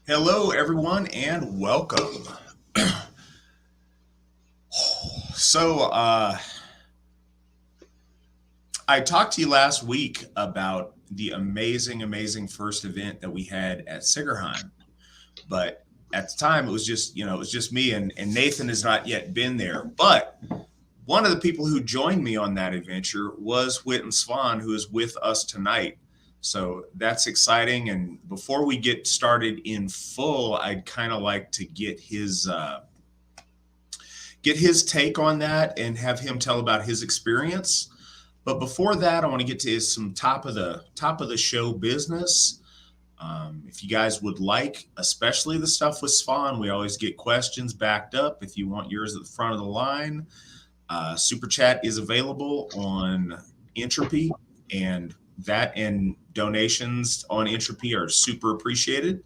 Hello, everyone, and welcome. So, I talked to you last week about the amazing first event that we had at Sigerheim, but at the time it was just me and Nathan has not yet been there. But one of the people who joined me on that adventure was Witan Svan, who is with us tonight. So that's exciting. And before we get started in full, I'd kind of like to get his take on that and have him tell about his experience. But before that, I want to get to some top of the show business. If you guys would like, especially the stuff with Swan, we always get questions backed up. If you want yours at the front of the line, Super Chat is available on Entropy, and that and donations on Entropy are super appreciated.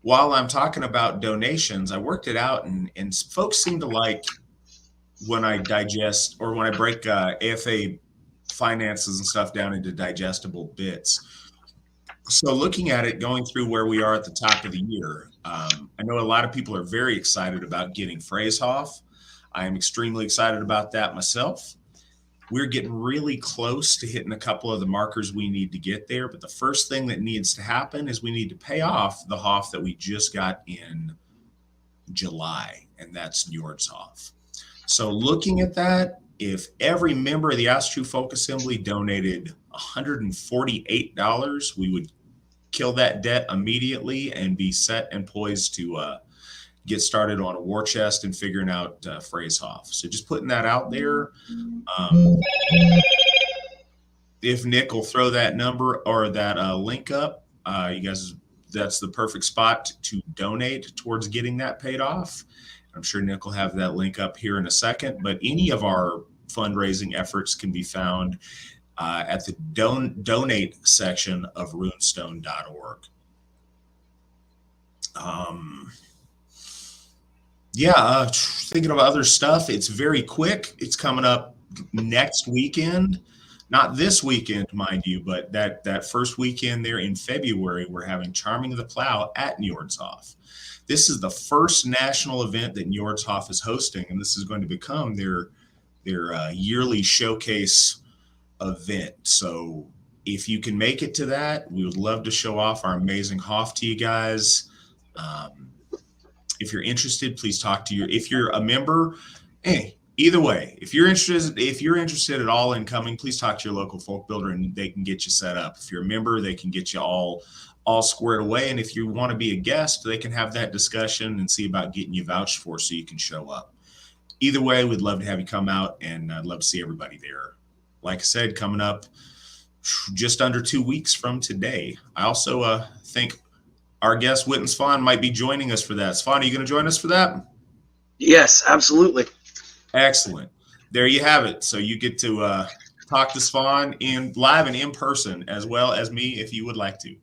While I'm talking about donations, I worked it out, and folks seem to like when I digest or when I break AFA finances and stuff down into digestible bits. So, looking at it, going through where we are at the top of the year, I know a lot of people are very excited about getting Phrasehoff. I am extremely excited about that myself. We're getting really close to hitting a couple of the markers we need to get there. But the first thing that needs to happen is we need to pay off the Hoff that we just got in July, and that's Njord's Hoff. So looking at that, if every member of the Asatru Folk Assembly donated $148, we would kill that debt immediately and be set and poised to get started on a war chest and figuring out Phrasehoff. So just putting that out there. If Nick will throw that number or that link up, you guys, that's the perfect spot to donate towards getting that paid off. I'm sure Nick will have that link up here in a second, but any of our fundraising efforts can be found at the donate section of runestone.org. Thinking of other stuff, it's very quick. It's coming up next weekend. Not this weekend, mind you, but that first weekend there in February, we're having Charming the Plow at Njordshof. This is the first national event that Njordshof is hosting, and this is going to become their yearly showcase event. So if you can make it to that, we would love to show off our amazing Hoff to you guys. If you're interested, please talk to if you're a member, either way, if you're interested at all in coming, please talk to your local folk builder and they can get you set up. If you're a member, they can get you all squared away. And if you want to be a guest, they can have that discussion and see about getting you vouched for so you can show up. Either way, we'd love to have you come out, and I'd love to see everybody there. Like I said, coming up just under 2 weeks from today. I also think our guest Witan Svan might be joining us for that. Svan, are you going to join us for that? Yes, absolutely. Excellent. There you have it. So you get to talk to Svan in live and in person, as well as me, if you would like to.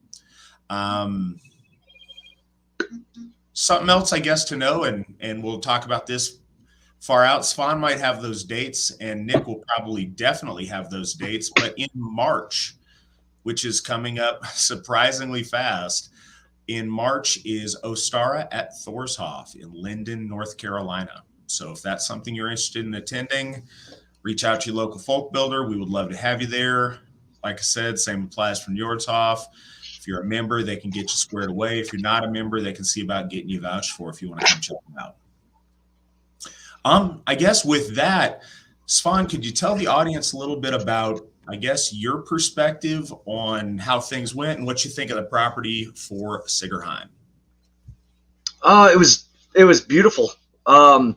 Something else, I guess, to know, and we'll talk about this far out. Svan might have those dates, and Nick will probably definitely have those dates. But in March, which is coming up surprisingly fast, in March is Ostara at Thorshoff in Linden, North Carolina. So if that's something you're interested in attending, reach out to your local folk builder. We would love to have you there. Like I said, same applies for Njordshof. If you're a member, they can get you squared away. If you're not a member, they can see about getting you vouched for if you want to come check them out. I guess with that, Svan, could you tell the audience a little bit about, I guess, your perspective on how things went and what you think of the property for Sigerheim? It was beautiful. I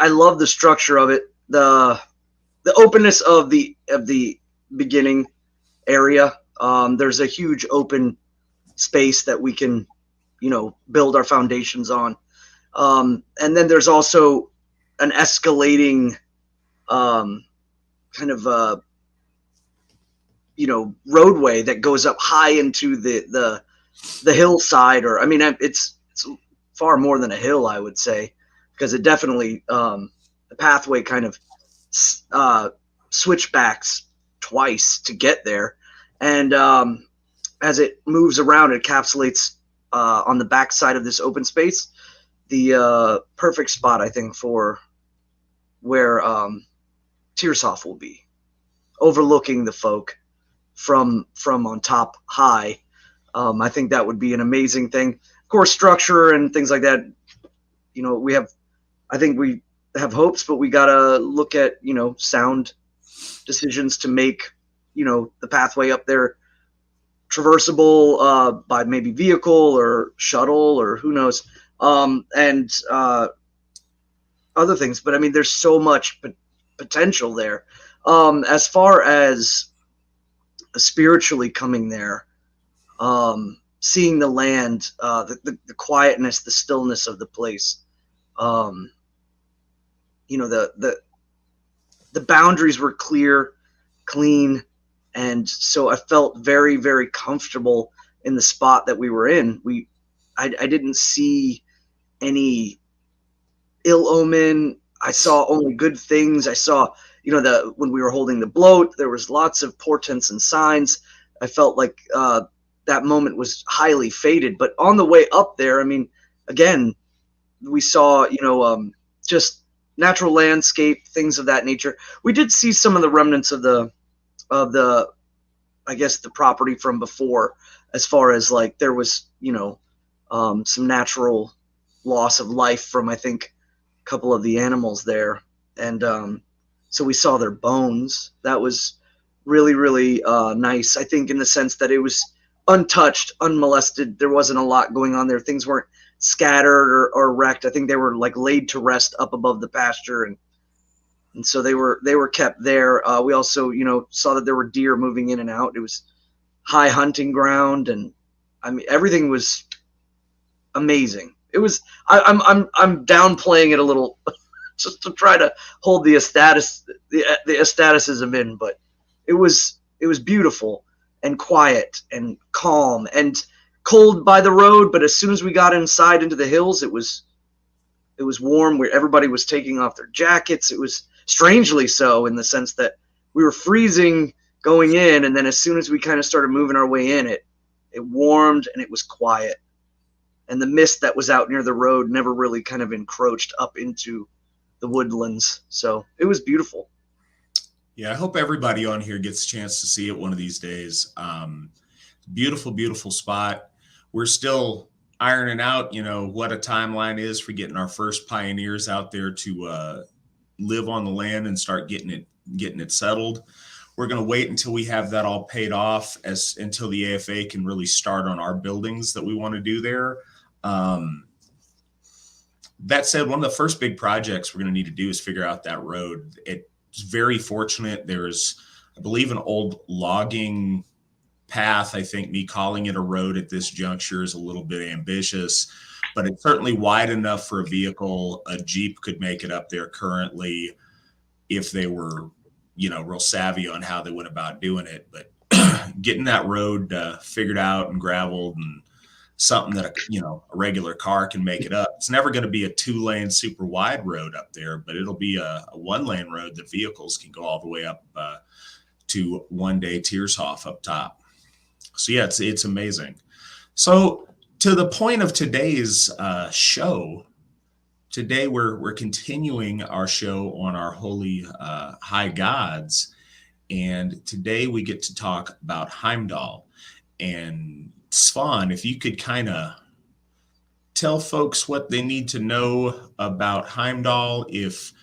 love the structure of it, the openness of the beginning area. There's a huge open space that we can, build our foundations on. And then there's also an escalating kind of roadway that goes up high into the hillside, or it's far more than a hill, I would say, because it definitely the pathway kind of switchbacks twice to get there, and as it moves around, it encapsulates on the back side of this open space. The perfect spot, I think, for where Tearshoff will be, overlooking the folk from on top high. I think that would be an amazing thing. Of course, structure and things like that. I think we have hopes, but we gotta look at sound decisions to make the pathway up there traversable by maybe vehicle or shuttle or who knows, and other things. But I mean, there's so much potential there. As far as spiritually coming there, seeing the land, the quietness, the stillness of the place. The boundaries were clear, clean, and so I felt very, very comfortable in the spot that we were in. I didn't see any ill omen. I saw only good things. I saw, when we were holding the bloat, there was lots of portents and signs. I felt like that moment was highly fated. But on the way up there, I mean, again, we saw, just natural landscape, things of that nature. We did see some of the remnants of the, I guess, the property from before, as far as like there was, some natural loss of life from, I think, a couple of the animals there. And so we saw their bones. That was really, really nice, I think, in the sense that it was untouched, unmolested. There wasn't a lot going on there. Things weren't scattered or wrecked. I think they were like laid to rest up above the pasture, and so they were kept there. We also, saw that there were deer moving in and out. It was high hunting ground, and I mean everything was amazing. It was I'm downplaying it a little just to try to hold the aestheticism in, but it was beautiful and quiet and calm and cold by the road, but as soon as we got inside into the hills, it was warm, where everybody was taking off their jackets. It was strangely so, in the sense that we were freezing going in, and then as soon as we kind of started moving our way in, it warmed and it was quiet. And the mist that was out near the road never really kind of encroached up into the woodlands. So it was beautiful. Yeah, I hope everybody on here gets a chance to see it one of these days. Beautiful, beautiful spot. We're still ironing out, what a timeline is for getting our first pioneers out there to live on the land and start getting it settled. We're going to wait until we have that all paid off, until the AFA can really start on our buildings that we want to do there. That said, one of the first big projects we're going to need to do is figure out that road. It's very fortunate. There's, I believe, an old logging path. I think me calling it a road at this juncture is a little bit ambitious, but it's certainly wide enough for a vehicle. A Jeep could make it up there currently if they were, real savvy on how they went about doing it. But getting that road figured out and graveled, and something that a regular car can make it up. It's never going to be a 2-lane super wide road up there, but it'll be a 1-lane road that vehicles can go all the way up to one day Tearshoff up top. So yeah, it's amazing. So to the point of today's show, today we're continuing our show on our holy high gods, and today we get to talk about Heimdallr. And Svan, if you could kind of tell folks what they need to know about Heimdallr, if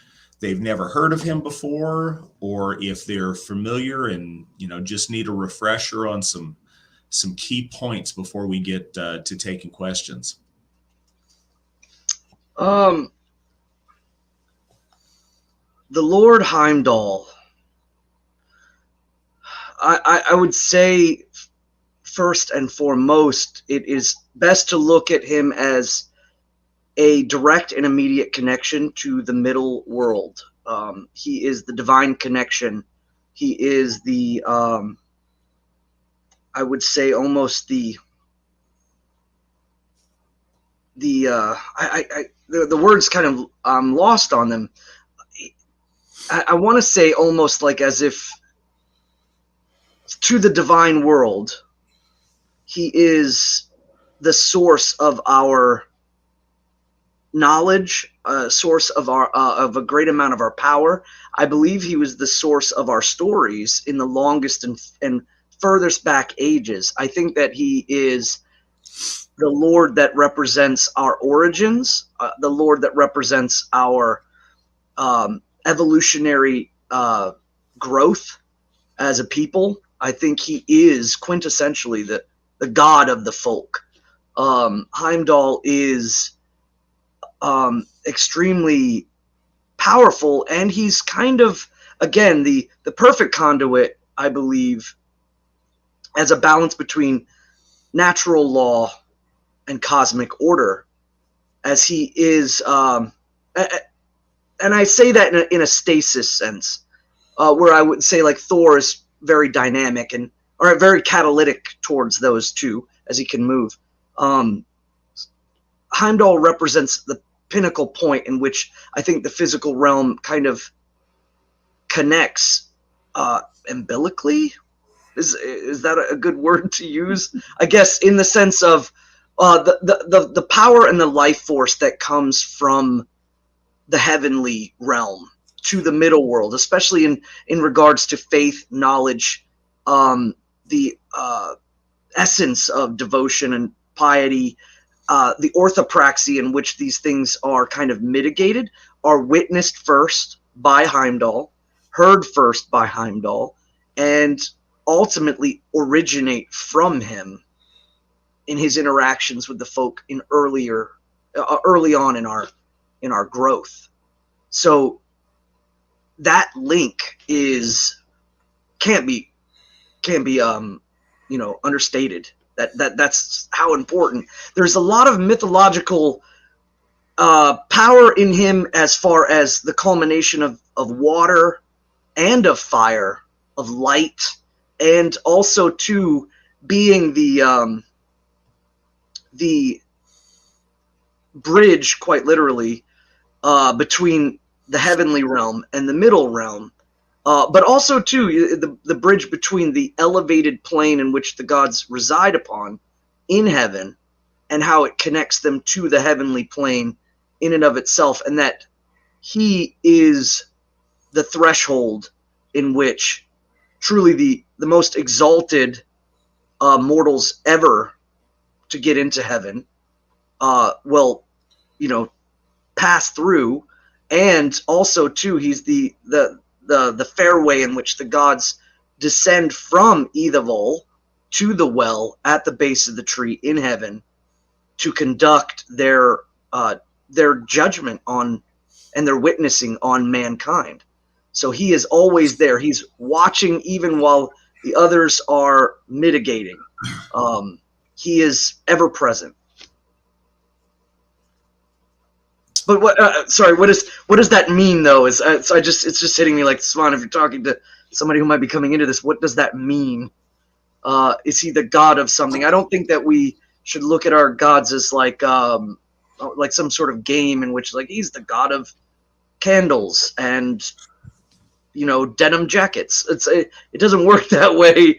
they've never heard of him before, or if they're familiar and just need a refresher on some key points before we get to taking questions. The Lord Heimdallr, I would say, first and foremost, it is best to look at him as a direct and immediate connection to the middle world. He is the divine connection. He is the, I would say, almost the words kind of lost on them. I want to say almost like as if to the divine world, he is the source of our knowledge, source of our of a great amount of our power. I believe he was the source of our stories in the longest and furthest back ages. I think that he is the Lord that represents our origins, the Lord that represents our evolutionary growth as a people. I think he is quintessentially the god of the folk. Heimdall is extremely powerful, and he's kind of, again, the perfect conduit, I believe, as a balance between natural law and cosmic order, as he is, and I say that in a stasis sense, where I would say like Thor is very dynamic and or very catalytic towards those two as he can move. Heimdall represents the pinnacle point in which I think the physical realm kind of connects umbilically. Is that a good word to use? I guess in the sense of the power and the life force that comes from the heavenly realm to the middle world, especially in regards to faith, knowledge, the essence of devotion and piety, the orthopraxy in which these things are kind of mitigated, are witnessed first by Heimdall, heard first by Heimdall, and ultimately originate from him in his interactions with the folk in early on in our growth. So that link can't be understated. That's how important. There's a lot of mythological power in him as far as the culmination of water and of fire, of light, and also too being the bridge, quite literally, between the heavenly realm and the middle realm, but also too the bridge between the elevated plane in which the gods reside upon in heaven, and how it connects them to the heavenly plane in and of itself, and that he is the threshold in which truly the most exalted mortals ever to get into heaven will pass through. And also too, he's the fairway in which the gods descend from Idavol to the well at the base of the tree in heaven to conduct their judgment on and their witnessing on mankind. So he is always there. He's watching even while the others are mitigating. He is ever present. But what does that mean though? It's just hitting me like Svan. If you're talking to somebody who might be coming into this, what does that mean? Is he the god of something? I don't think that we should look at our gods as like some sort of game in which like he's the god of candles and denim jackets. It doesn't work that way.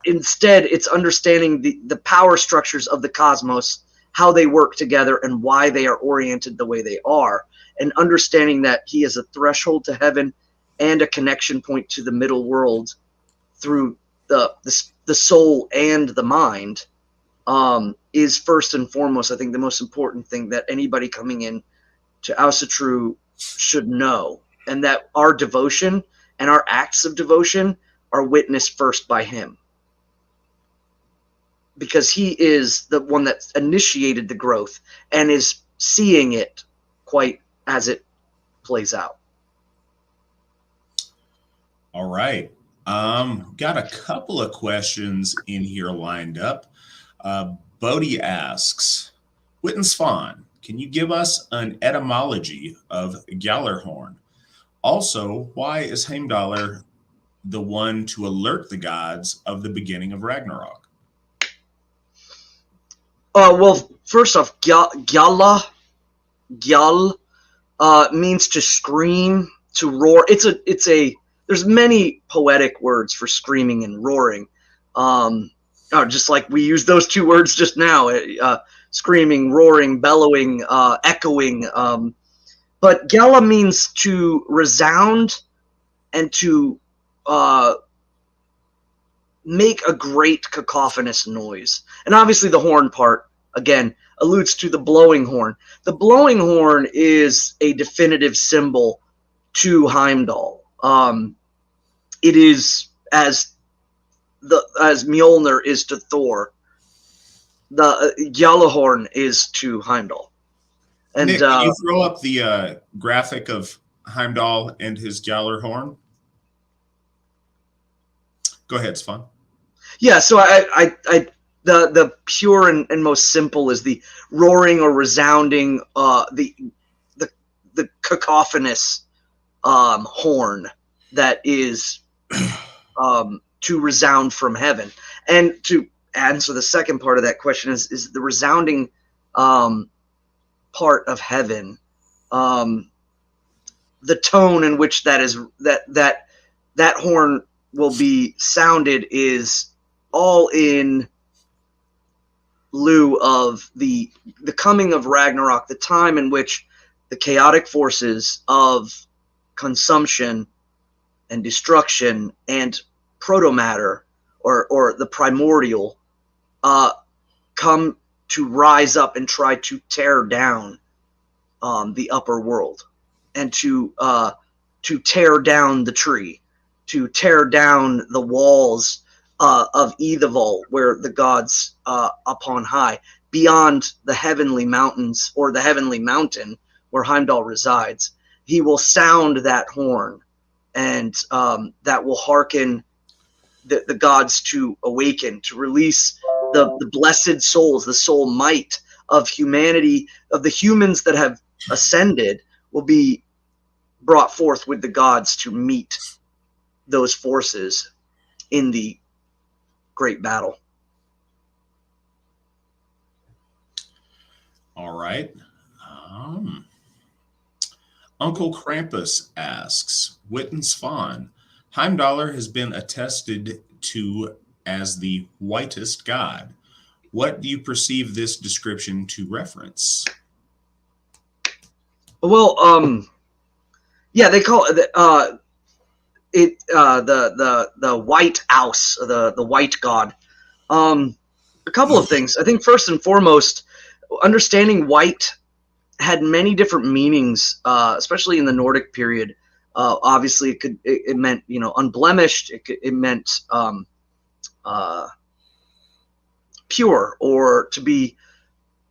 Instead it's understanding the power structures of the cosmos, how they work together and why they are oriented the way they are, and understanding that he is a threshold to heaven and a connection point to the middle world through the soul and the mind, is first and foremost, I think, the most important thing that anybody coming in to Asatru should know, and that our devotion and our acts of devotion are witnessed first by him, because he is the one that initiated the growth and is seeing it quite as it plays out. All right. Got a couple of questions in here lined up. Bodhi asks, Witan Svan, can you give us an etymology of Gjallarhorn? Also, why is Heimdallr the one to alert the gods of the beginning of Ragnarok? Well, first off, Gjall means to scream, to roar. There's many poetic words for screaming and roaring. And just like we use those two words just now, screaming, roaring, bellowing, echoing. But Gela means to resound and to make a great cacophonous noise. And obviously the horn part, again, alludes to the blowing horn. The blowing horn is a definitive symbol to Heimdall. It is as Mjolnir is to Thor, the Gjallarhorn is to Heimdall. And Nick, can you throw up the graphic of Heimdall and his Gjallarhorn? Go ahead, Svan. Yeah, so the pure and most simple is the roaring or resounding, the cacophonous horn that is to resound from heaven. And to answer the second part of that question is the resounding part of heaven, the tone in which that horn will be sounded is all in lieu of the coming of Ragnarok, the time in which the chaotic forces of consumption and destruction and protomatter or the primordial come to rise up and try to tear down the upper world, and to tear down the tree, to tear down the walls of Eidavall, where the gods up on high, beyond the heavenly mountains or the heavenly mountain where Heimdall resides. He will sound that horn, and that will hearken the gods to awaken, to release the blessed souls, the soul might of humanity, of the humans that have ascended, will be brought forth with the gods to meet those forces in the great battle. All right. Uncle Krampus asks, Witan Svan, Heimdallr has been attested to as the whitest god. What do you perceive this description to reference? Well, yeah, they call it the white ouse, the white god. A couple of things. I think first and foremost, understanding white had many different meanings, especially in the Nordic period. Obviously, it meant unblemished. It meant pure, or to be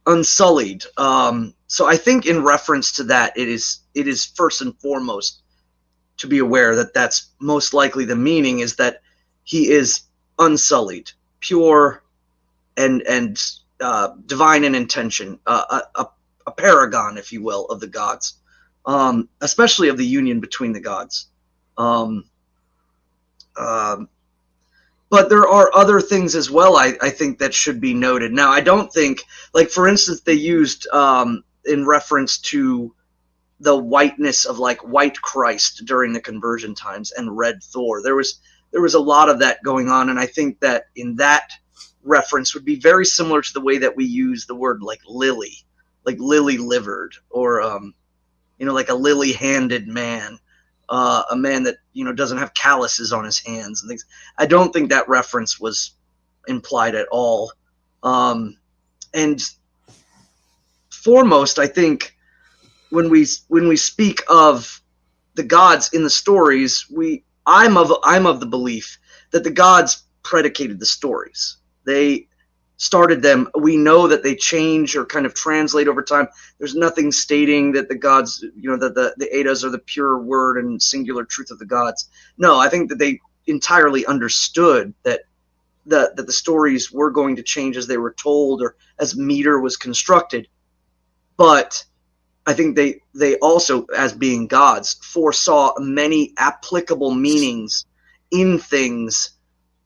unsullied. So I think in reference to that, it is first and foremost to be aware that that's most likely the meaning, is that he is unsullied, pure, and divine in intention, a paragon, if you will, of the gods, especially of the union between the gods. But there are other things as well, I think, that should be noted. Now, I don't think, like, for instance, they used in reference to the whiteness of, like, white Christ during the conversion times and red Thor. There was a lot of that going on, and I think that in that reference would be very similar to the way that we use the word, like lily-livered, or like a lily-handed man. A man that doesn't have calluses on his hands and things. I don't think that reference was implied at all. And foremost, I think when we speak of the gods in the stories, I'm of the belief that the gods predicated the stories. They started them. We know that they change or kind of translate over time. There's nothing stating that the gods, that the Eddas are the pure word and singular truth of the gods. No, I think that they entirely understood that the stories were going to change as they were told or as meter was constructed. But I think they also, as being gods, foresaw many applicable meanings in things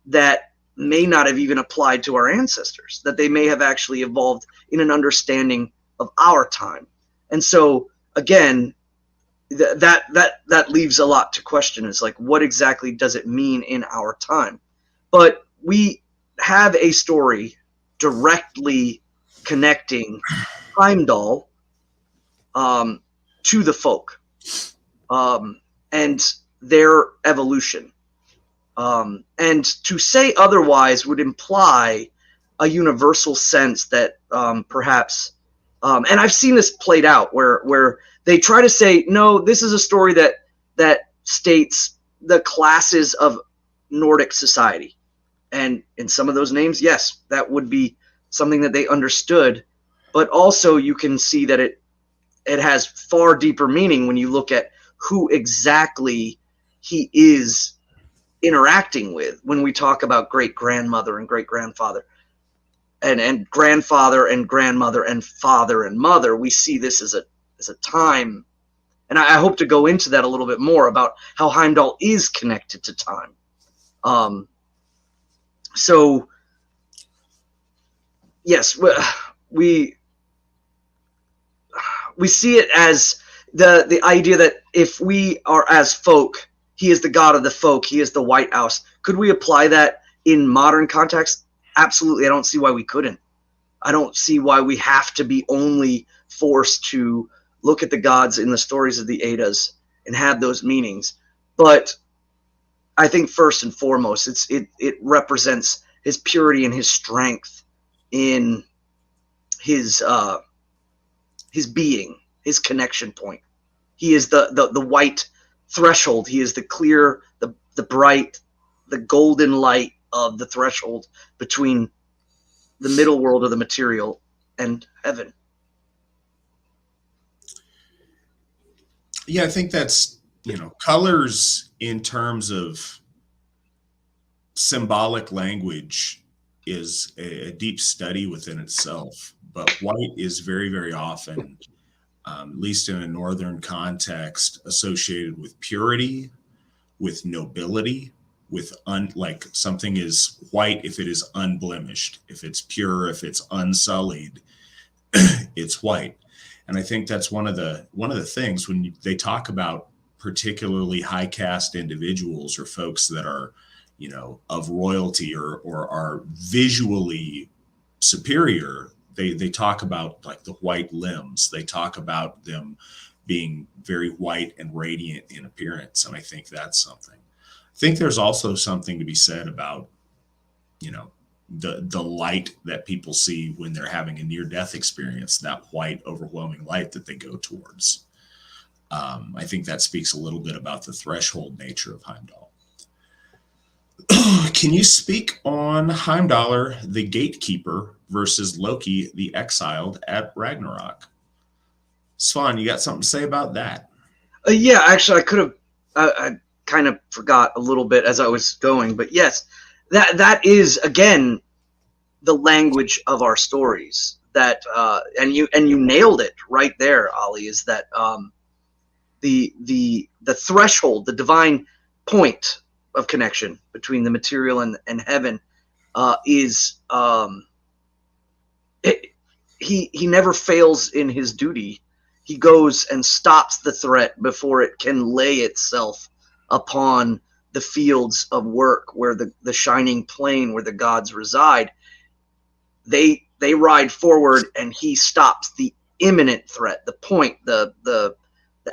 that may not have even applied to our ancestors, that they may have actually evolved in an understanding of our time. And so, again, that leaves a lot to question. Is like, what exactly does it mean in our time? But we have a story directly connecting Heimdall to the folk and their evolution. And to say otherwise would imply a universal sense that perhaps, and I've seen this played out where they try to say, no, this is a story that states the classes of Nordic society. And in some of those names, yes, that would be something that they understood. But also you can see that it has far deeper meaning when you look at who exactly he is interacting with when we talk about great-grandmother and great-grandfather and grandfather and grandmother and father and mother. We see this as a time, and I hope to go into that a little bit more about how Heimdall is connected to time. So yes, we see it as the idea that if we are as folk, he is the god of the folk, he is the White House. Could we apply that in modern context? Absolutely. I don't see why we couldn't. I don't see why we have to be only forced to look at the gods in the stories of the Eddas and have those meanings. But I think first and foremost, it represents his purity and his strength in his being, his connection point. He is the white threshold. He is the clear, the bright, the golden light of the threshold between the middle world of the material and heaven. Yeah, I think that's, colors in terms of symbolic language is a deep study within itself. But white is very, very often, at least in a northern context, associated with purity, with nobility, with like something is white if it is unblemished, if it's pure, if it's unsullied, it's white. And I think that's one of the things when they talk about particularly high caste individuals or folks that are, of royalty or are visually superior. They talk about like the white limbs. They talk about them being very white and radiant in appearance. And I think that's something. I think there's also something to be said about, the light that people see when they're having a near-death experience, that white overwhelming light that they go towards. I think that speaks a little bit about the threshold nature of Heimdall. Can you speak on Heimdallr, the gatekeeper, versus Loki, the exiled at Ragnarok? Svan, you got something to say about that? Yeah, actually, I could have. I kind of forgot a little bit as I was going, but yes, that is again the language of our stories. That and you nailed it right there, Ali. Is that the threshold, the divine point of connection between the material and heaven is he never fails in his duty. He goes and stops the threat before it can lay itself upon the fields of work where the shining plain where the gods reside. They ride forward and he stops the imminent threat, the point, the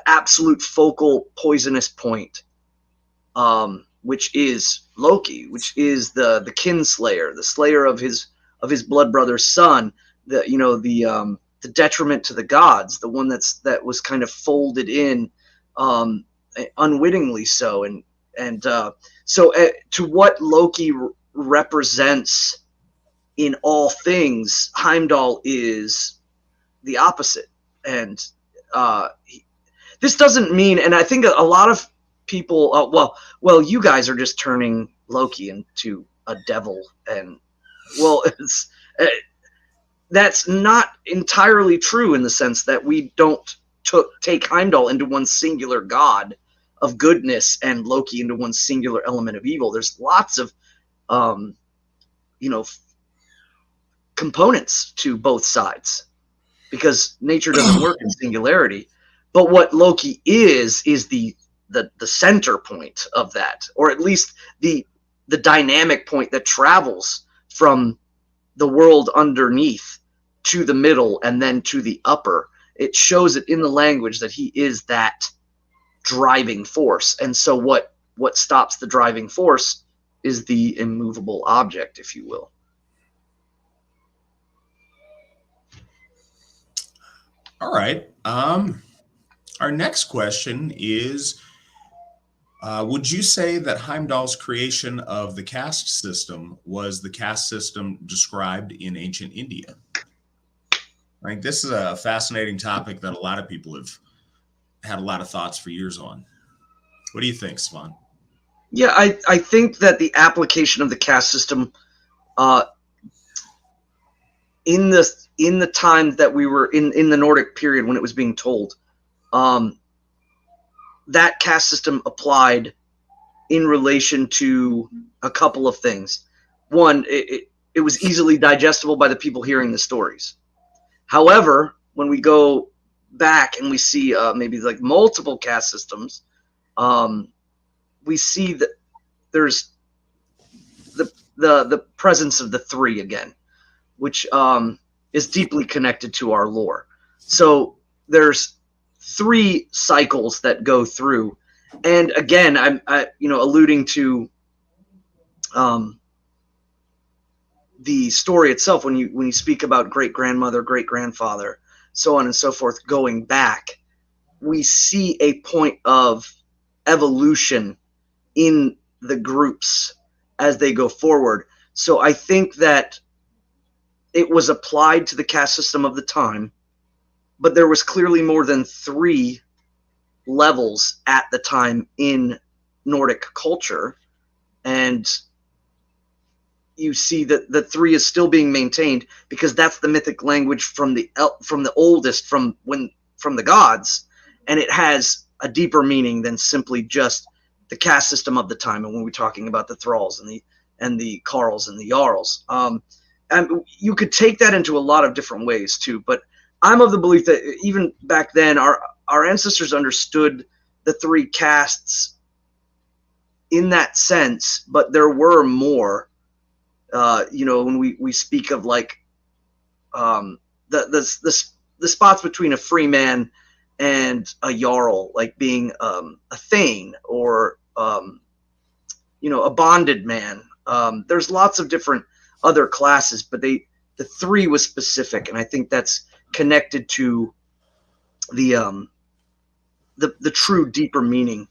absolute focal poisonous point, which is Loki, which is the kinslayer, the slayer of his blood brother's son, the detriment to the gods, the one that was kind of folded in unwittingly so, so to what Loki represents in all things, Heimdall is the opposite. And this doesn't mean, and I think a lot of people, well, you guys are just turning Loki into a devil, and it's that's not entirely true in the sense that we don't take Heimdall into one singular god of goodness and Loki into one singular element of evil. There's lots of components to both sides because nature doesn't work in singularity. But what Loki is the center point of that, or at least the dynamic point that travels from the world underneath to the middle and then to the upper. It shows it in the language that he is that driving force. And so what stops the driving force is the immovable object, if you will. All right. Our next question is, would you say that Heimdall's creation of the caste system was the caste system described in ancient India? I think this is a fascinating topic that a lot of people have had a lot of thoughts for years on. What do you think, Svan? Yeah, I think that the application of the caste system in the time that we were in the Nordic period when it was being told, that caste system applied in relation to a couple of things. One, it was easily digestible by the people hearing the stories. However, when we go back and we see maybe like multiple caste systems, we see that there's the presence of the three again, which is deeply connected to our lore. So there's 3 cycles that go through, and again, I'm alluding to the story itself. When you speak about great grandmother, great grandfather, so on and so forth, going back, we see a point of evolution in the groups as they go forward. So I think that it was applied to the caste system of the time, but there was clearly more than 3 levels at the time in Nordic culture, and you see that the 3 is still being maintained because that's the mythic language from the oldest, from the gods, and it has a deeper meaning than simply just the caste system of the time. And when we're talking about the thralls and the carls and the jarls, and you could take that into a lot of different ways too. But I'm of the belief that even back then, our ancestors understood the 3 castes in that sense, but there were more. When we speak of like the spots between a free man and a jarl, like being a thane or a bonded man. There's lots of different other classes, but the 3 was specific, and I think that's connected to the true deeper meaning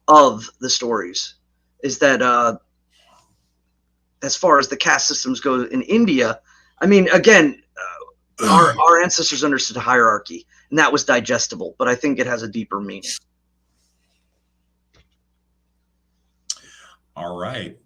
of the stories. Is that as far as the caste systems go in India, I mean, again, our ancestors understood hierarchy, and that was digestible, but I think it has a deeper meaning. All right.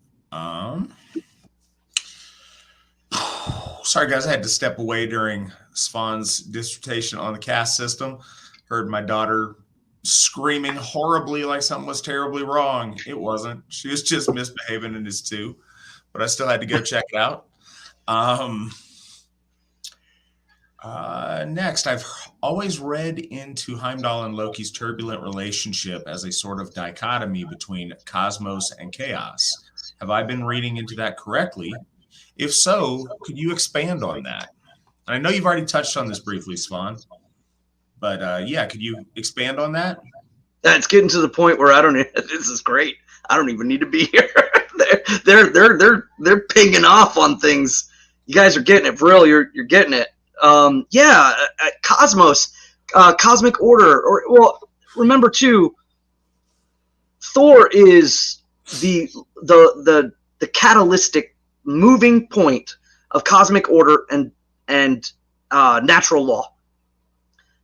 Sorry, guys, I had to step away during Svan's dissertation on the caste system. Heard my daughter screaming horribly like something was terribly wrong. It wasn't. She was just misbehaving in his 2, but I still had to go check it out. Next, I've always read into Heimdall and Loki's turbulent relationship as a sort of dichotomy between cosmos and chaos. Have I been reading into that correctly? If so, could you expand on that? And I know you've already touched on this briefly, Svan, but could you expand on that? It's getting to the point where this is great. I don't even need to be here. they're pinging off on things. You guys are getting it, Brill. You're getting it. Cosmos, cosmic order, remember too, Thor is the catalytic moving point of cosmic order and natural law.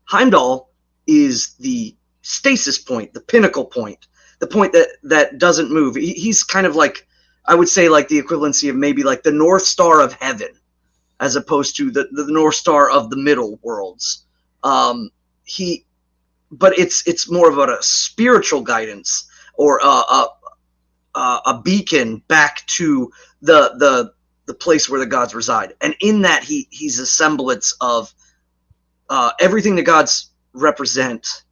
Heimdall is the stasis point, the pinnacle point, the point that doesn't move. He's kind of like, I would say, like the equivalency of maybe like the North Star of heaven, as opposed to the North Star of the middle worlds. But it's more about a spiritual guidance, or a beacon back to the place where the gods reside. And in that, he's a semblance of everything the gods represent,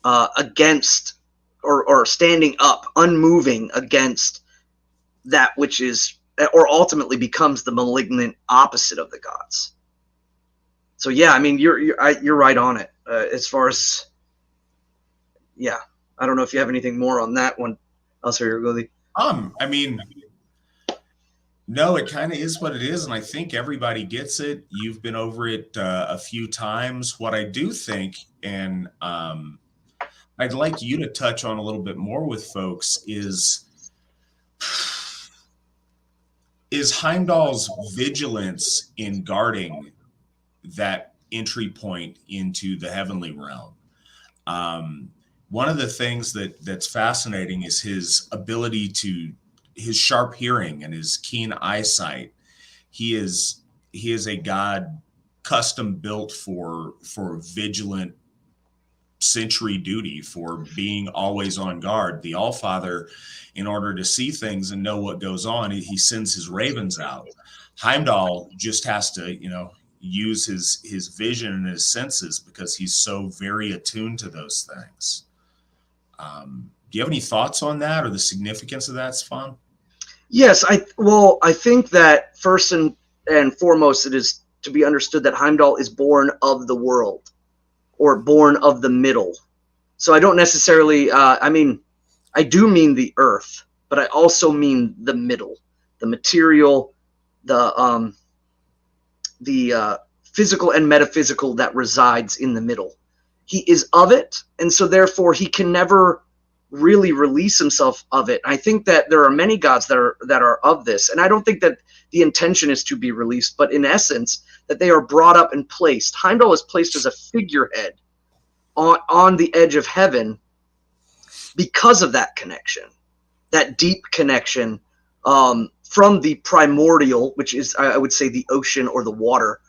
against or standing up, unmoving against that which is or ultimately becomes the malignant opposite of the gods. So yeah, I mean, you're right on it as far as, yeah. I don't know if you have anything more on that one. I'll say Goli. I mean, no, it kind of is what it is, and I think everybody gets it. You've been over it a few times. What I do think, and I'd like you to touch on a little bit more with folks, is Heimdall's vigilance in guarding that entry point into the heavenly realm. One of the things that's fascinating is his ability to his sharp hearing and his keen eyesight. He is a god custom built for vigilant sentry duty, for being always on guard. The Allfather, in order to see things and know what goes on, he sends his ravens out. Heimdall just has to, use his vision and his senses because he's so very attuned to those things. Do you have any thoughts on that or the significance of that, Svan? Yes, I think that first and foremost, it is to be understood that Heimdall is born of the world, or born of the middle. So I don't necessarily, I do mean the earth, but I also mean the middle, the material, the physical and metaphysical that resides in the middle. He is of it, and so therefore he can never really release himself of it. I think that there are many gods that are of this, and I don't think that the intention is to be released, but in essence that they are brought up and placed. Heimdall is placed as a figurehead on the edge of heaven because of that connection, that deep connection from the primordial, which is, I would say, the ocean or the water.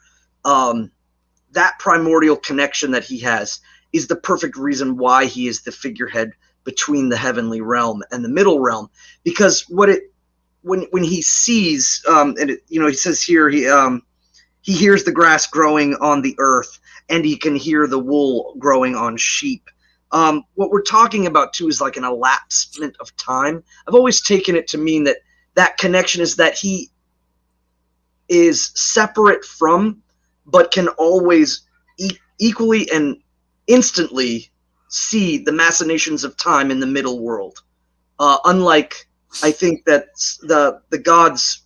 That primordial connection that he has is the perfect reason why he is the figurehead between the heavenly realm and the middle realm. Because when he sees, he says here, he hears the grass growing on the earth, and he can hear the wool growing on sheep. What we're talking about too is like an elapsement of time. I've always taken it to mean that connection is that he is separate from, but can always equally and instantly see the machinations of time in the middle world. Unlike, I think that the gods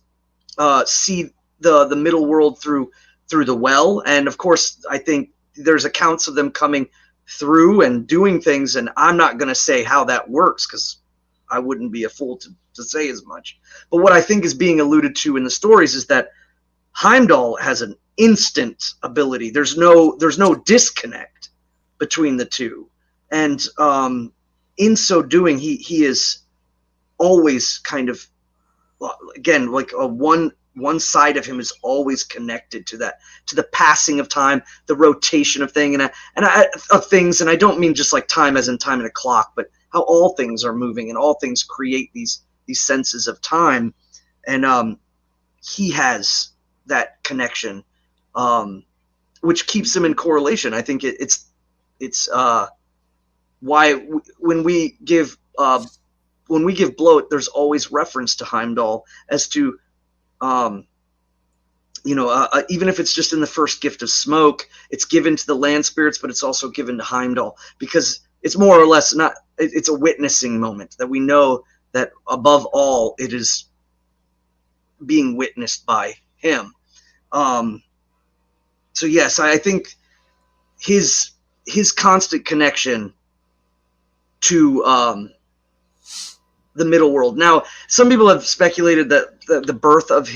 see the middle world through the well, and of course I think there's accounts of them coming through and doing things, and I'm not going to say how that works because I wouldn't be a fool to say as much. But what I think is being alluded to in the stories is that Heimdall has an instant ability. There's no disconnect between the two, and in so doing, he is always kind of, again, like one side of him is always connected to the passing of time, the rotation of things, and I don't mean just like time as in time in a clock, but how all things are moving and all things create these senses of time, and he has that connection, which keeps him in correlation. I think it's why when we give bloat, there's always reference to Heimdall as to, even if it's just in the first gift of smoke, it's given to the land spirits, but it's also given to Heimdall because it's more or less it's a witnessing moment that we know that above all, it is being witnessed by him. So yes, I think his constant connection to the middle world. Now, some people have speculated that the birth of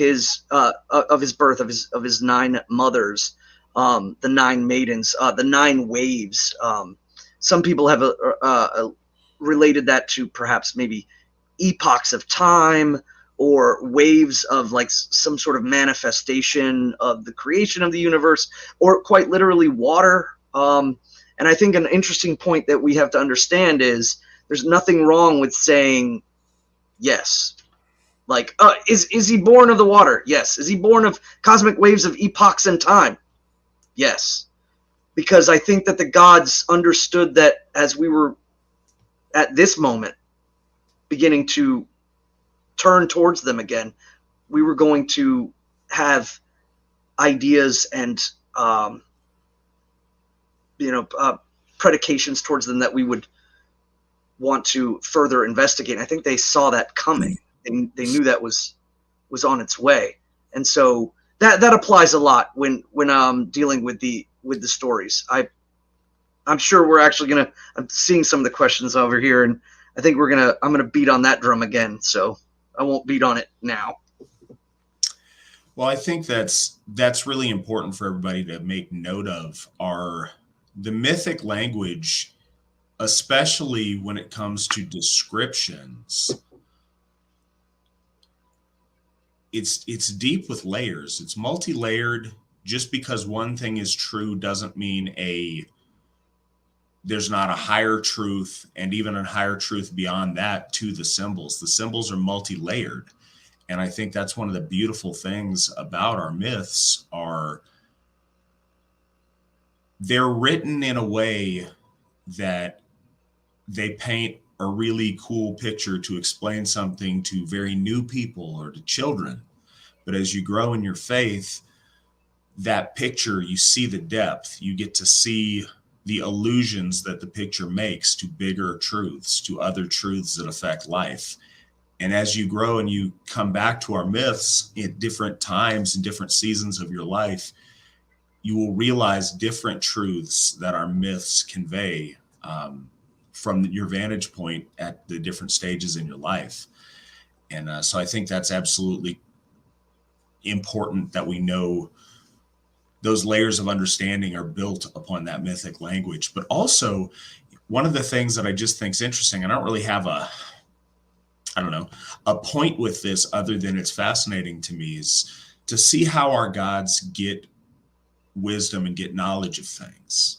his nine mothers, the nine maidens, the nine waves. Some people have related that to perhaps maybe epochs of time or waves of like some sort of manifestation of the creation of the universe, or quite literally water. And I think an interesting point that we have to understand is there's nothing wrong with saying yes. Like, is he born of the water? Yes. Is he born of cosmic waves of epochs and time? Yes. Because I think that the gods understood that as we were at this moment beginning to turn towards them again, we were going to have ideas and predications towards them that we would want to further investigate. I think they saw that coming. They knew that was on its way, and so that applies a lot when dealing with the stories. I'm sure we're actually I'm seeing some of the questions over here, and I think I'm gonna beat on that drum again. So I won't beat on it now. Well, I think that's really important for everybody to make note of. The mythic language, especially when it comes to descriptions, it's deep with layers. It's multi-layered. Just because one thing is true doesn't mean there's not a higher truth, and even a higher truth beyond that to the symbols. The symbols are multi-layered. And I think that's one of the beautiful things about our myths they're written in a way that they paint a really cool picture to explain something to very new people or to children. But as you grow in your faith, that picture, you see the depth, you get to see the allusions that the picture makes to bigger truths, to other truths that affect life. And as you grow and you come back to our myths at different times and different seasons of your life, you will realize different truths that our myths convey from your vantage point at the different stages in your life. And so I think that's absolutely important that we know those layers of understanding are built upon that mythic language. But also, one of the things that I just think is interesting, I don't really have a point with this other than it's fascinating to me, is to see how our gods get wisdom and get knowledge of things.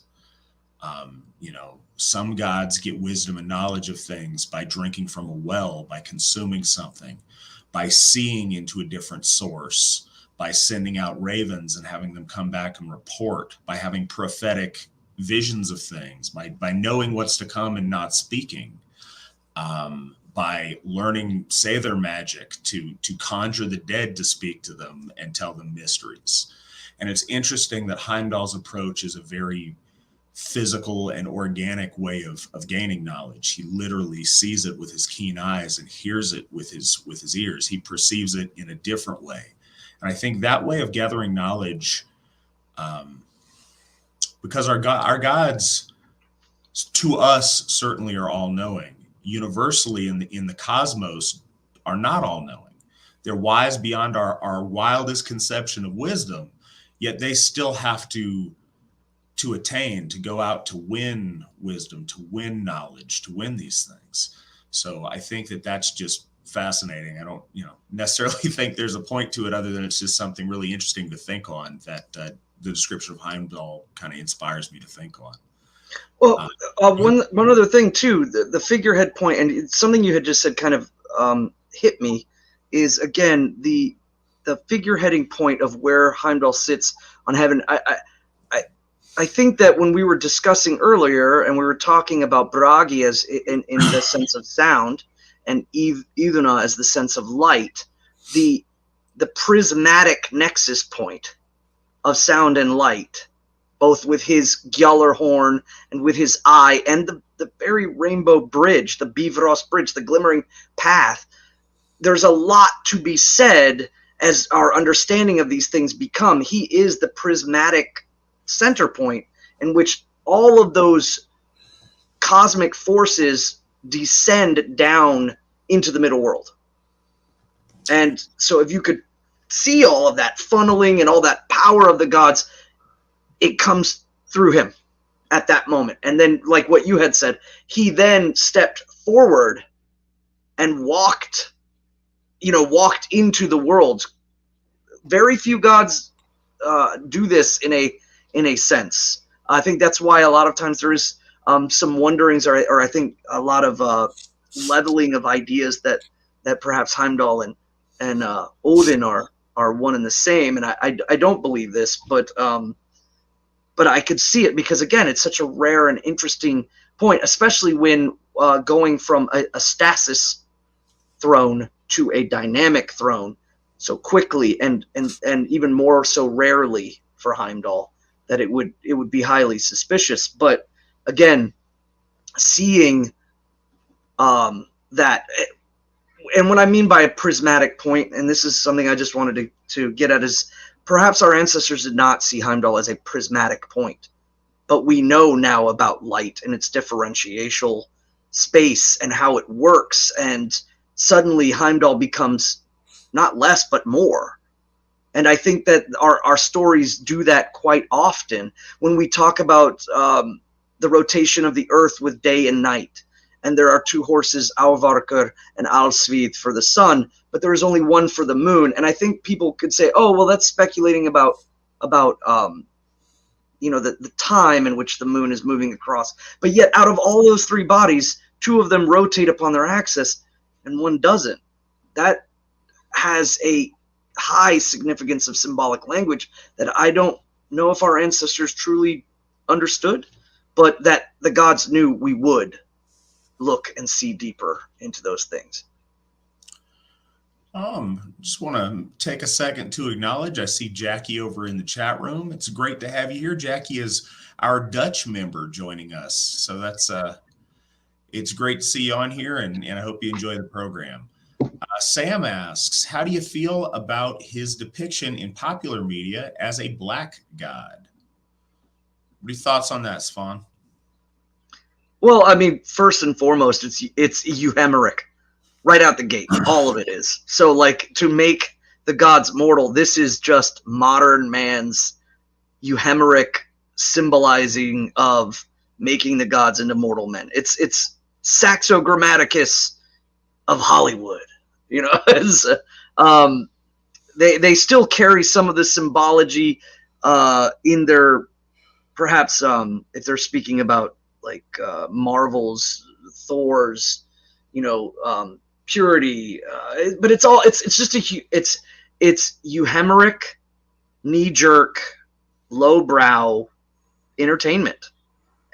Some gods get wisdom and knowledge of things by drinking from a well, by consuming something, by seeing into a different source, by sending out ravens and having them come back and report, by having prophetic visions of things, by knowing what's to come and not speaking, by learning Sather magic to conjure the dead to speak to them and tell them mysteries. And it's interesting that Heimdallr's approach is a very physical and organic way of gaining knowledge. He literally sees it with his keen eyes and hears it with his ears. He perceives it in a different way. And I think that way of gathering knowledge, because our gods, to us, certainly are all-knowing. Universally in the cosmos, are not all-knowing. They're wise beyond our wildest conception of wisdom, yet they still have to attain, to go out to win wisdom, to win knowledge, to win these things. So I think that's just fascinating. I don't necessarily think there's a point to it other than it's just something really interesting to think on, that the description of Heimdall kind of inspires me to think on. Well, one other thing too, the figurehead point, and it's something you had just said kind of hit me, is again the figureheading point of where Heimdall sits on heaven. I think that when we were discussing earlier, and we were talking about Bragi as in the sense of sound, and Iduna as the sense of light, the prismatic nexus point of sound and light, both with his Gjallar horn and with his eye, and the very rainbow bridge, the Bifrost bridge, the glimmering path. There's a lot to be said as our understanding of these things become. He is the prismatic center point in which all of those cosmic forces descend down into the middle world. And so if you could see all of that funneling and all that power of the gods, it comes through him at that moment. And then, like what you had said, he then stepped forward and walked into the world. Very few gods do this in a sense. I think that's why a lot of times there is some wonderings, or I think a lot of leveling of ideas that perhaps Heimdall and Odin are one and the same. And I don't believe this, but I could see it, because again, it's such a rare and interesting point, especially when going from a stasis throne to a dynamic throne. so quickly and even more so rarely for Heimdall that it would be highly suspicious. But again, seeing that, and what I mean by a prismatic point, and this is something I just wanted to get at, is perhaps our ancestors did not see Heimdall as a prismatic point, but we know now about light and its differential space and how it works, and suddenly Heimdall becomes not less but more. And I think that our stories do that quite often when we talk about the rotation of the earth with day and night. And there are two horses, Álfvarkr and Alsvíð, for the sun, but there is only one for the moon. And I think people could say, oh, well, that's speculating about the time in which the moon is moving across. But yet, out of all those three bodies, two of them rotate upon their axis and one doesn't. That has a high significance of symbolic language that I don't know if our ancestors truly understood, but that the gods knew we would look and see deeper into those things. Just want to take a second to acknowledge, I see Jackie over in the chat room. It's great to have you here. Jackie is our Dutch member joining us. So that's it's great to see you on here, and I hope you enjoy the program. Sam asks, how do you feel about his depiction in popular media as a black god? What are your thoughts on that, Svan? Well, I mean, first and foremost, it's euhemeric right out the gate. All of it is. So, like, to make the gods mortal, this is just modern man's euhemeric symbolizing of making the gods into mortal men. It's Saxo Grammaticus of Hollywood. You know, they still carry some of the symbology in their, perhaps if they're speaking about like Marvel's, Thor's, purity, but it's just it's euhemeric, knee-jerk, lowbrow entertainment,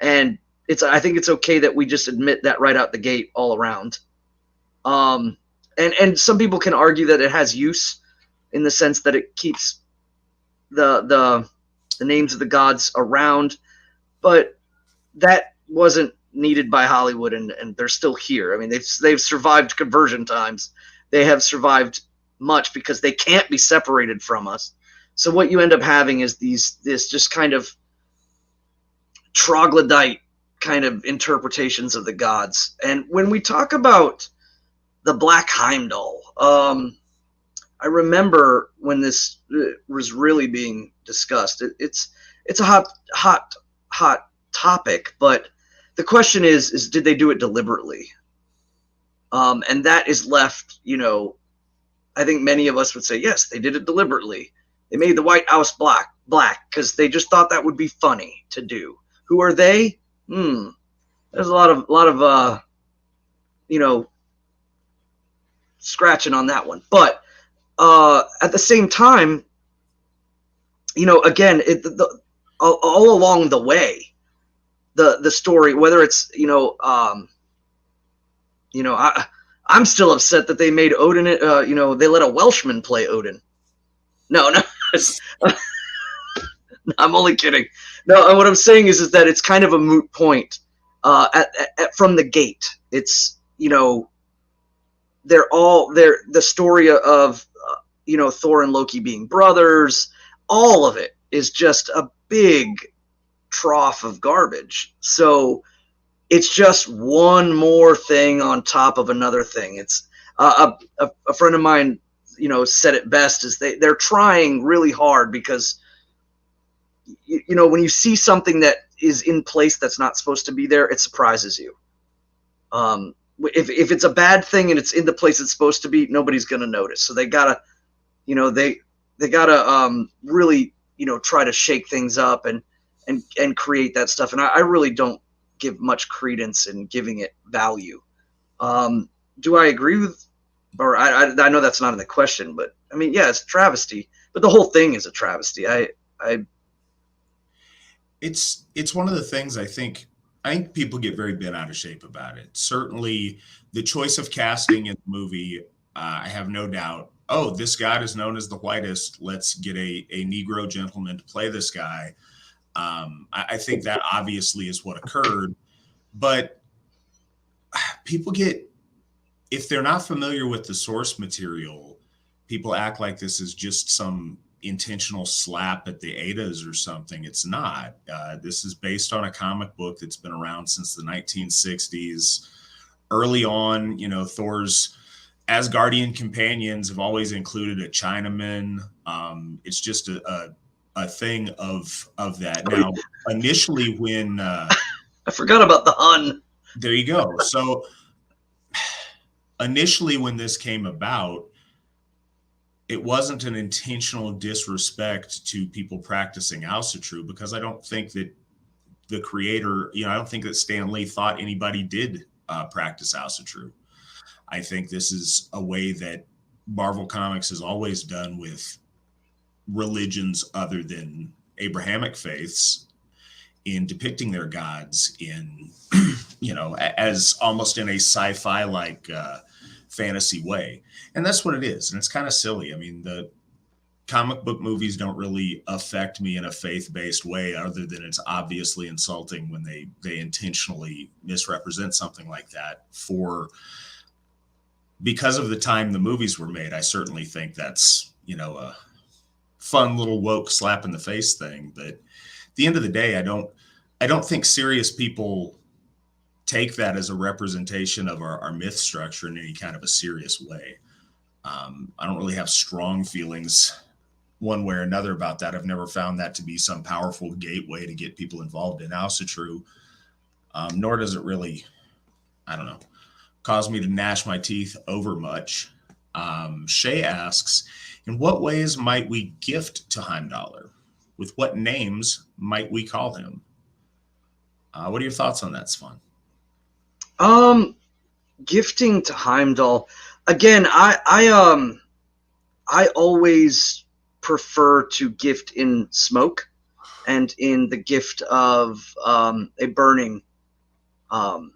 and I think it's okay that we just admit that right out the gate all around. And some people can argue that it has use in the sense that it keeps the names of the gods around, but that wasn't needed by Hollywood, and they're still here. I mean, they've survived conversion times. They have survived much because they can't be separated from us. So what you end up having is this just kind of troglodyte kind of interpretations of the gods. And when we talk about the Black Heimdall, I remember when this was really being discussed. It's a hot topic, but the question is did they do it deliberately? And that is left, I think many of us would say, yes, they did it deliberately. They made the White House black because they just thought that would be funny to do. Who are they? There's a lot of scratching on that one. But at the same time, again, all along the way, the story, whether it's I'm still upset that they made Odin. They let a Welshman play Odin. No, I'm only kidding. No, what I'm saying is that it's kind of a moot point from the gate. It's they're the story of Thor and Loki being brothers. All of it is just a big trough of garbage. So it's just one more thing on top of another thing. It's a friend of mine, said it best, is they're trying really hard because when you see something that is in place that's not supposed to be there, it surprises you. If it's a bad thing and it's in the place it's supposed to be, nobody's going to notice. So they gotta, they gotta really, try to shake things up and create that stuff. And I really don't give much credence in giving it value. Do I agree with, or I know that's not in the question, but I mean, yeah, it's a travesty, but the whole thing is a travesty. It's one of the things I think people get very bent out of shape about it. Certainly the choice of casting in the movie, I have no doubt, oh, this god is known as the whitest. Let's get a Negro gentleman to play this guy. I think that obviously is what occurred. But people get, if they're not familiar with the source material, people act like this is just some intentional slap at the Eddas or something. It's not. This is based on a comic book that's been around since the 1960s. Early on, Thor's Asgardian companions have always included a Chinaman. It's just a thing of that. Now, initially when I forgot about the Hun. There you go. So initially when this came about, it wasn't an intentional disrespect to people practicing Asatru, because I don't think that the creator, I don't think that Stan Lee thought anybody did practice Asatru. I think this is a way that Marvel Comics has always done with religions other than Abrahamic faiths in depicting their gods in, as almost in a sci-fi like fantasy way. And that's what it is. And it's kind of silly. I mean, the comic book movies don't really affect me in a faith-based way, other than it's obviously insulting when they intentionally misrepresent something like that because of the time the movies were made. I certainly think that's, a fun little woke slap in the face thing. But at the end of the day, I don't think serious people take that as a representation of our myth structure in any kind of a serious way. I don't really have strong feelings one way or another about that. I've never found that to be some powerful gateway to get people involved in Asatru, nor does it really, I don't know, cause me to gnash my teeth over much. Shay asks, in what ways might we gift to Heimdallr? With what names might we call him? What are your thoughts on that, Svan? Gifting to Heimdall. Again, I always prefer to gift in smoke and in the gift of a burning, like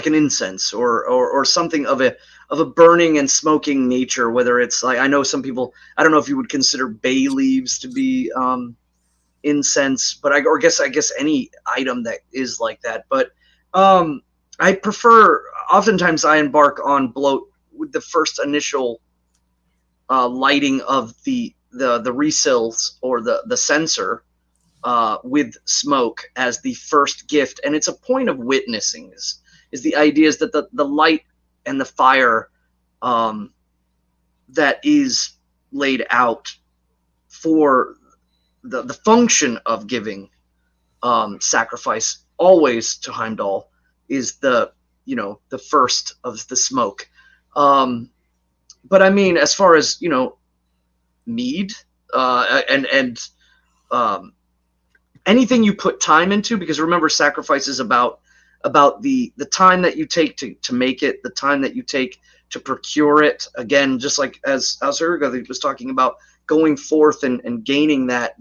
an incense or something of a burning and smoking nature. Whether it's like, I know some people, I don't know if you would consider bay leaves to be incense, but I guess any item that is like that. But I prefer, oftentimes I embark on bloat with the first initial lighting of the resills or the censer with smoke as the first gift. And it's a point of witnessing is the idea is that the light and the fire that is laid out for the function of giving sacrifice always to Heimdall is the first of the smoke. But I mean, as far as mead and anything you put time into, because remember, sacrifice is about the time that you take to make it, the time that you take to procure it. Again, just like as Erga was talking about, going forth and gaining that,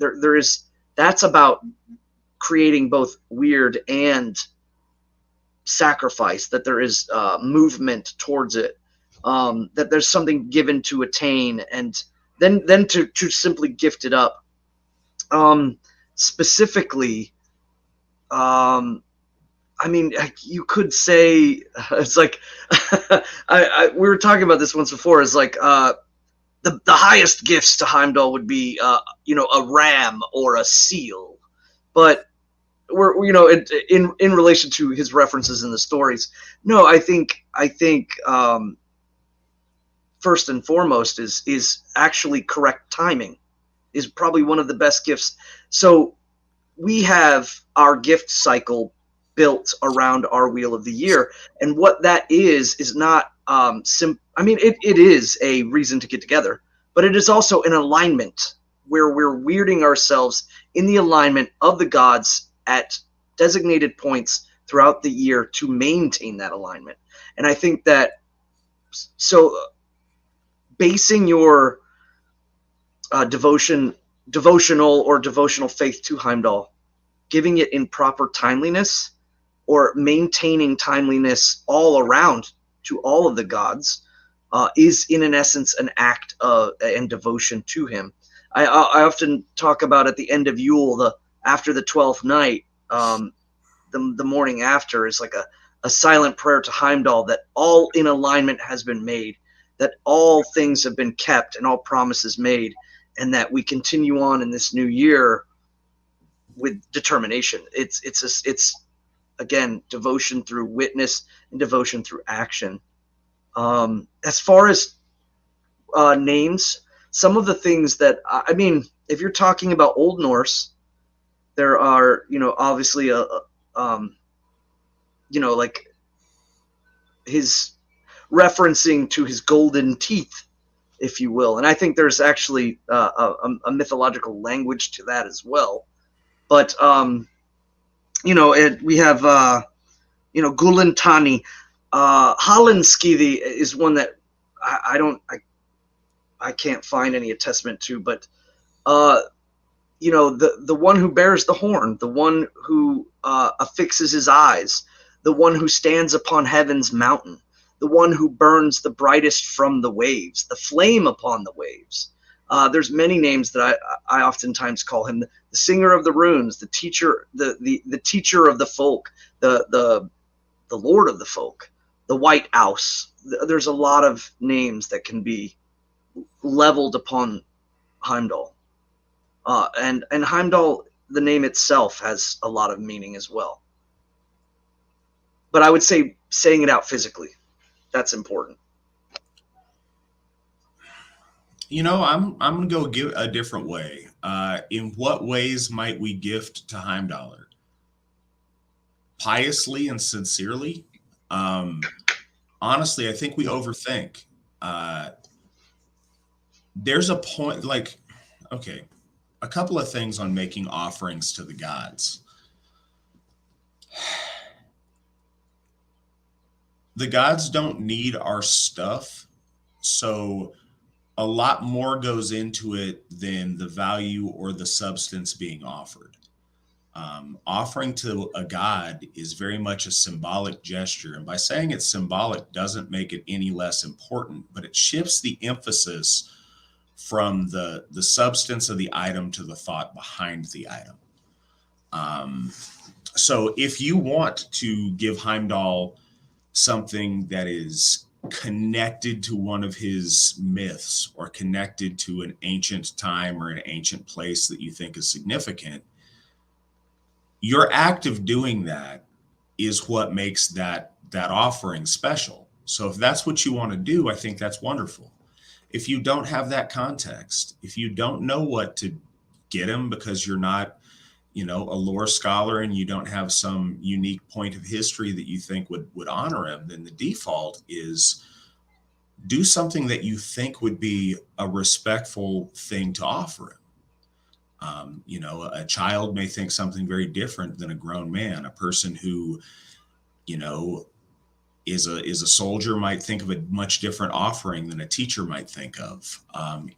that's about creating both weird and sacrifice, that there is movement towards it, that there's something given to attain, and then to simply gift it up. Specifically, I mean, you could say it's like we were talking about this once before. It's like the highest gifts to Heimdall would be a ram or a seal, but we're in relation to his references in the stories. No, I think first and foremost is actually correct timing is probably one of the best gifts. So we have our gift cycle built around our wheel of the year, and what that is not I mean, it is a reason to get together, but it is also an alignment where we're weirding ourselves in the alignment of the gods at designated points throughout the year to maintain that alignment. And I think that basing your devotional faith to Heimdall, giving it in proper timeliness, or maintaining timeliness all around to all of the gods, is in an essence an act and devotion to him. I often talk about at the end of Yule, after the 12th night, the morning after is like a silent prayer to Heimdall that all in alignment has been made, that all things have been kept and all promises made, and that we continue on in this new year with determination. It's again, devotion through witness and devotion through action. As far as names, some of the things that, I mean, if you're talking about Old Norse, there are, obviously like his referencing to his golden teeth, if you will. And I think there's actually a mythological language to that as well. But, we have, Gulintani. Hollandskidi is one that I can't find any attestment to, but the one who bears the horn, the one who affixes his eyes, the one who stands upon heaven's mountain, the one who burns the brightest from the waves, the flame upon the waves. There's many names that I oftentimes call him: the singer of the runes, the teacher, the teacher of the folk, the lord of the folk, the white ouse. There's a lot of names that can be leveled upon Heimdall. And Heimdall, the name itself, has a lot of meaning as well. But I would say saying it out physically, that's important. I'm gonna go give a different way. In what ways might we gift to Heimdallr? Piously and sincerely. Honestly, I think we overthink. There's a point, like, okay, a couple of things on making offerings to the gods. The gods don't need our stuff, so a lot more goes into it than the value or the substance being offered. Offering to a god is very much a symbolic gesture, and by saying it's symbolic doesn't make it any less important, but it shifts the emphasis from the substance of the item to the thought behind the item. So if you want to give Heimdall something that is connected to one of his myths or connected to an ancient time or an ancient place that you think is significant, your act of doing that is what makes that offering special. So if that's what you want to do, I think that's wonderful. If you don't have that context, if you don't know what to get him because you're not, a lore scholar and you don't have some unique point of history that you think would honor him, then the default is do something that you think would be a respectful thing to offer him. A child may think something very different than a grown man. A person who, is a soldier might think of a much different offering than a teacher might think of.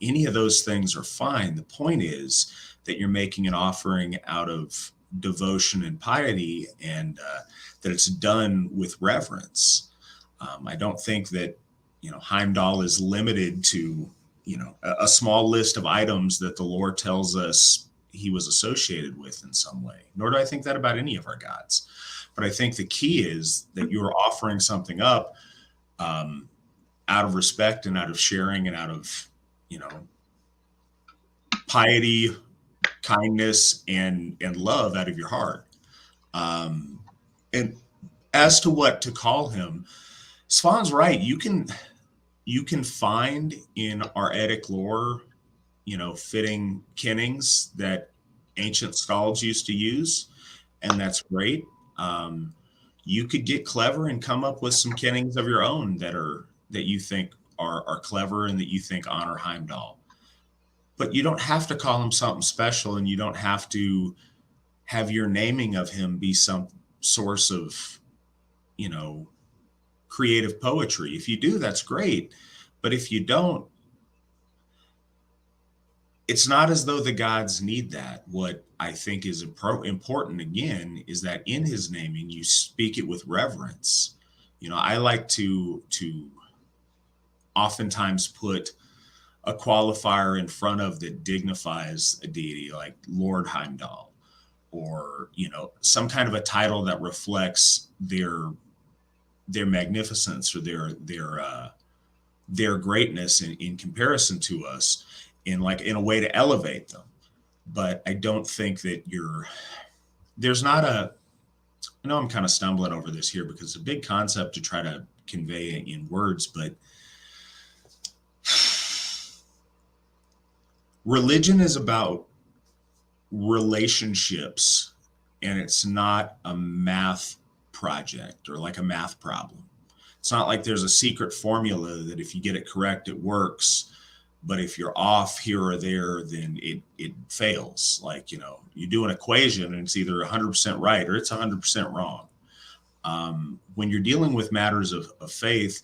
Any of those things are fine. The point is that you're making an offering out of devotion and piety, and that it's done with reverence. I don't think that, Heimdall is limited to, a small list of items that the lore tells us he was associated with in some way, nor do I think that about any of our gods. But I think the key is that you're offering something up out of respect and out of sharing and out of, piety, kindness, and love out of your heart. And as to what to call him, Svan's right. You can find in our Eddic lore, fitting kennings that ancient skalds used to use, and that's great. You could get clever and come up with some kennings of your own that you think are clever and that you think honor Heimdall. But you don't have to call him something special, and you don't have to have your naming of him be some source of, creative poetry. If you do, that's great. But if you don't, it's not as though the gods need that. What I think is important, again, is that in his naming, you speak it with reverence. I like to oftentimes put a qualifier in front of that dignifies a deity, like Lord Heimdall, or some kind of a title that reflects their magnificence or their greatness in comparison to us, in a way to elevate them. But I don't think that there's not a, I know I'm kind of stumbling over this here because it's a big concept to try to convey in words, but religion is about relationships, and it's not a math project or like a math problem. It's not like there's a secret formula that if you get it correct, it works. But if you're off here or there, then it fails. Like, you do an equation and it's either 100% right or it's 100% wrong. When you're dealing with matters of faith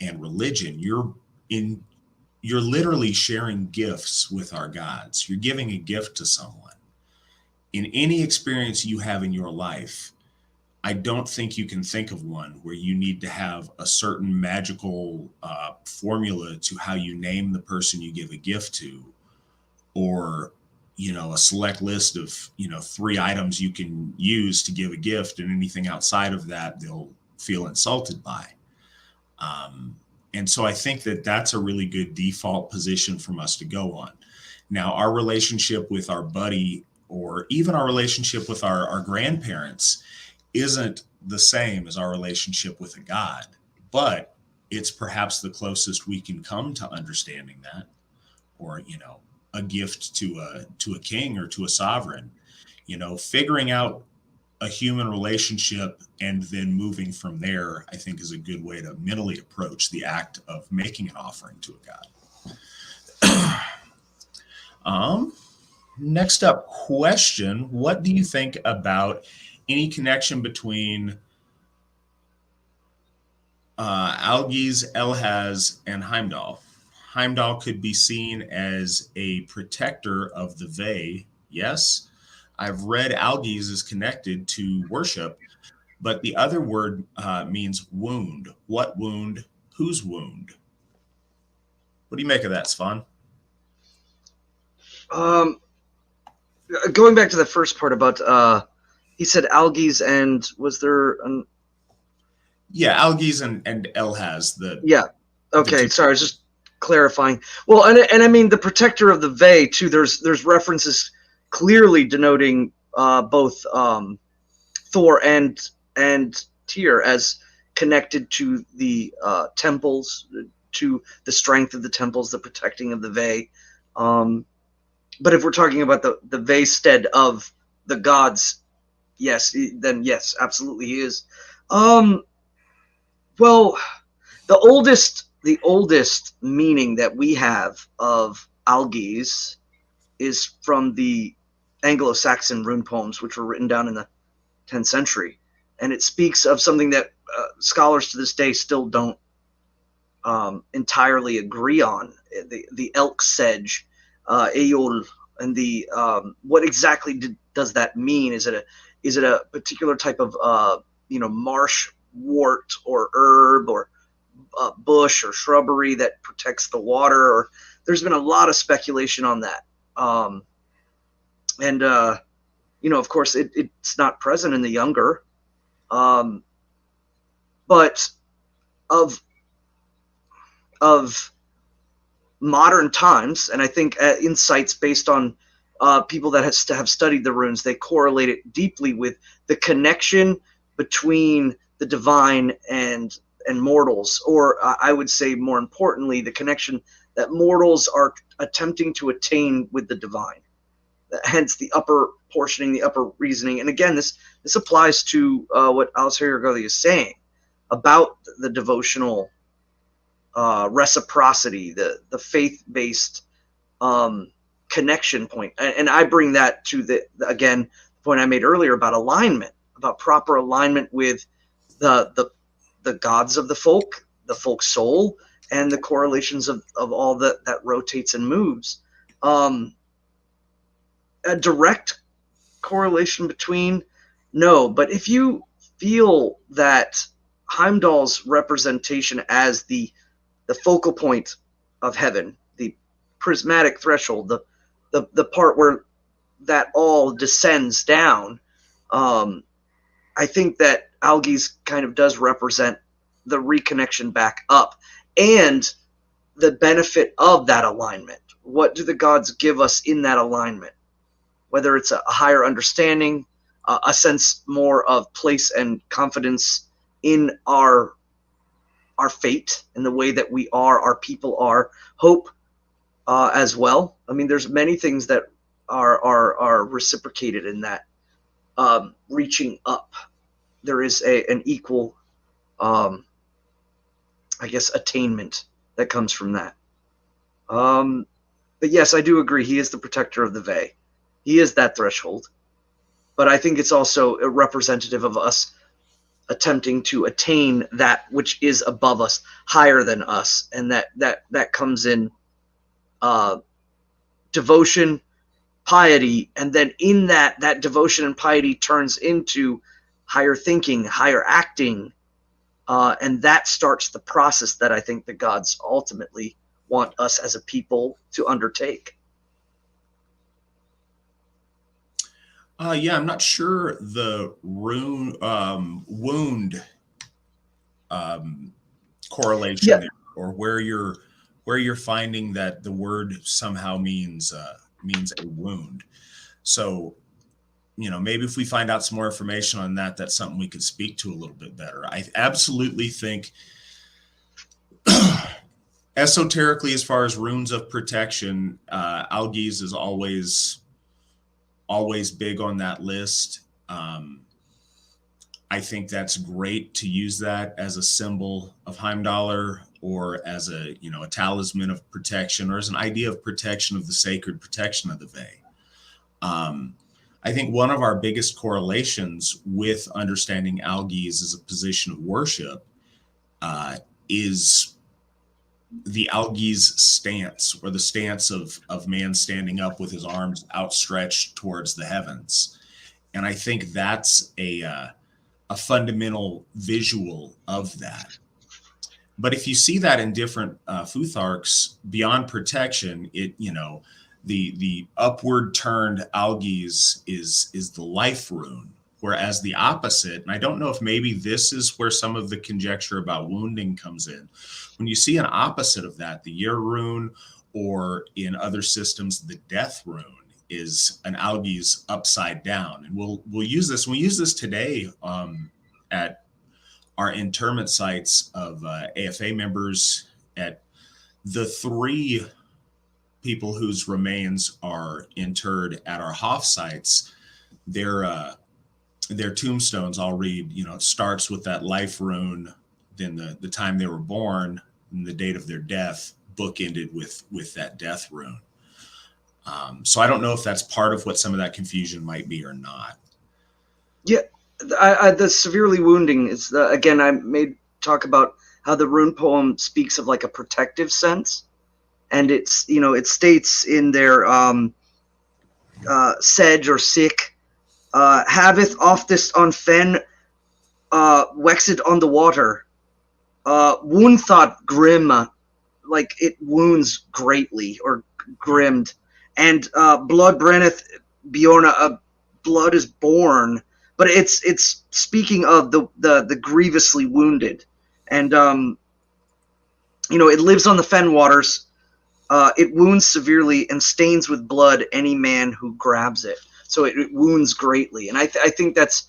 and religion, you're literally sharing gifts with our gods. You're giving a gift to someone. In any experience you have in your life, I don't think you can think of one where you need to have a certain magical formula to how you name the person you give a gift to, or, a select list of, 3 items you can use to give a gift, and anything outside of that, they'll feel insulted by. And so I think that that's a really good default position from us to go on. Now, our relationship with our buddy, or even our relationship with our grandparents, isn't the same as our relationship with a god, but it's perhaps the closest we can come to understanding that, or, a gift to a king or to a sovereign, figuring out a human relationship and then moving from there, I think, is a good way to mentally approach the act of making an offering to a god. Next up question: what do you think about any connection between Algiz, Elhaz, and Heimdall? Heimdall could be seen as a protector of the Vey. Yes, I've read Algiz is connected to worship, but the other word means wound. What wound? Whose wound? What do you make of that, Svan? Going back to the first part about he said Algiz, and was there an... Yeah, Algiz and Elhaz. Yeah. Okay. Sorry, I was just clarifying. Well, and I mean the protector of the Vey too. There's references clearly denoting both Thor and Tyr as connected to the temples, to the strength of the temples, the protecting of the Vey. But if we're talking about the Vey stead of the gods, yes, then yes, absolutely he is. Well, the oldest meaning that we have of Algiz is from the Anglo-Saxon rune poems, which were written down in the 10th century, and it speaks of something that scholars to this day still don't entirely agree on: the elk sedge, Eol, and the what exactly does that mean? Is it a particular type of marsh wort or herb or bush or shrubbery that protects the water? Or there's been a lot of speculation on that, and of course it's not present in the younger, but of modern times, and I think insights based on people that have studied the runes, they correlate it deeply with the connection between the divine and mortals, or I would say more importantly, the connection that mortals are attempting to attain with the divine. Hence the upper portioning, the upper reasoning. And again, this applies to what Alice Harrier is saying about the devotional reciprocity, the faith-based connection point. And I bring that to the point I made earlier about alignment, about proper alignment with the gods of the folk soul, and the correlations of all that rotates and moves. A direct correlation between, no, but if you feel that Heimdall's representation as the the focal point of heaven, the prismatic threshold, the part where that all descends down. I think that Algi's kind of does represent the reconnection back up and the benefit of that alignment. What do the gods give us in that alignment? Whether it's a higher understanding, a sense more of place and confidence in our fate, in the way that we are, our people are, hope as well. I mean, there's many things that are reciprocated in that. Reaching up, there is an equal, I guess, attainment that comes from that. But yes, I do agree. He is the protector of the Vey. He is that threshold. But I think it's also a representative of us attempting to attain that which is above us, higher than us, and that comes in devotion, piety, and then in that devotion and piety turns into higher thinking, higher acting, and that starts the process that I think the gods ultimately want us as a people to undertake. Yeah, I'm not sure the rune wound correlation Yeah. there, or where you're finding that the word somehow means a wound. So, maybe if we find out some more information on that, that's something we could speak to a little bit better. I absolutely think esoterically, as far as runes of protection, Algi's is always big on that list. I think that's great to use that as a symbol of Heimdallr, or as a talisman of protection, or as an idea of protection, of the sacred protection of the Vey. I think one of our biggest correlations with understanding Algi's as a position of worship is the Algi's stance, or the stance of man standing up with his arms outstretched towards the heavens. And I think that's a fundamental visual of that. But if you see that in different Futharks beyond protection, the upward turned Algi's is the life rune, whereas the opposite, and I don't know if maybe this is where some of the conjecture about wounding comes in. When you see an opposite of that, the year rune, or in other systems, the death rune, is an Algi's upside down. And we'll use this. We use this today at our interment sites of AFA members, at the 3 people whose remains are interred at our Hof sites. Their tombstones all read, it starts with that life rune, then the time they were born, and the date of their death, bookended with that death rune. So I don't know if that's part of what some of that confusion might be or not. Yeah, the severely wounding is, again, I made talk about how the rune poem speaks of like a protective sense, and it's it states in their sedge or sick, haveth oftest on fen, wexed on the water, wound thought grim, like it wounds greatly, or grimmed, and blood brenneth Bjorna, blood is born. But it's speaking of the grievously wounded, and it lives on the fen waters. It wounds severely and stains with blood any man who grabs it. So it wounds greatly, and I think that's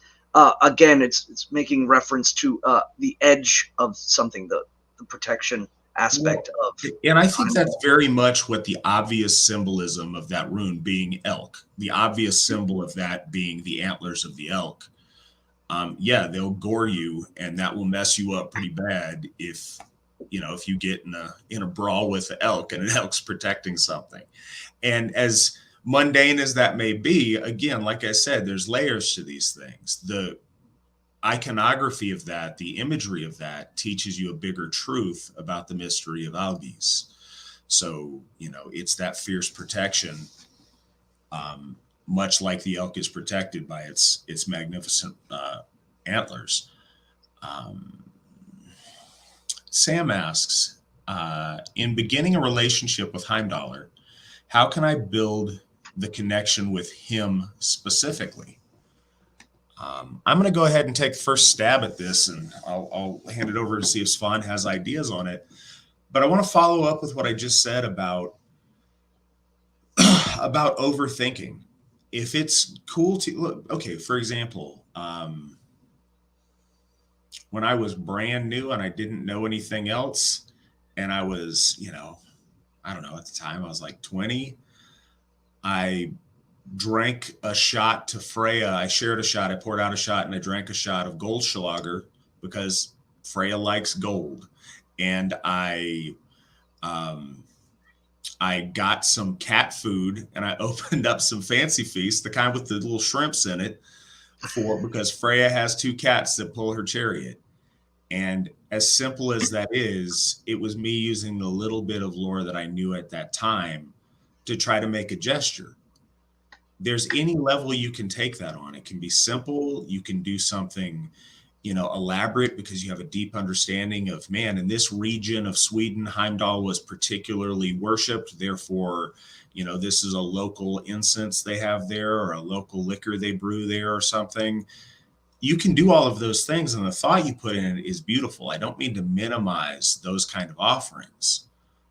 again, it's making reference to the edge of something, the protection aspect of. And I think that's very much what the obvious symbolism of that rune being elk, the obvious symbol of that being the antlers of the elk. Yeah, they'll gore you, and that will mess you up pretty bad if you get in a brawl with the elk and an elk's protecting something. And as mundane as that may be, again, like I said, there's layers to these things. The iconography of that, the imagery of that, teaches you a bigger truth about the mystery of Algi's. So, it's that fierce protection, much like the elk is protected by its magnificent antlers. Sam asks, in beginning a relationship with Heimdallr, how can I build the connection with him specifically? I'm going to go ahead and take the first stab at this, and I'll hand it over to see if Svan has ideas on it. But I want to follow up with what I just said about about overthinking. If it's cool to look, okay, for example, when I was brand new and I didn't know anything else, and I was, I don't know, at the time I was like 20, I drank a shot to Freya. I shared a shot. I poured out a shot and I drank a shot of Goldschlager because Freya likes gold. And I got some cat food and I opened up some Fancy Feast, the kind with the little shrimps in it, because Freya has two cats that pull her chariot. And as simple as that is, it was me using the little bit of lore that I knew at that time to try to make a gesture. There's any level you can take that on. It can be simple. You can do something, elaborate because you have a deep understanding of, man, in this region of Sweden, Heimdall was particularly worshipped. Therefore, this is a local incense they have there or a local liquor they brew there or something. You can do all of those things, and the thought you put in it is beautiful. I don't mean to minimize those kind of offerings,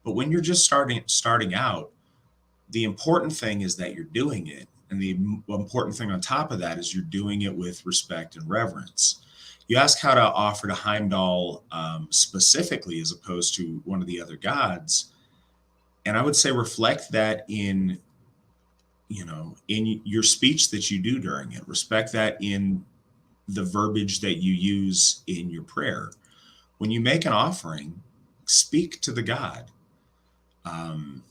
but when you're just starting out, the important thing is that you're doing it, and the important thing on top of that is you're doing it with respect and reverence. You ask how to offer to Heimdall specifically, as opposed to one of the other gods, and I would say reflect that in your speech that you do during it. Respect that in the verbiage that you use in your prayer. When you make an offering, speak to the God. And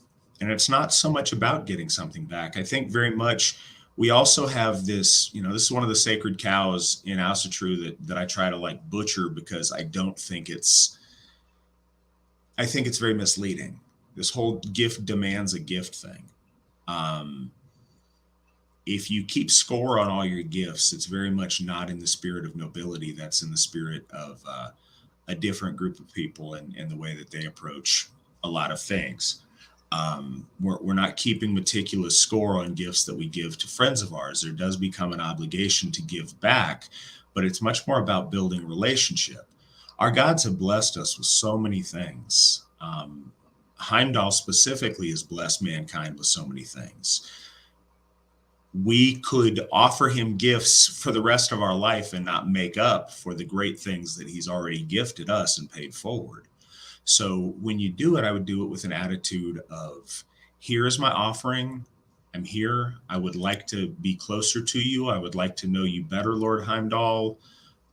it's not so much about getting something back. I think very much we also have this, this is one of the sacred cows in Asatru that I try to butcher because I think it's very misleading. This whole gift demands a gift thing. If you keep score on all your gifts, it's very much not in the spirit of nobility. That's in the spirit of a different group of people and the way that they approach a lot of things. We're not keeping meticulous score on gifts that we give to friends of ours. There does become an obligation to give back, but it's much more about building relationship. Our gods have blessed us with so many things. Heimdall specifically has blessed mankind with so many things. We could offer him gifts for the rest of our life and not make up for the great things that he's already gifted us and paid forward. So when you do it, I would do it with an attitude of, here is my offering. I'm here. I would like to be closer to you. I would like to know you better, Lord Heimdall.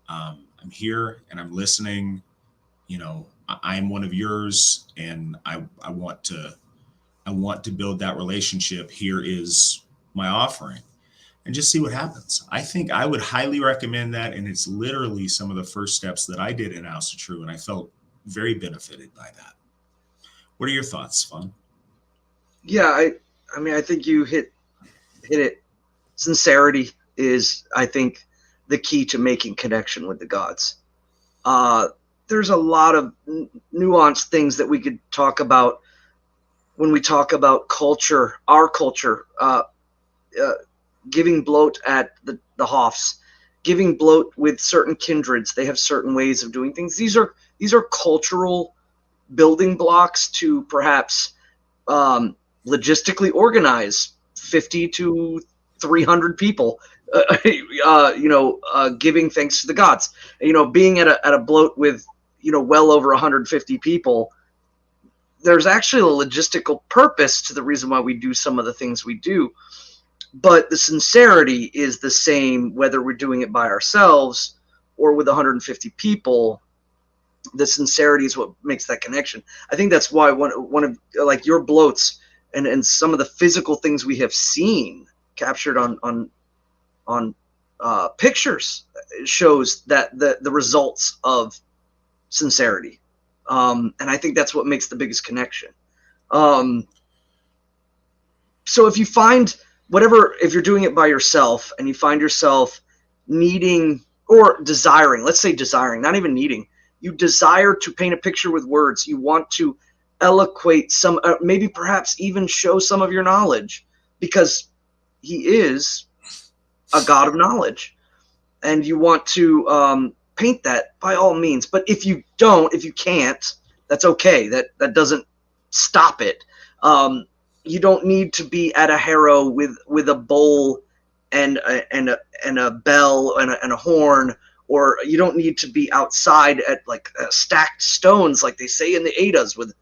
I'm here and I'm listening. I am one of yours, and I want to build that relationship. Here is my offering, and just see what happens. I think I would highly recommend that, and it's literally some of the first steps that I did in Asatru, and I felt very benefited by that. What are your thoughts, Svan? Yeah, I think you hit it. Sincerity is, I think, the key to making connection with the gods. There's a lot of nuanced things that we could talk about when we talk about culture, our culture, giving bloat at the Hoffs, giving bloat with certain kindreds. They have certain ways of doing things. These are cultural building blocks to perhaps logistically organize 50 to 300 people, giving thanks to the gods. Being at a bloat with well over 150 people, there's actually a logistical purpose to the reason why we do some of the things we do. But the sincerity is the same whether we're doing it by ourselves or with 150 people. The sincerity is what makes that connection. I think that's why one of like your bloats and some of the physical things we have seen captured on pictures shows that the results of sincerity. And I think that's what makes the biggest connection. So if you find if you're doing it by yourself and you find yourself needing or desiring, let's say desiring, not even needing, you desire to paint a picture with words. You want to eloquate some, maybe perhaps even show some of your knowledge, because he is a God of knowledge, and you want to paint that by all means. But if you can't, that's okay. That doesn't stop it. You don't need to be at a harrow with a bowl and a bell and a horn, or you don't need to be outside at like stacked stones like they say in the Eddas with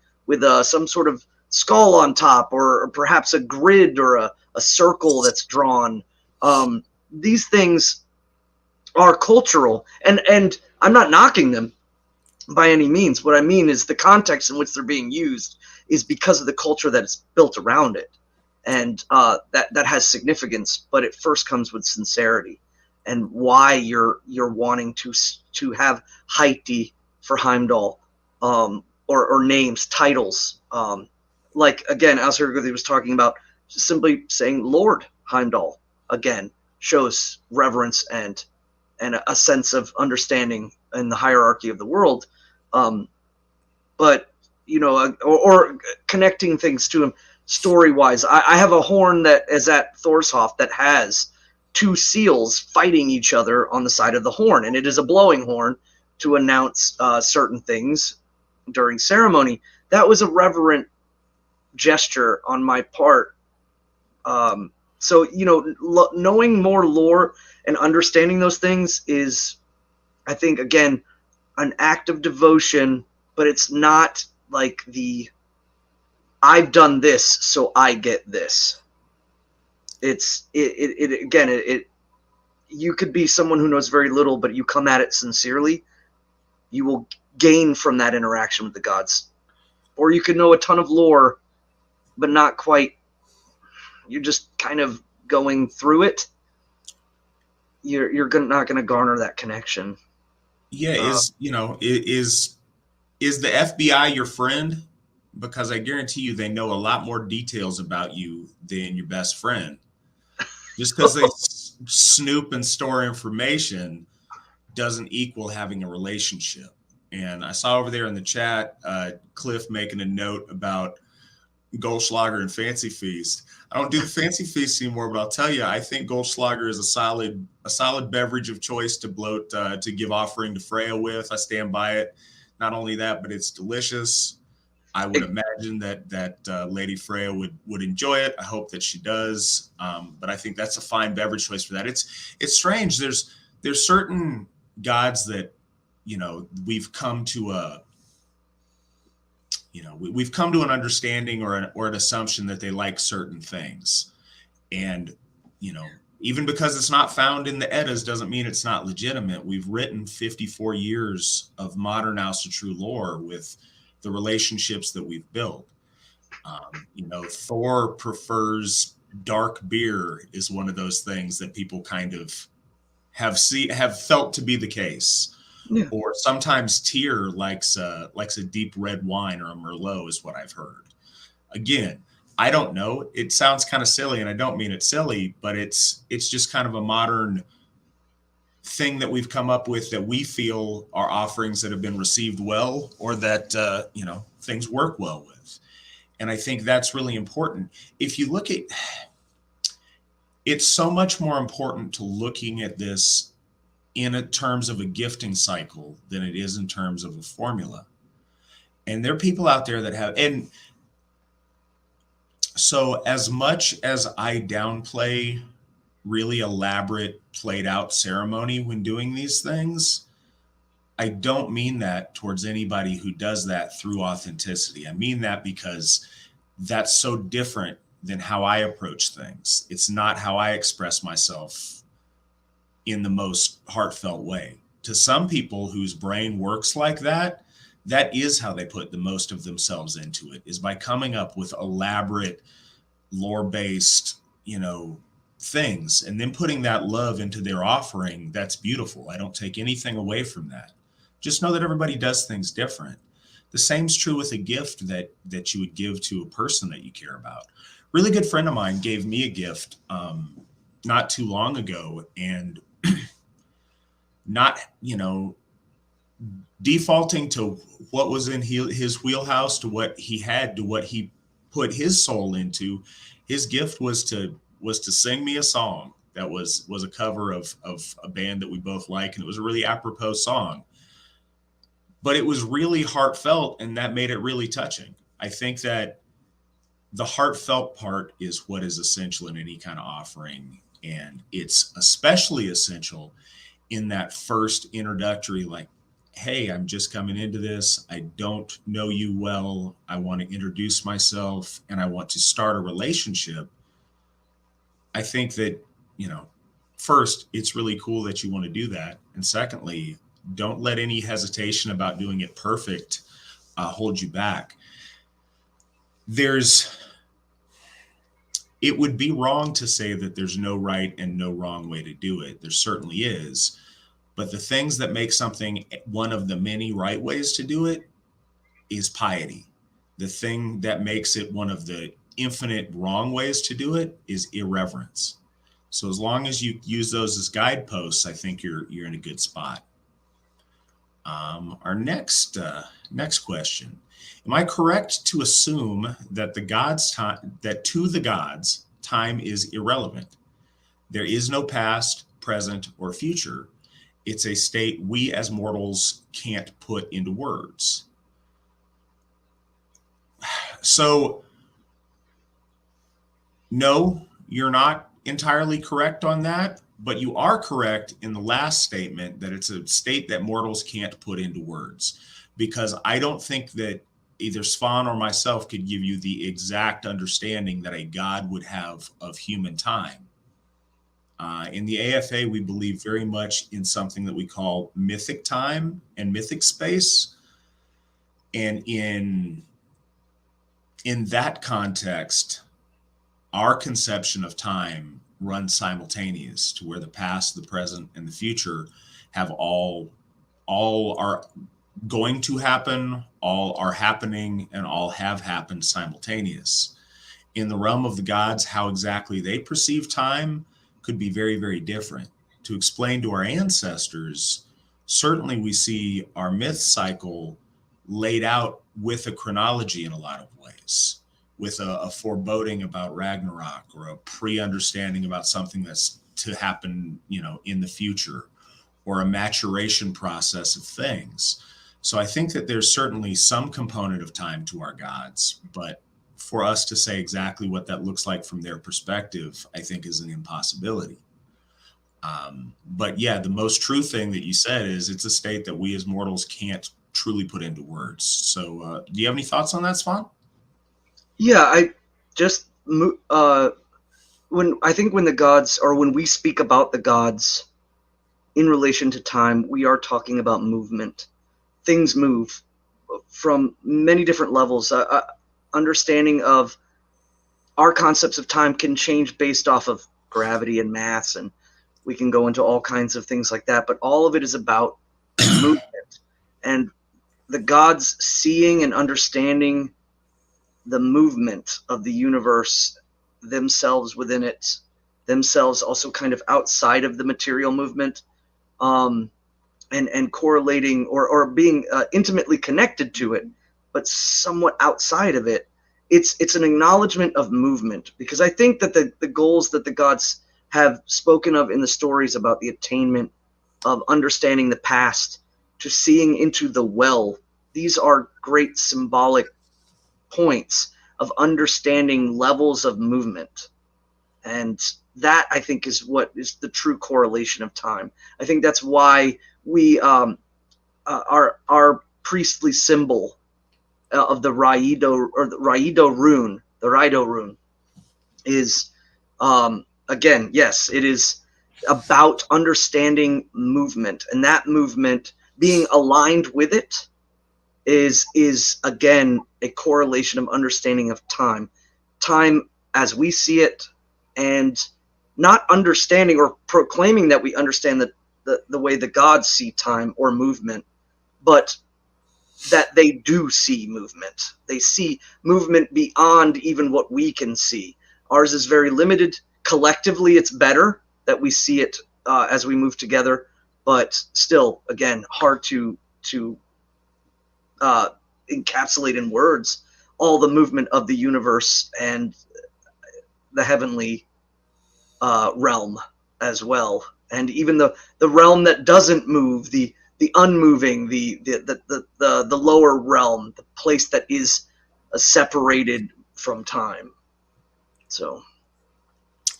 some sort of skull on top, or perhaps a grid or a circle that's drawn. These things are cultural, and I'm not knocking them by any means. What I mean is the context in which they're being used is because of the culture that is built around it, and that has significance. But it first comes with sincerity, and why you're wanting to have Heiti for Heimdall, or names, titles, like again, Asatru was talking about, simply saying Lord Heimdall again shows reverence and a sense of understanding in the hierarchy of the world. But or connecting things to him story wise. I have a horn that is at Thorshof that has two seals fighting each other on the side of the horn, and it is a blowing horn to announce certain things during ceremony. That was a reverent gesture on my part. So knowing more lore and understanding those things is, I think, again, an act of devotion, but it's not like I've done this, so I get this. You could be someone who knows very little, but you come at it sincerely, you will gain from that interaction with the gods. Or you could know a ton of lore, but not quite. You're just kind of going through it. You're not going to garner that connection. Yeah, is the FBI your friend? Because I guarantee you they know a lot more details about you than your best friend. Just because they snoop and store information doesn't equal having a relationship. And I saw over there in the chat, Cliff making a note about Goldschlager and Fancy Feast. I don't do the Fancy Feast anymore, but I'll tell you, I think Goldschlager is a solid beverage of choice to bloat, to give offering to Freya with. I stand by it. Not only that, but it's delicious. I would imagine that Lady Freya would enjoy it. I hope that she does. But I think that's a fine beverage choice for that. It's strange. There's certain gods that we've come to we've come to an understanding or an assumption that they like certain things, and even because it's not found in the Eddas doesn't mean it's not legitimate. We've written 54 years of modern Asatru lore with the relationships that we've built. Thor prefers dark beer is one of those things that people kind of have felt to be the case. Yeah. Or sometimes Tyr likes a deep red wine or a Merlot is what I've heard. Again, I don't know. It sounds kind of silly, and I don't mean it silly, but it's just kind of a modern thing that we've come up with that we feel are offerings that have been received well, or that things work well with. And I think that's really important. If you look at, it's so much more important to looking at this in terms of a gifting cycle than it is in terms of a formula. And there are people out there that have, and so as much as I downplay really elaborate, played out ceremony when doing these things, I don't mean that towards anybody who does that through authenticity. I mean that because that's so different than how I approach things. It's not how I express myself in the most heartfelt way. To some people whose brain works like that, that is how they put the most of themselves into it, is by coming up with elaborate, lore-based, things, and then putting that love into their offering. That's beautiful. I don't take anything away from that. Just know that everybody does things different. The same's true with a gift that you would give to a person that you care about. Really good friend of mine gave me a gift not too long ago, and not, defaulting to what was in his wheelhouse, to what he had, to what he put his soul into. His gift was to sing me a song that was a cover of a band that we both like, and it was a really apropos song, but it was really heartfelt, and that made it really touching. I think that the heartfelt part is what is essential in any kind of offering, and it's especially essential in that first introductory, like, hey, I'm just coming into this, I don't know you well, I want to introduce myself, and I want to start a relationship. I think that, first, it's really cool that you want to do that, and secondly, don't let any hesitation about doing it perfect hold you back. It would be wrong to say that there's no right and no wrong way to do it. There certainly is. But the things that make something one of the many right ways to do it is piety. The thing that makes it one of the infinite wrong ways to do it is irreverence. So as long as you use those as guideposts, I think you're in a good spot. Our next question: am I correct to assume that to the gods, time is irrelevant? There is no past, present, or future. It's a state we as mortals can't put into words. So, no, you're not entirely correct on that, but you are correct in the last statement that it's a state that mortals can't put into words, because I don't think that either Svan or myself could give you the exact understanding that a god would have of human time. In the AFA, we believe very much in something that we call mythic time and mythic space. And in that context, our conception of time runs simultaneous, to where the past, the present, and the future have all are going to happen, all are happening, and all have happened simultaneous. In the realm of the gods, how exactly they perceive time could be very, very different. To explain to our ancestors, certainly we see our myth cycle laid out with a chronology in a lot of ways, with a foreboding about Ragnarok, or a pre-understanding about something that's to happen, in the future, or a maturation process of things. So I think that there's certainly some component of time to our gods, but for us to say exactly what that looks like from their perspective, I think is an impossibility. But yeah, the most true thing that you said is it's a state that we as mortals can't truly put into words. So do you have any thoughts on that, Svan? Yeah, I just when the gods, or when we speak about the gods in relation to time, we are talking about movement. Things move from many different levels. Understanding of our concepts of time can change based off of gravity and mass, and we can go into all kinds of things like that, but all of it is about movement, and the gods seeing and understanding the movement of the universe, themselves within it, themselves also kind of outside of the material movement, and correlating or being intimately connected to it, but somewhat outside of it. It's an acknowledgement of movement, because I think that the goals that the gods have spoken of in the stories about the attainment of understanding the past to seeing into the well, these are great symbolic points of understanding levels of movement. And that, I think, is what is the true correlation of time. I think that's why we our priestly symbol of the Raido, or the Raido rune, is again, yes, it is about understanding movement, and that movement being aligned with it is again a correlation of understanding of time as we see it, and not understanding or proclaiming that we understand the way the gods see time or movement, but that they do see movement. They see movement beyond even what we can see. Ours is very limited. Collectively, it's better that we see it as we move together, but still, again, hard to to encapsulate in words all the movement of the universe and the heavenly realm as well, and even the realm that doesn't move, the unmoving, the lower realm, the place that is separated from time. So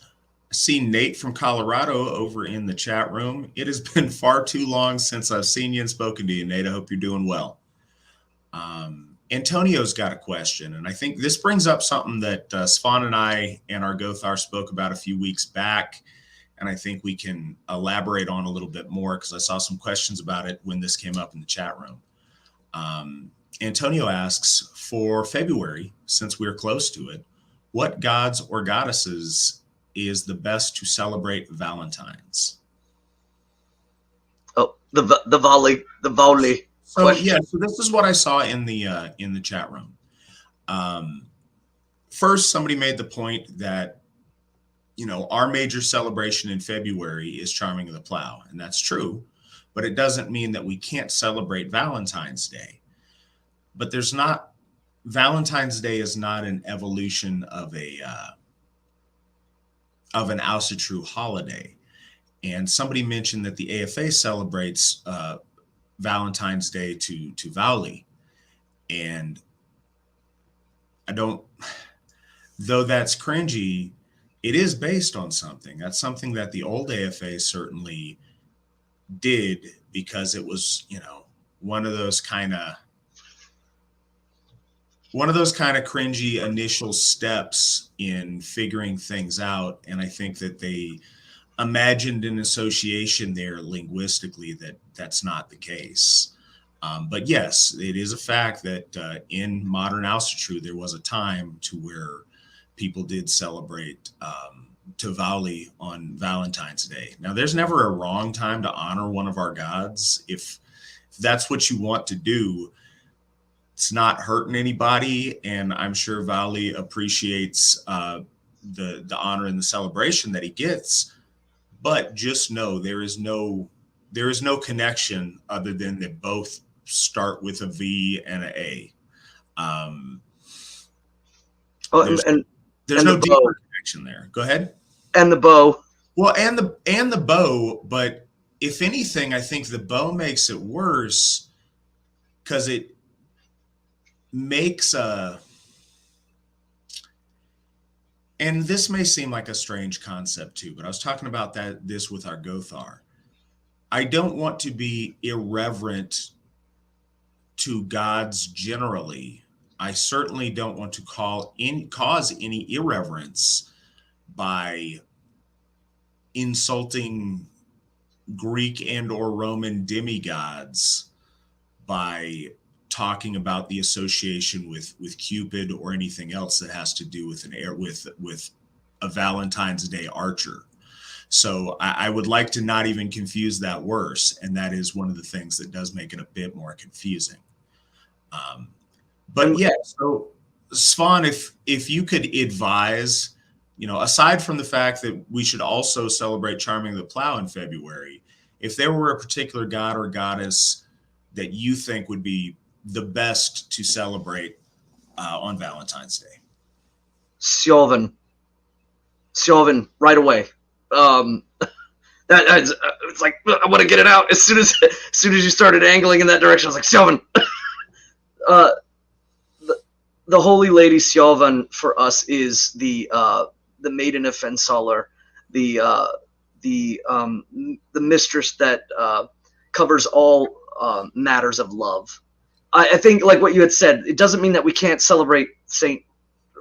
I see Nate from Colorado over in the chat room. It has been far too long since I've seen you and spoken to you, Nate. I hope you're doing well. Antonio's got a question, and I think this brings up something that Svan and I and our Gothar spoke about a few weeks back, and I think we can elaborate on a little bit more because I saw some questions about it when this came up in the chat room. Antonio asks, for February, since we're close to it, what gods or goddesses is the best to celebrate Valentine's? Oh, the volley So question. yeah, so this is what I saw in the chat room. First, somebody made the point that, you know, our major celebration in February is Charming of the Plow, and that's true, but it doesn't mean that we can't celebrate Valentine's Day. But there's not, Valentine's Day is not an evolution of an Asatru holiday. And somebody mentioned that the AFA celebrates Valentine's Day to Vauli. And I don't, though that's cringy, it is based on something. That's something that the old AFA certainly did, because it was, you know, one of those kind of cringy initial steps in figuring things out. And I think that they imagined an association there linguistically that that's not the case. But yes, it is a fact that in modern Asatru, there was a time to where people did celebrate Tivoli on Valentine's Day. Now, there's never a wrong time to honor one of our gods. If that's what you want to do, it's not hurting anybody. And I'm sure Vali appreciates the honor and the celebration that he gets. But just know there is no connection other than that both start with a V and an A. There's no deeper connection there. Go ahead. And the bow. Well, and the bow, but if anything, I think the bow makes it worse because it makes and this may seem like a strange concept too, but I was talking about this with our Gothar. I don't want to be irreverent to gods generally. I certainly don't want to cause any irreverence by insulting Greek and or Roman demigods by talking about the association with Cupid or anything else that has to do with with a Valentine's Day archer. So I would like to not even confuse that worse, and that is one of the things that does make it a bit more confusing. But yeah, so Svan, if you could advise, you know, aside from the fact that we should also celebrate Charming the Plow in February, if there were a particular god or goddess that you think would be the best to celebrate on Valentine's Day. Sjoven, right away. It's like I want to get it out as soon as you started angling in that direction. I was like, Sjoven. The Holy Lady Sjoven for us is the Maiden of Fensallr, the mistress that covers all matters of love. I think, like what you had said, it doesn't mean that we can't celebrate Saint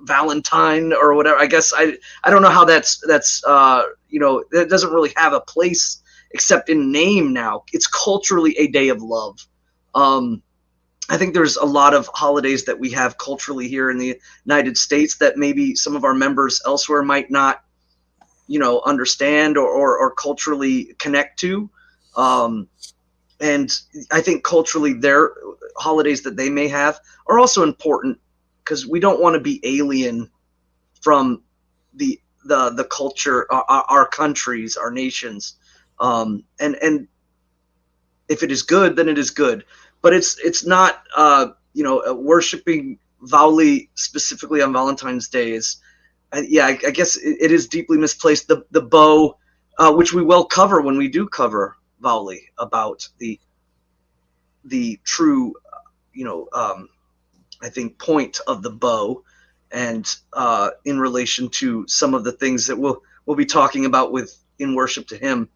Valentine or whatever. I guess I don't know how that's you know, that doesn't really have a place except in name now. It's culturally a day of love. I think there's a lot of holidays that we have culturally here in the United States that maybe some of our members elsewhere might not, you know, understand or culturally connect to. And I think culturally their holidays that they may have are also important, because we don't want to be alien from the culture, our countries, our nations. And if it is good, then it is good. But it's not worshiping Vauli specifically on Valentine's Day is, I guess it is deeply misplaced. The bow, which we will cover when we do cover Vauli, about the true, I think, point of the bow, and in relation to some of the things that we'll be talking about with in worship to him.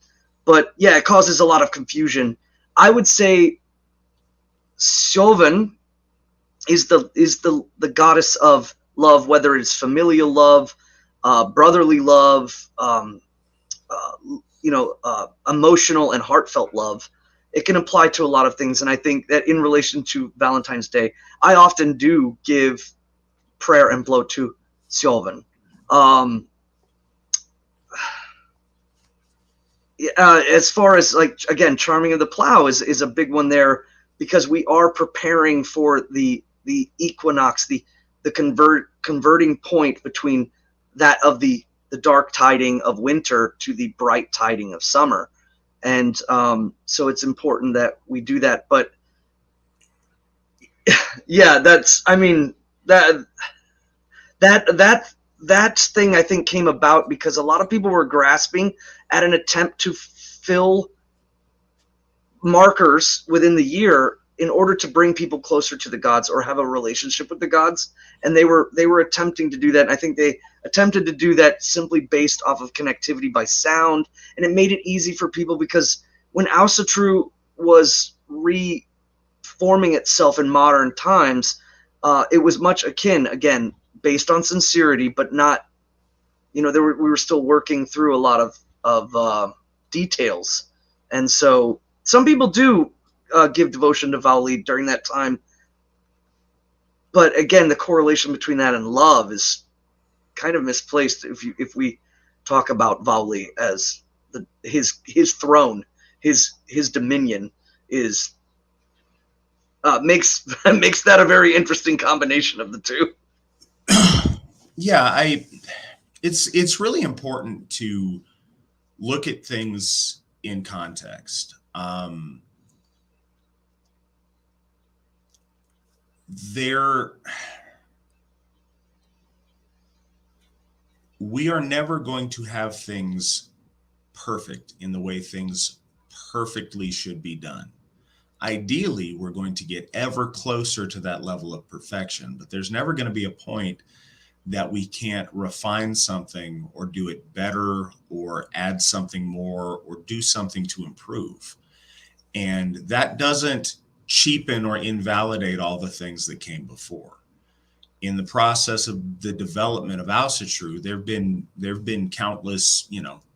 But yeah, it causes a lot of confusion. I would say Sjoven is the goddess of love, whether it's familial love, brotherly love, emotional and heartfelt love. It can apply to a lot of things, and I think that in relation to Valentine's Day, I often do give prayer and blow to Sjoven. As far as, like, again, Charming of the Plow is a big one there, because we are preparing for the equinox, the converting point between that of the dark tiding of winter to the bright tiding of summer. And so it's important that we do that. But yeah, that thing, I think, came about because a lot of people were grasping at an attempt to fill markers within the year in order to bring people closer to the gods or have a relationship with the gods. And they were attempting to do that. And I think they attempted to do that simply based off of connectivity by sound. And it made it easy for people, because when Asatru was reforming itself in modern times, it was much akin, again, based on sincerity, but not, we were still working through a lot of details. And so some people do give devotion to Vauli during that time. But again, the correlation between that and love is kind of misplaced if we talk about Vauli as his throne, his dominion is makes that a very interesting combination of the two. Yeah, it's really important to look at things in context. We are never going to have things perfect in the way things perfectly should be done. Ideally, we're going to get ever closer to that level of perfection, but there's never going to be a point that we can't refine something or do it better or add something more or do something to improve. And that doesn't cheapen or invalidate all the things that came before. In the process of the development of Asatru, there've been countless,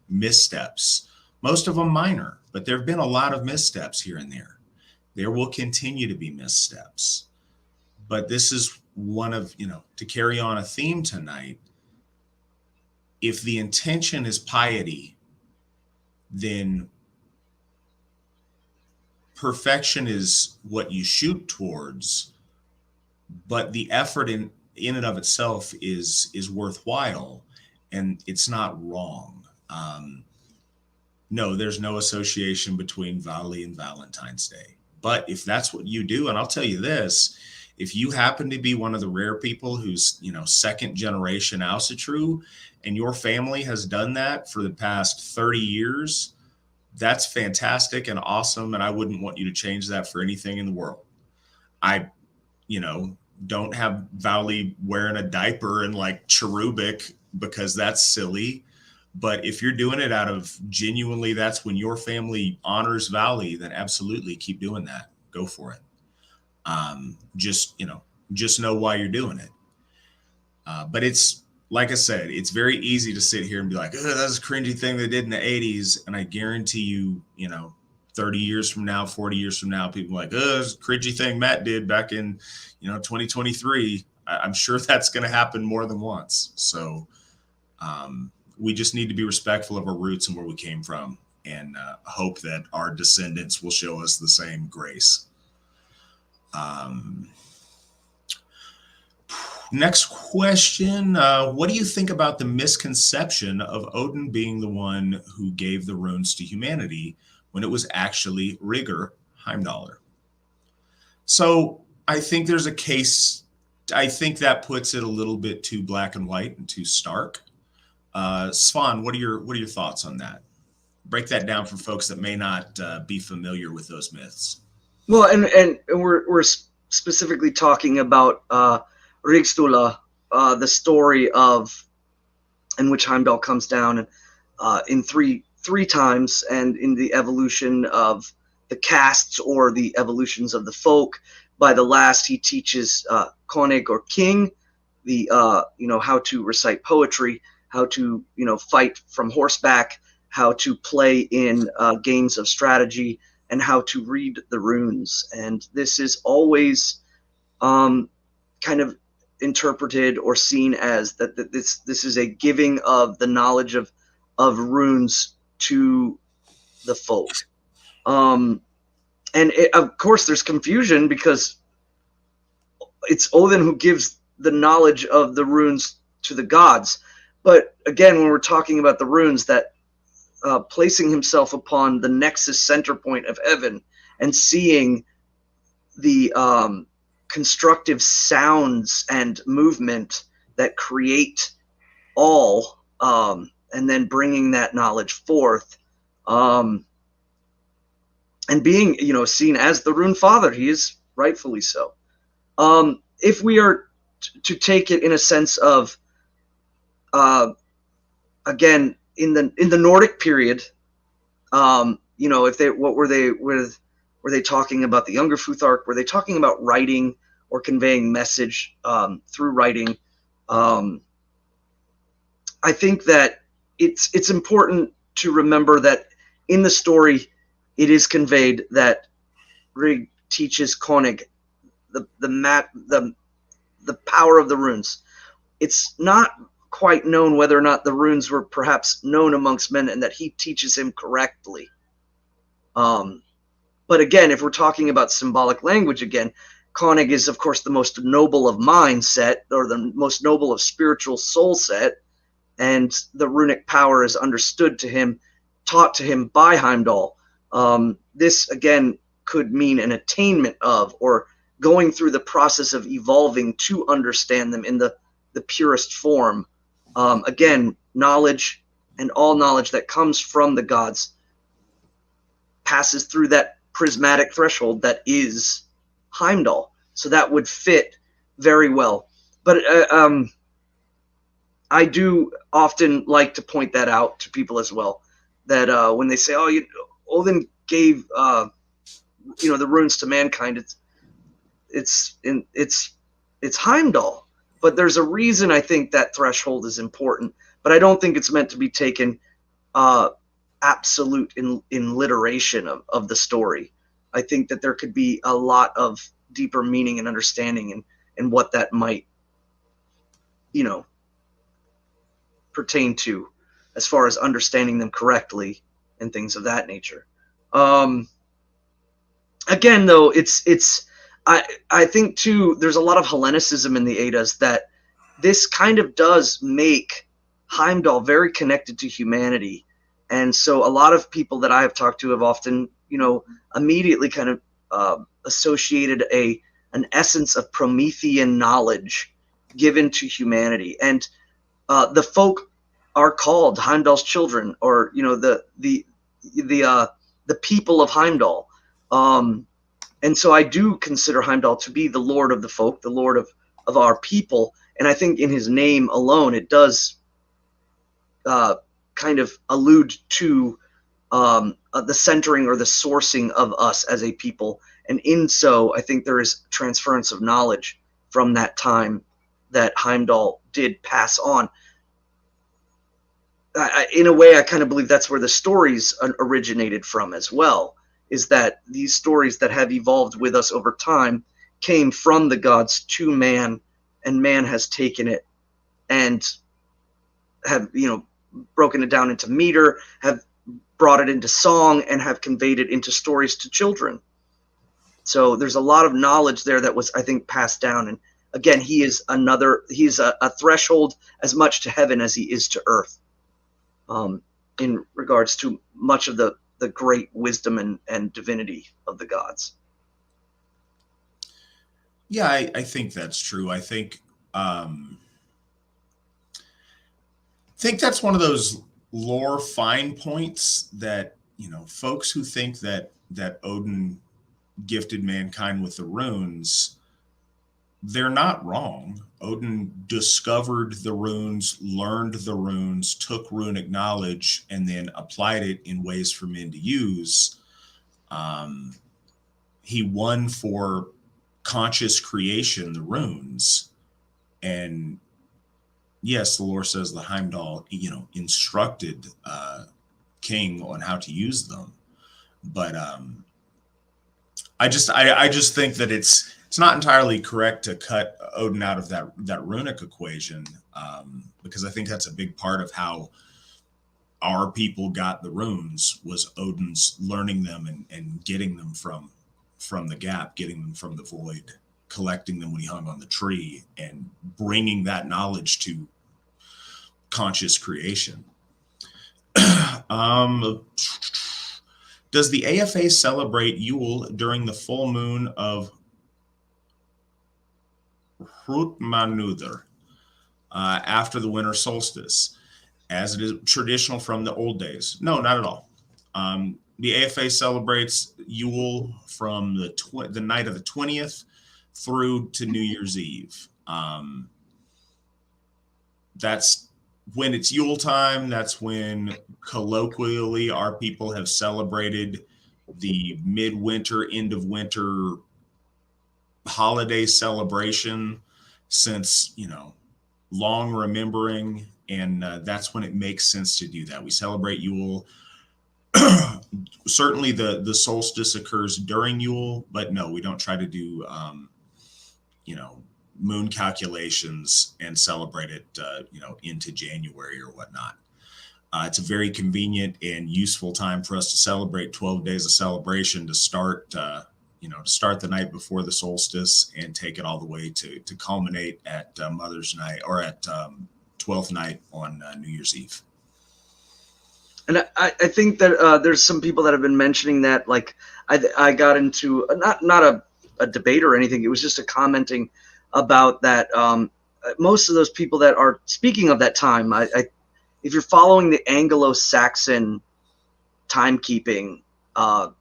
missteps, most of them minor, but there've been a lot of missteps here and there. There will continue to be missteps. But this is one of, to carry on a theme tonight, if the intention is piety, then perfection is what you shoot towards, but the effort in and of itself is worthwhile, and it's not wrong. No, there's no association between Vauli and Valentine's Day. But if that's what you do, and I'll tell you this, if you happen to be one of the rare people who's, second generation Asatru, and your family has done that for the past 30 years, that's fantastic and awesome. And I wouldn't want you to change that for anything in the world. I, don't have Vauli wearing a diaper and like cherubic, because that's silly. But if you're doing it out of genuinely, that's when your family honors Vauli, then absolutely keep doing that. Go for it. Just know why you're doing it. But it's, like I said, it's very easy to sit here and be like, oh, that's a cringy thing they did in the 80s. And I guarantee you, 30 years from now, 40 years from now, people are like, oh, that's a cringy thing Matt did back in, 2023. I'm sure that's going to happen more than once. So we just need to be respectful of our roots and where we came from, and hope that our descendants will show us the same grace. Next question. What do you think about the misconception of Odin being the one who gave the runes to humanity when it was actually Rigger Heimdallr. So I think there's a case. I think that puts it a little bit too black and white and too stark. Svan, what are your thoughts on that? Break that down for folks that may not be familiar with those myths. Well, and we're specifically talking about Rigstula, the story of in which Heimdall comes down and in three times, and in the evolution of the castes or the evolutions of the folk. By the last, he teaches Konig or king the how to recite poetry, how to fight from horseback, how to play in games of strategy, and how to read the runes. And this is always kind of interpreted or seen as that this is a giving of the knowledge of runes to the folk. And of course, there's confusion because it's Odin who gives the knowledge of the runes to the gods. But again, when we're talking about the runes, that placing himself upon the nexus center point of heaven and seeing the constructive sounds and movement that create all, and then bringing that knowledge forth, and being seen as the rune father. He is rightfully so. If we are to take it in a sense of again in the Nordic period, if they were they talking about the Younger Futhark? Were they talking about writing or conveying message through writing? I think that it's important to remember that in the story, it is conveyed that Rig teaches Konig the power of the runes. It's not quite known whether or not the runes were perhaps known amongst men, and that he teaches him correctly. But again, if we're talking about symbolic language again, Konig is, of course, the most noble of mind set, or the most noble of spiritual soul set, and the runic power is understood to him, taught to him by Heimdall. This, again, could mean an attainment of, or going through the process of evolving to understand them in the purest form. Again, knowledge and all knowledge that comes from the gods passes through that prismatic threshold that is Heimdall. So that would fit very well. But I do often like to point that out to people as well, that when they say, Odin gave the runes to mankind, it's Heimdall. But there's a reason I think that threshold is important, but I don't think it's meant to be taken absolute in literation of the story. I think that there could be a lot of deeper meaning and understanding and what that might pertain to, as far as understanding them correctly and things of that nature. Again, though, I think too, there's a lot of Hellenicism in the Eddas, that this kind of does make Heimdall very connected to humanity. And so a lot of people that I have talked to have often, immediately kind of associated an essence of Promethean knowledge given to humanity. And the folk are called Heimdall's children, or the people of Heimdall. And so I do consider Heimdall to be the Lord of the folk, the Lord of our people. And I think in his name alone, it does kind of allude to the centering or the sourcing of us as a people. And in so, I think there is transference of knowledge from that time that Heimdall did pass on. In a way, I kind of believe that's where the stories originated from as well, is that these stories that have evolved with us over time came from the gods to man, and man has taken it and have, broken it down into meter, have brought it into song, and have conveyed it into stories to children. So there's a lot of knowledge there that was, I think, passed down. And again, he's a threshold as much to heaven as he is to earth, in regards to much of the the great wisdom and divinity of the gods. Yeah, I think that's true. I think that's one of those lore fine points that, folks who think that Odin gifted mankind with the runes, they're not wrong. Odin discovered the runes, learned the runes, took runic knowledge, and then applied it in ways for men to use. Um, he won for conscious creation the runes, and yes, the lore says the Heimdall, instructed King on how to use them, but I just think that it's not entirely correct to cut Odin out of that runic equation, because I think that's a big part of how our people got the runes was Odin's learning them and getting them from the gap, getting them from the void, collecting them when he hung on the tree, and bringing that knowledge to conscious creation. Does the AFA celebrate Yule during the full moon of Hrutmanuther, after the winter solstice, as it is traditional from the old days? No, not at all. The AFA celebrates Yule from the night of the 20th through to New Year's Eve. That's when it's Yule time. That's when colloquially our people have celebrated the midwinter, end of winter holiday celebration since, long remembering. And that's when it makes sense to do that. We celebrate Yule. Certainly the solstice occurs during Yule, but no, we don't try to do, moon calculations and celebrate it, into January or whatnot. It's a very convenient and useful time for us to celebrate 12 days of celebration to start, to start the night before the solstice and take it all the way to culminate at Mother's Night, or at 12th night on New Year's Eve. And I think that there's some people that have been mentioning that, like, I got into not a debate or anything. It was just a commenting about that. Most of those people that are speaking of that time, if you're following the Anglo-Saxon timekeeping,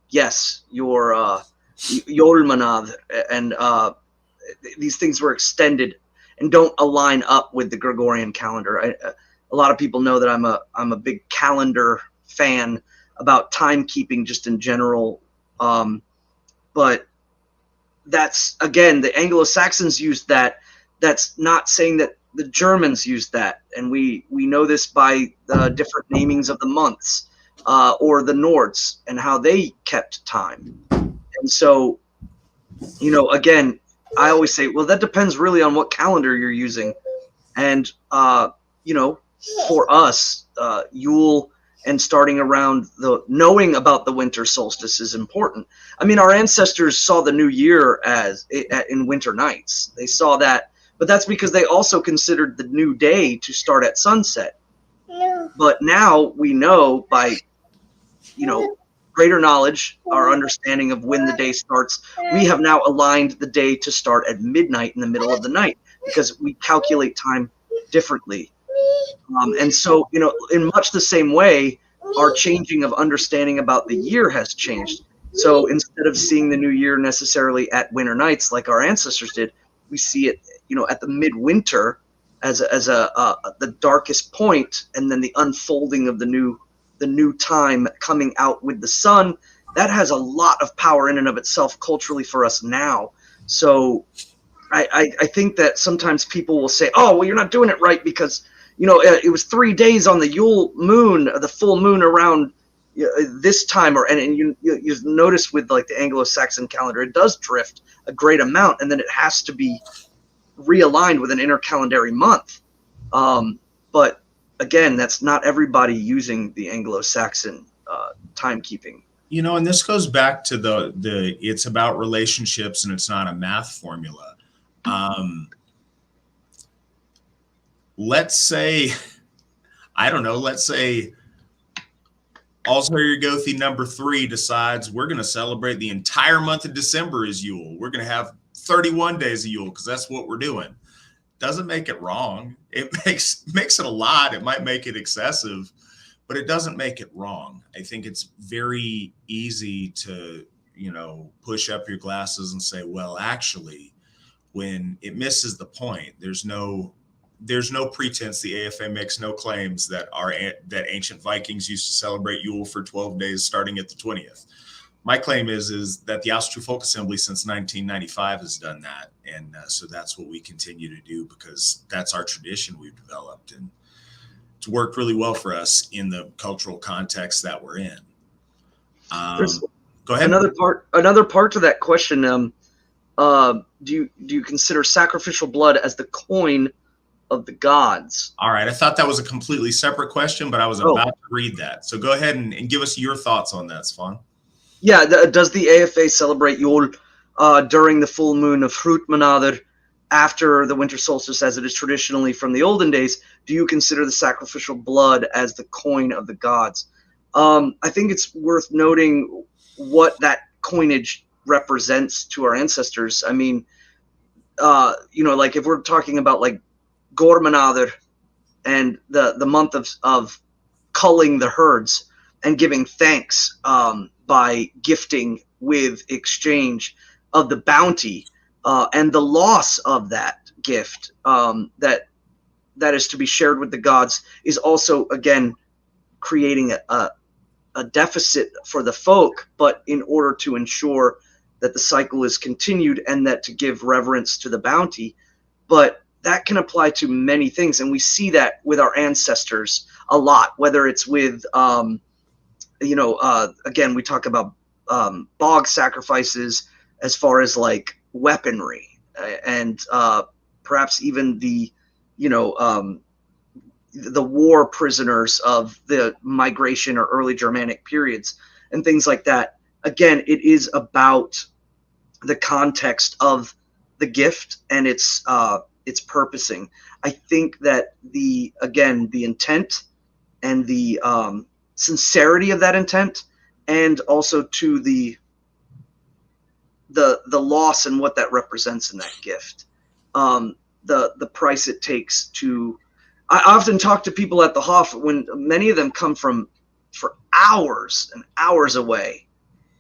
yes, your Yolmanad and these things were extended and don't align up with the Gregorian calendar. A lot of people know that I'm a big calendar fan about timekeeping just in general, but that's, again, the Anglo-Saxons used that. That's not saying that the Germans used that, and we know this by the different namings of the months, or the Nords and how they kept time. And so, again, I always say, well, that depends really on what calendar you're using. And for us, Yule and starting around knowing about the winter solstice is important. I mean, our ancestors saw the new year in winter nights. They saw that, but that's because they also considered the new day to start at sunset. No. But now we know by, greater knowledge, our understanding of when the day starts, we have now aligned the day to start at midnight in the middle of the night, because we calculate time differently. And so, in much the same way, our changing of understanding about the year has changed. So instead of seeing the new year necessarily at winter nights like our ancestors did, we see it, at the midwinter as the darkest point, and then the unfolding of the new time coming out with the sun. That has a lot of power in and of itself culturally for us now. So I think that sometimes people will say, oh, well, you're not doing it right because, it was 3 days on the Yule moon, the full moon around this time, and you notice with like the Anglo-Saxon calendar, it does drift a great amount, and then it has to be realigned with an intercalendary month. But again, that's not everybody using the Anglo-Saxon timekeeping. And this goes back to the it's about relationships and it's not a math formula. Let's say Allshergothi number 3 decides we're going to celebrate the entire month of December as Yule. We're going to have 31 days of Yule because that's what we're doing. Doesn't make it wrong. It makes it a lot. It might make it excessive, but it doesn't make it wrong. I think it's very easy to, push up your glasses and say, well, actually, when it misses the point, there's no pretense. The AFA makes no claims that that ancient Vikings used to celebrate Yule for 12 days starting at the 20th. My claim is that the Asatru Folk Assembly since 1995 has done that, and so that's what we continue to do because that's our tradition we've developed, and it's worked really well for us in the cultural context that we're in. Go ahead. Another part to that question. Do you consider sacrificial blood as the coin of the gods? All right. I thought that was a completely separate question, but I was about to read that. So go ahead and give us your thoughts on that, Svan. Yeah. Does the AFA celebrate Yule during the full moon of Hrutmanadr after the winter solstice, as it is traditionally from the olden days? Do you consider the sacrificial blood as the coin of the gods? I think it's worth noting what that coinage represents to our ancestors. I mean, like if we're talking about like Gormanadr and the month of culling the herds and giving thanks by gifting with exchange of the bounty and the loss of that gift that is to be shared with the gods is also, again, creating a deficit for the folk, but in order to ensure that the cycle is continued and that to give reverence to the bounty. But that can apply to many things, and we see that with our ancestors a lot, whether it's with again, we talk about bog sacrifices as far as like weaponry and perhaps even the war prisoners of the migration or early Germanic periods and things like that. Again, it is about the context of the gift and its purposing. I think that the intent and the sincerity of that intent, and also to the loss and what that represents in that gift, the price it takes to. I often talk to people at the Hof when many of them come for hours and hours away,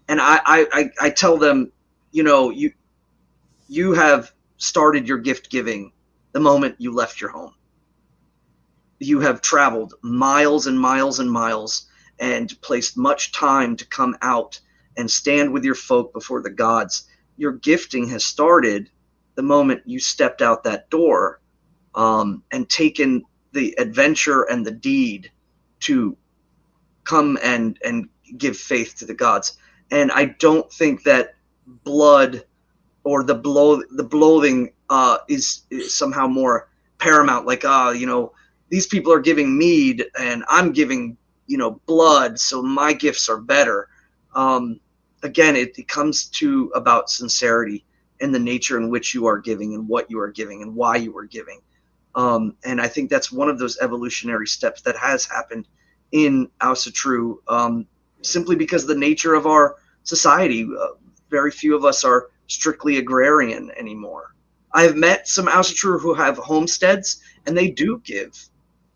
and I tell them, you have started your gift giving the moment you left your home. You have traveled miles and miles and miles and placed much time to come out and stand with your folk before the gods. Your gifting has started the moment you stepped out that door and taken the adventure and the deed to come and give faith to the gods. And I don't think that blood or the bloating is somehow more paramount. Like, these people are giving mead and I'm giving, blood, so my gifts are better. Again, it comes to about sincerity and the nature in which you are giving and what you are giving and why you are giving. And I think that's one of those evolutionary steps that has happened in Asatru, simply because of the nature of our society. Very few of us are strictly agrarian anymore. I've met some Asatru who have homesteads, and they do give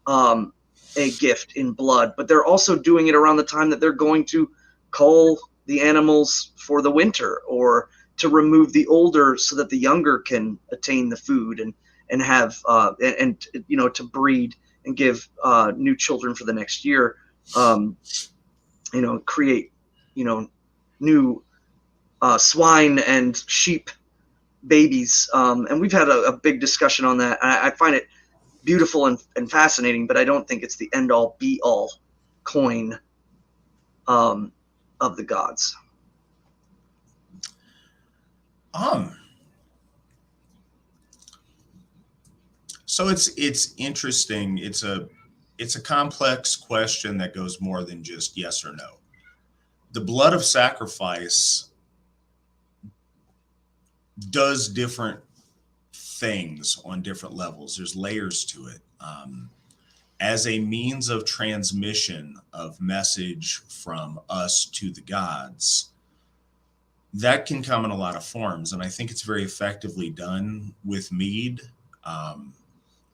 a gift in blood, but they're also doing it around the time that they're going to cull the animals for the winter, or to remove the older so that the younger can attain the food and have to breed and give new children for the next year, create new swine and sheep babies, and we've had a big discussion on that. I find it beautiful and fascinating, but I don't think it's the end all be all coin of the gods. So it's interesting. It's a complex question that goes more than just yes or no. The blood of sacrifice does different things on different levels. There's layers to it. as a means of transmission of message from us to the gods, that can come in a lot of forms. And I think it's very effectively done with mead, um,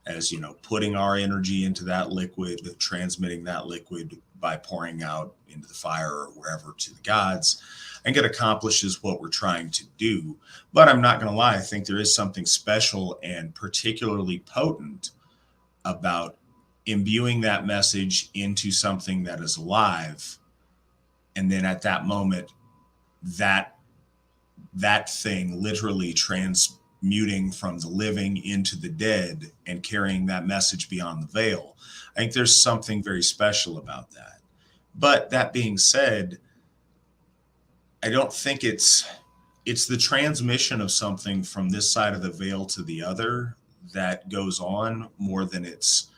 as you know, putting our energy into that liquid, transmitting that liquid by pouring out into the fire or wherever to the gods. I think it accomplishes what we're trying to do. But I'm not going to lie, I think there is something special and particularly potent about imbuing that message into something that is alive. And then at that moment, that that thing literally transmuting from the living into the dead and carrying that message beyond the veil. I think there's something very special about that. But that being said, I don't think it's the transmission of something from this side of the veil to the other that goes on more than it's,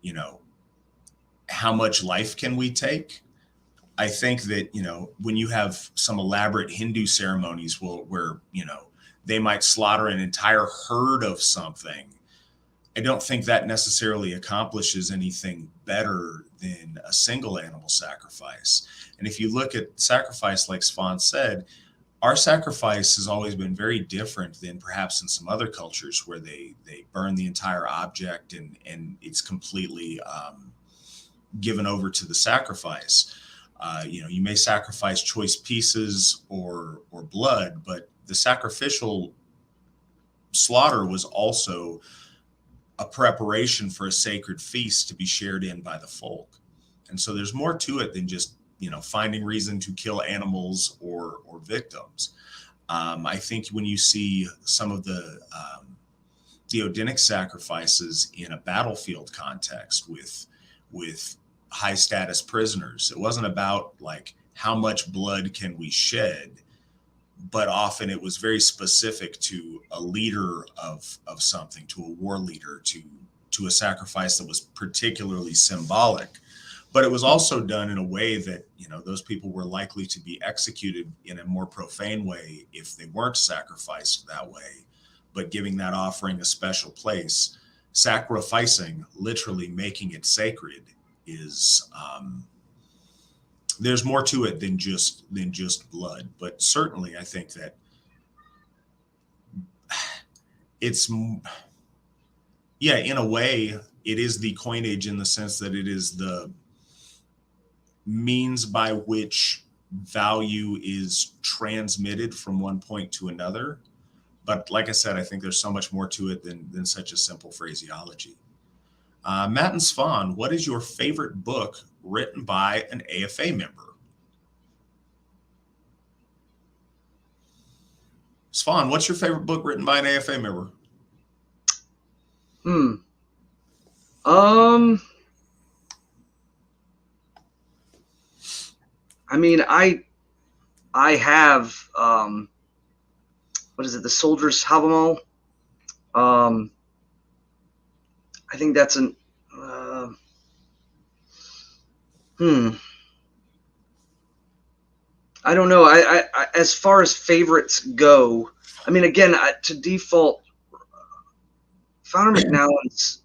you know, how much life can we take? I think that, you know, when you have some elaborate Hindu ceremonies where, you know, they might slaughter an entire herd of something, I don't think that necessarily accomplishes anything better than a single animal sacrifice. And if you look at sacrifice, like Svan said, our sacrifice has always been very different than perhaps in some other cultures where they burn the entire object and it's completely given over to the sacrifice. You know, you may sacrifice choice pieces or blood, but the sacrificial slaughter was also a preparation for a sacred feast to be shared in by the folk. And so there's more to it than just, you know, finding reason to kill animals or victims. I think when you see some of the theodinic sacrifices in a battlefield context with high status prisoners, it wasn't about like how much blood can we shed, but often it was very specific to a leader of something, to a war leader, to a sacrifice that was particularly symbolic. But it was also done in a way that, you know, those people were likely to be executed in a more profane way if they weren't sacrificed that way. But giving that offering a special place, sacrificing, literally making it sacred, is there's more to it than just blood. But certainly, I think that it's, yeah, in a way, it is the coinage in the sense that it is the means by which value is transmitted from one point to another. But like I said, I think there's so much more to it than such a simple phraseology. Matt and Svan, what is your favorite book written by an AFA member? Svan, what's your favorite book written by an AFA member? I mean, I have what is it? The Soldier's Havamal. I think that's an I don't know. I as far as favorites go, I mean, again, to default, Founder McNallen's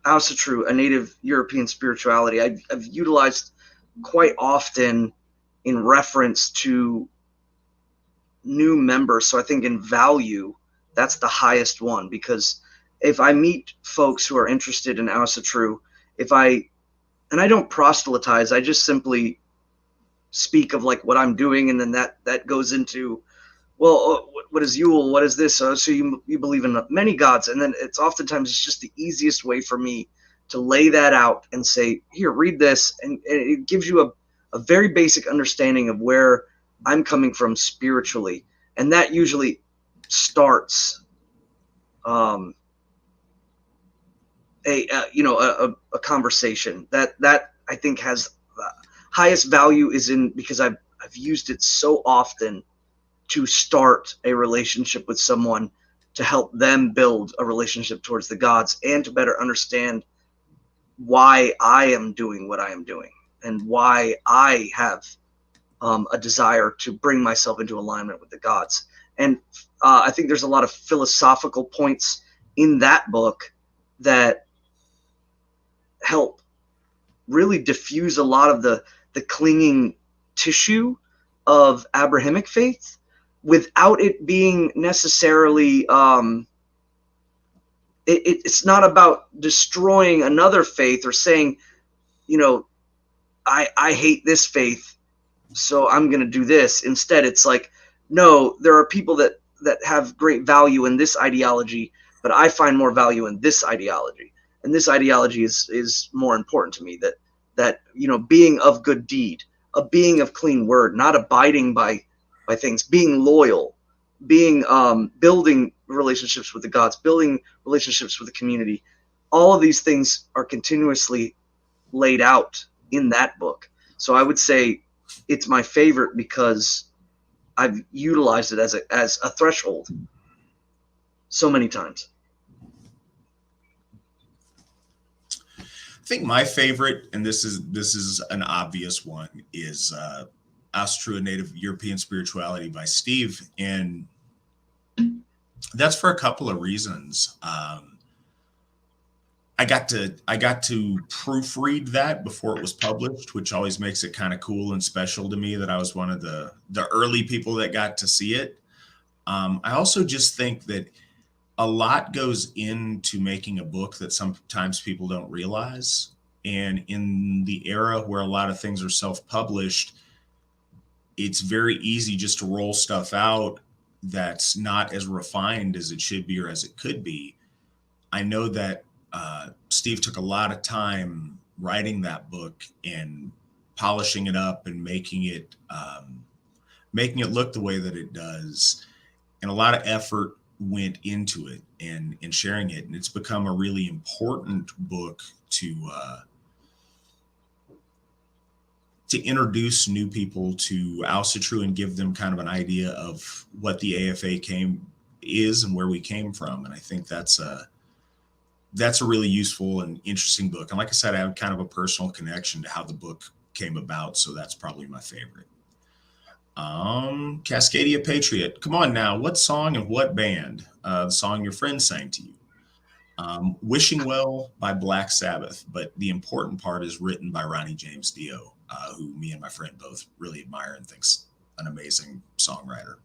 Asatru, a native European spirituality, I've utilized quite often in reference to new members. So I think in value, that's the highest one, because if I meet folks who are interested in Asatru, and I don't proselytize, I just simply speak of like what I'm doing, and then that goes into, well, what is Yule? What is this? So you believe in many gods, and then it's just the easiest way for me to lay that out and say, here, read this, and it gives you a very basic understanding of where I'm coming from spiritually, and that usually starts a conversation that I think has highest value is in, because I've used it so often to start a relationship with someone, to help them build a relationship towards the gods, and to better understand why I am doing what I am doing, and why I have a desire to bring myself into alignment with the gods. And I think there's a lot of philosophical points in that book that help really diffuse a lot of the clinging tissue of Abrahamic faith without it being necessarily it's not about destroying another faith or saying, I hate this faith, so I'm going to do this. Instead, it's like, no, there are people that have great value in this ideology, but I find more value in this ideology. And this ideology is more important to me, that being of good deed, a being of clean word, not abiding by things, being loyal, being building relationships with the gods, building relationships with the community. All of these things are continuously laid out in that book. So I would say it's my favorite because I've utilized it as a threshold so many times. I think my favorite, and this is an obvious one, is Asatru, a Native European Spirituality by Steve, and that's for a couple of reasons. I got to proofread that before it was published, which always makes it kind of cool and special to me that I was one of the early people that got to see it. I also just think that a lot goes into making a book that sometimes people don't realize. And in the era where a lot of things are self-published, it's very easy just to roll stuff out that's not as refined as it should be or as it could be. I know that Steve took a lot of time writing that book and polishing it up and making it look the way that it does. And a lot of effort went into it and sharing it. And it's become a really important book to introduce new people to Asatru and give them kind of an idea of what the AFA is and where we came from. And I think that's a really useful and interesting book. And like I said, I have kind of a personal connection to how the book came about. So that's probably my favorite. Cascadia Patriot. Come on now. What song and what band? The song your friend sang to you. Wishing Well by Black Sabbath. But the important part is written by Ronnie James Dio, who me and my friend both really admire and thinks an amazing songwriter.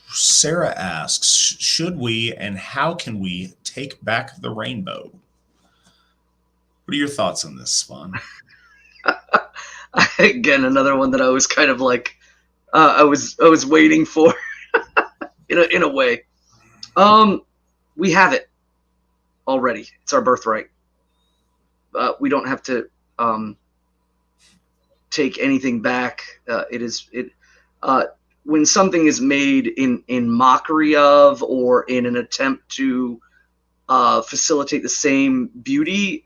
Sarah asks, should we and how can we take back the rainbow? What are your thoughts on this, Svan? Again, another one that I was kind of like, I was waiting for, in a way. We have it already. It's our birthright. We don't have to take anything back. When something is made in mockery of or in an attempt to facilitate the same beauty,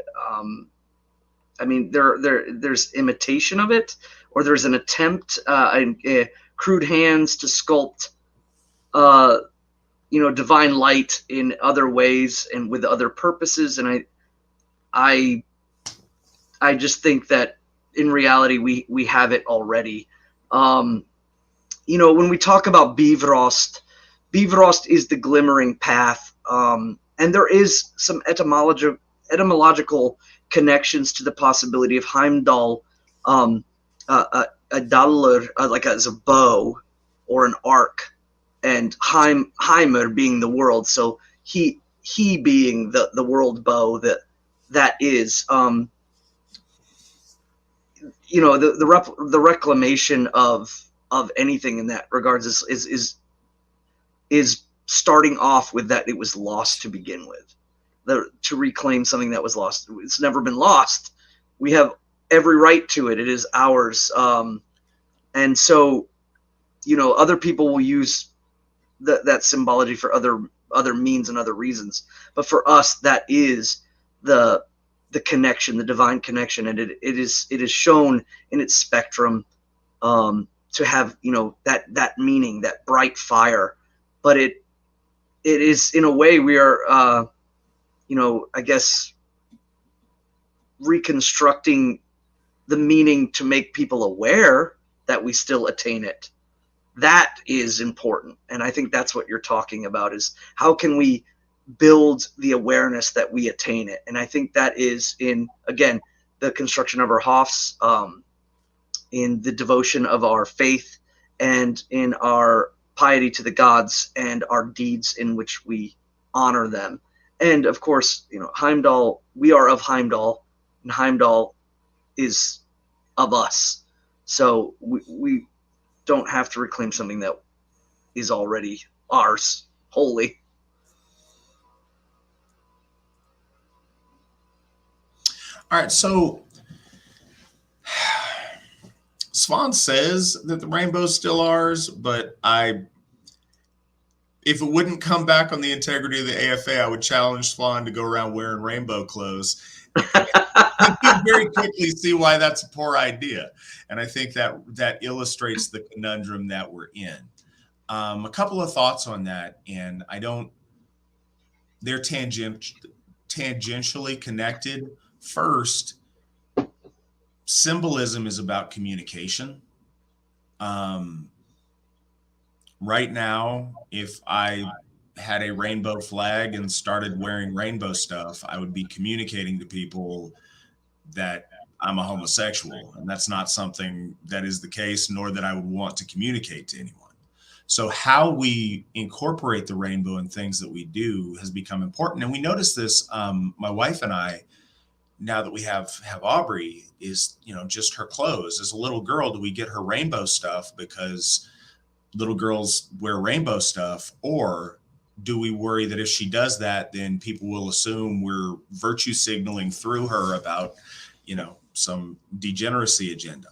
I mean, there's imitation of it, or there's an attempt, crude hands to sculpt, divine light in other ways and with other purposes. And I just think that in reality we have it already. When we talk about Bifrost is the glimmering path, and there is some etymological connections to the possibility of Heimdallr, a Dalr, like as a bow or an arc, and Heimer being the world. So he being the world bow that is, the reclamation of anything in that regards is starting off with that it was lost to begin with. To reclaim something that was lost. It's never been lost. We have every right to it. It is ours. And so, other people will use that symbology for other means and other reasons. But for us, that is the connection, the divine connection, and it is shown in its spectrum to have that meaning, that bright fire. But it is, in a way, we are I guess reconstructing the meaning to make people aware that we still attain it. that is important. And I think that's what you're talking about, is how can we build the awareness that we attain it. And I think that is in, again, the construction of our Hoffs, in the devotion of our faith, and in our piety to the gods, and our deeds in which we honor them. And of course, Heimdall, we are of Heimdall, and Heimdall is of us. So we don't have to reclaim something that is already ours wholly. All right, so Svan says that the rainbow's still ours, but if it wouldn't come back on the integrity of the AFA, I would challenge Svan to go around wearing rainbow clothes. You very quickly see why that's a poor idea. And I think that illustrates the conundrum that we're in. A couple of thoughts on that, and they're tangentially connected. First, symbolism is about communication. Right now, if I had a rainbow flag and started wearing rainbow stuff, I would be communicating to people that I'm a homosexual, and that's not something that is the case, nor that I would want to communicate to anyone. So how we incorporate the rainbow in things that we do has become important. And we notice this, my wife and I, now that we have Aubrey, is, just her clothes. As a little girl, do we get her rainbow stuff because little girls wear rainbow stuff? Or do we worry that if she does that, then people will assume we're virtue signaling through her about, some degeneracy agenda?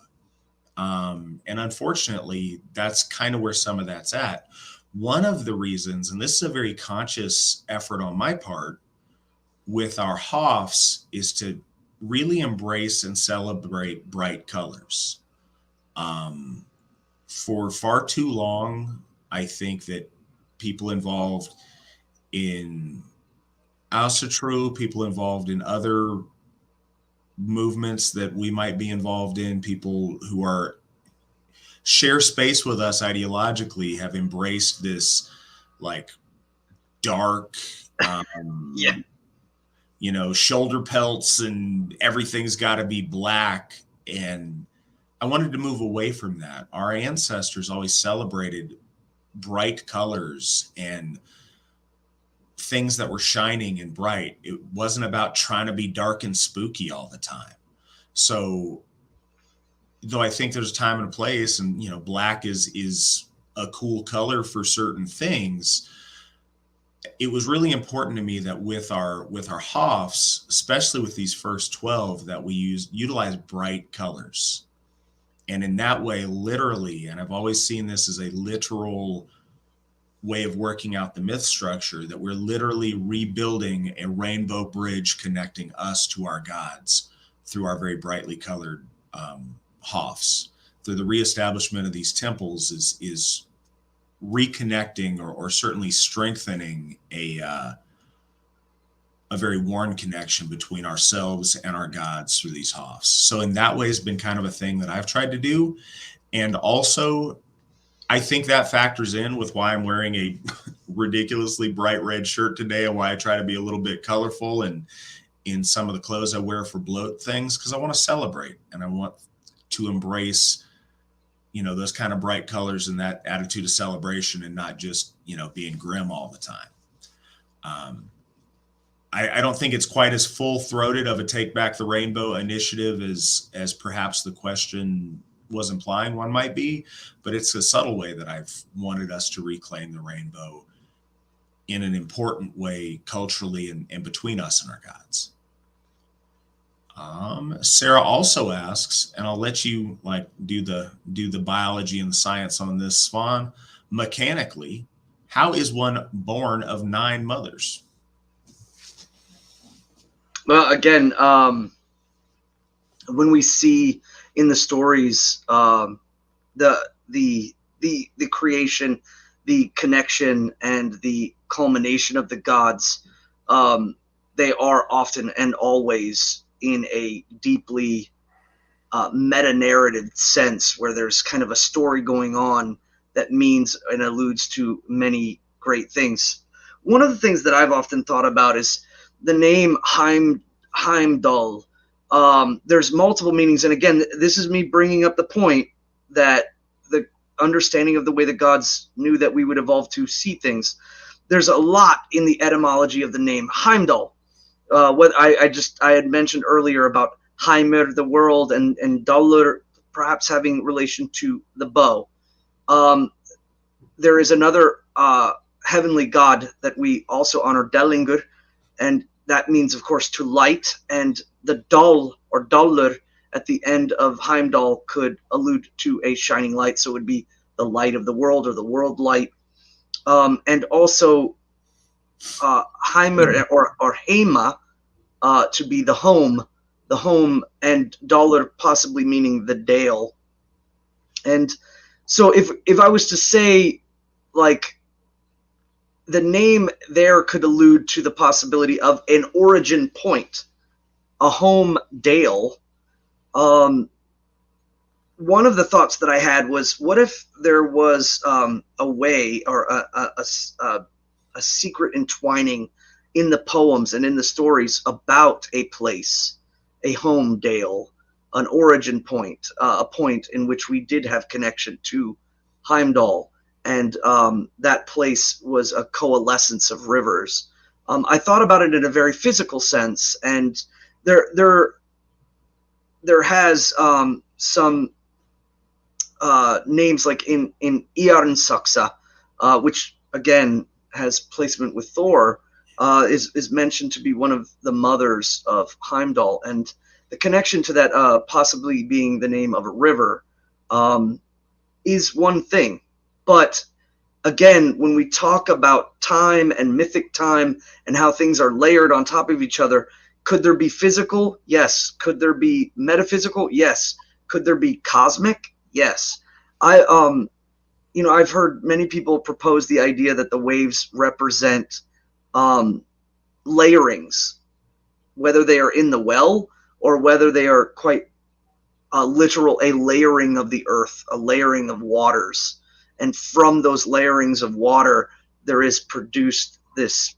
And unfortunately, that's kind of where some of that's at. One of the reasons, and this is a very conscious effort on my part with our Hoffs, is to really embrace and celebrate bright colors. For far too long, I think that people involved in Asatru, people involved in other movements that we might be involved in, people who share space with us ideologically, have embraced this like dark, shoulder pelts and everything's got to be black. And I wanted to move away from that. Our ancestors always celebrated bright colors and things that were shining and bright. It wasn't about trying to be dark and spooky all the time. So though I think there's a time and a place, and black is a cool color for certain things, it was really important to me that with our Hoffs, especially with these first 12, that we utilize bright colors. And in that way, literally, and I've always seen this as a literal way of working out the myth structure, that we're literally rebuilding a rainbow bridge connecting us to our gods through our very brightly colored Hoffs. Through the reestablishment of these temples is reconnecting or certainly strengthening a very worn connection between ourselves and our gods through these Hoffs. So in that way, it's been kind of a thing that I've tried to do. And also, I think that factors in with why I'm wearing a ridiculously bright red shirt today, and why I try to be a little bit colorful and in some of the clothes I wear for bloat things, because I want to celebrate and I want to embrace, those kind of bright colors and that attitude of celebration, and not just, being grim all the time. I don't think it's quite as full-throated of a Take Back the Rainbow initiative as perhaps the question was implying one might be, but it's a subtle way that I've wanted us to reclaim the rainbow in an important way culturally and between us and our gods. Sarah also asks, and I'll let you do the biology and the science on this, Svan. Mechanically, how is one born of 9 mothers? Well, again, when we see in the stories the creation, the connection, and the culmination of the gods, they are often and always in a deeply meta-narrative sense, where there's kind of a story going on that means and alludes to many great things. One of the things that I've often thought about is the name Heimdall. There's multiple meanings, and again, this is me bringing up the point that the understanding of the way the gods knew that we would evolve to see things. There's a lot in the etymology of the name Heimdall. What I had mentioned earlier about Heimir, the world, and Dallr perhaps having relation to the bow. There is another heavenly god that we also honor, Dellingur, and that means, of course, to light. And the Dal or Dallr at the end of Heimdall could allude to a shining light, so it would be the light of the world or the world light. And also Heimir or Heima to be the home, and Dallr possibly meaning the dale. And so if I was to say, like, the name there could allude to the possibility of an origin point, a home dale. One of the thoughts that I had was, what if there was a way or a secret entwining in the poems and in the stories about a place, a home dale, an origin point, a point in which we did have connection to Heimdall, and that place was a coalescence of rivers. I thought about it in a very physical sense, and there has some names like in Iarnsaksa, which again has placement with Thor, is mentioned to be one of the mothers of Heimdall, and the connection to that possibly being the name of a river is one thing. But again, when we talk about time and mythic time and how things are layered on top of each other, could there be physical? Yes. Could there be metaphysical? Yes. Could there be cosmic? Yes. I've heard many people propose the idea that the waves represent layerings, whether they are in the well or whether they are quite literal, a layering of the earth, a layering of waters. And from those layerings of water, there is produced this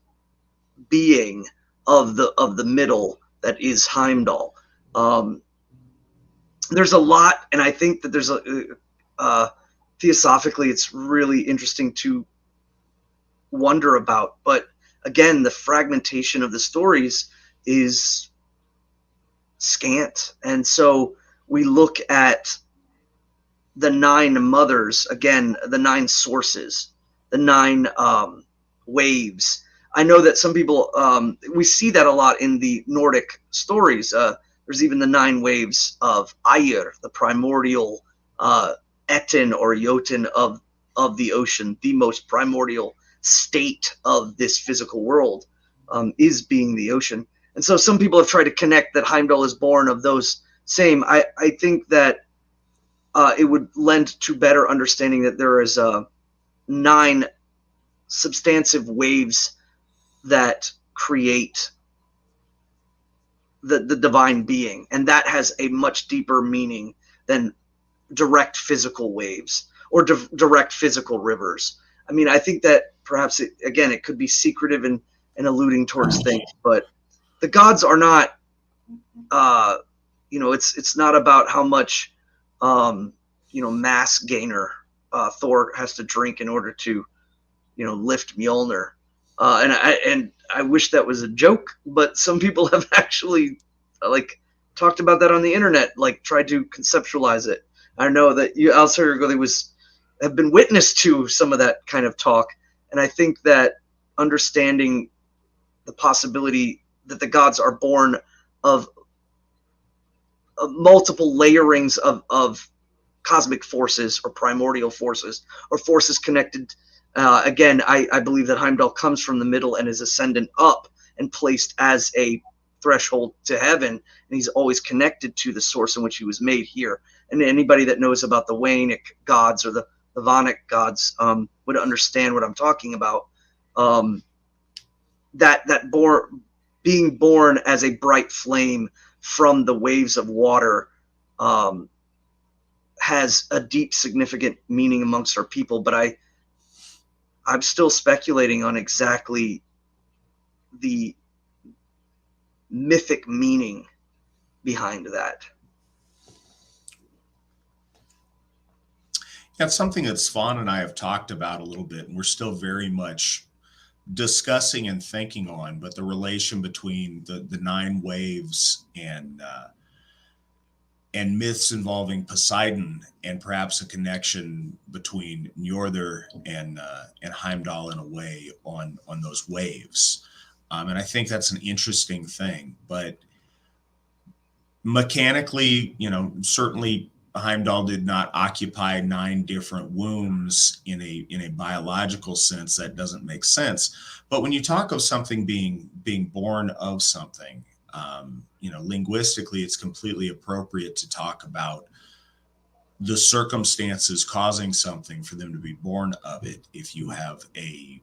being of the middle that is Heimdall. There's a lot, and I think that there's theosophically, it's really interesting to wonder about. But again, the fragmentation of the stories is scant, and so we look at the 9 mothers, again, the 9 sources, the 9 waves. I know that some people, we see that a lot in the Nordic stories. There's even the 9 waves of Aegir, the primordial Etin or Jotun of the ocean, the most primordial state of this physical world, is being the ocean. And so some people have tried to connect that Heimdall is born of those same. I think that it would lend to better understanding that there is 9 substantive waves that create the divine being, and that has a much deeper meaning than direct physical waves or direct physical rivers. I mean, I think that perhaps it could be secretive and alluding towards things, but the gods are not. It's not about how much mass gainer Thor has to drink in order to lift Mjolnir. And I wish that was a joke, but some people have actually talked about that on the internet, tried to conceptualize it. I know that you also have been witness to some of that kind of talk, and I think that understanding the possibility that the gods are born of multiple layerings of cosmic forces or primordial forces or forces connected. Again, I believe that Heimdall comes from the middle and is ascendant up and placed as a threshold to heaven, and he's always connected to the source in which he was made here. And anybody that knows about the Wainic gods or the Vanic gods would understand what I'm talking about. Being born as a bright flame from the waves of water has a deep, significant meaning amongst our people, but I'm still speculating on exactly the mythic meaning behind that. That's something that Svan and I have talked about a little bit, and we're still very much discussing and thinking on, but the relation between the 9 waves and myths involving Poseidon, and perhaps a connection between Njordr and Heimdall in a way on those waves. And I think that's an interesting thing. But mechanically, certainly Heimdall did not occupy 9 different wombs in a biological sense. That doesn't make sense. But when you talk of something being born of something, linguistically, it's completely appropriate to talk about the circumstances causing something for them to be born of it. If you have a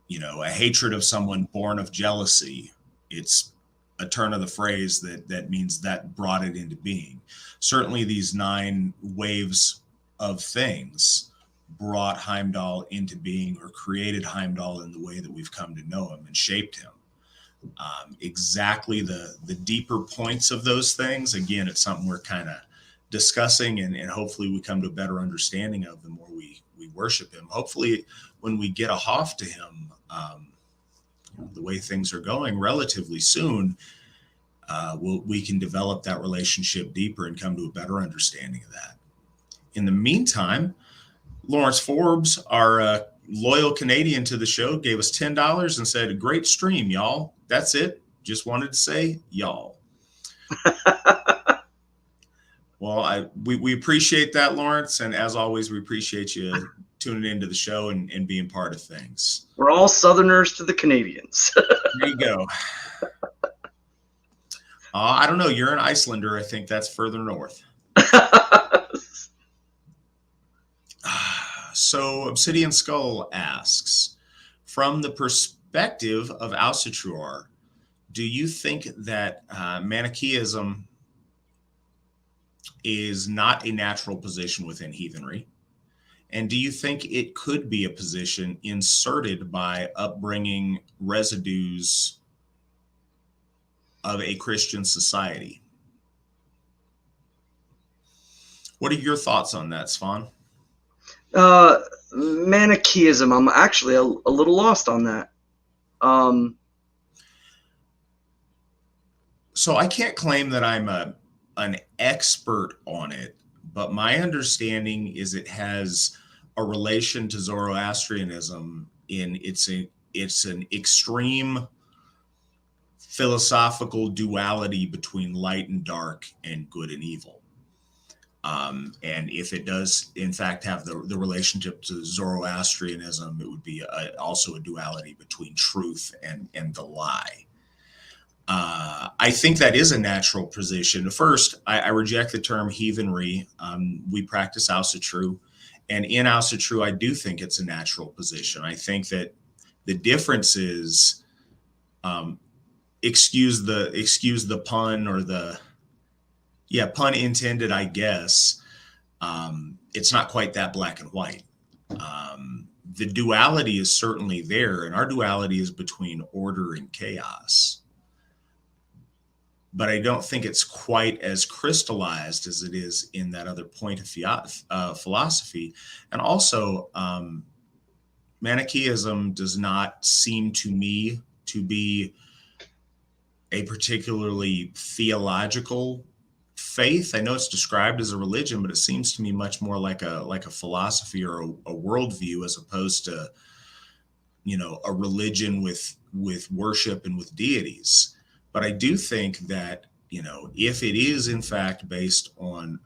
hatred of someone born of jealousy, it's a turn of the phrase that means that brought it into being. Certainly these 9 waves of things brought Heimdall into being, or created Heimdall in the way that we've come to know him and shaped him. Exactly the deeper points of those things, again, it's something we're kind of discussing, and hopefully we come to a better understanding of the more we worship him. Hopefully when we get a Hoff to him, the way things are going relatively soon, we can develop that relationship deeper and come to a better understanding of that. In the meantime, Lawrence Forbes, our loyal Canadian to the show, gave us $10 and said, "Great stream, y'all." That's it. Just wanted to say, y'all. Well, we appreciate that, Lawrence. And as always, we appreciate you tuning into the show and being part of things. We're all Southerners to the Canadians. There you go. I don't know. You're an Icelander. I think that's further north. So Obsidian Skull asks, from the perspective of Asatru, do you think that Manichaeism is not a natural position within heathenry? And do you think it could be a position inserted by upbringing residues of a Christian society? What are your thoughts on that, Svan? Manichaeism, I'm actually a little lost on that. So I can't claim that I'm an expert on it, but my understanding is it has a relation to Zoroastrianism in it's an extreme philosophical duality between light and dark and good and evil. And if it does, in fact, have the relationship to Zoroastrianism, it would be also a duality between truth and the lie. I think that is a natural position. First, I reject the term heathenry. We practice Asatru, and in Asatru, I do think it's a natural position. I think that the difference is, excuse the pun, or pun intended, I guess. It's not quite that black and white. The duality is certainly there, and our duality is between order and chaos. But I don't think it's quite as crystallized as it is in that other point of philosophy. And also, Manichaeism does not seem to me to be a particularly theological faith. I know it's described as a religion, but it seems to me much more like a philosophy or a worldview, as opposed to, a religion with worship and with deities. But I do think that, if it is in fact based on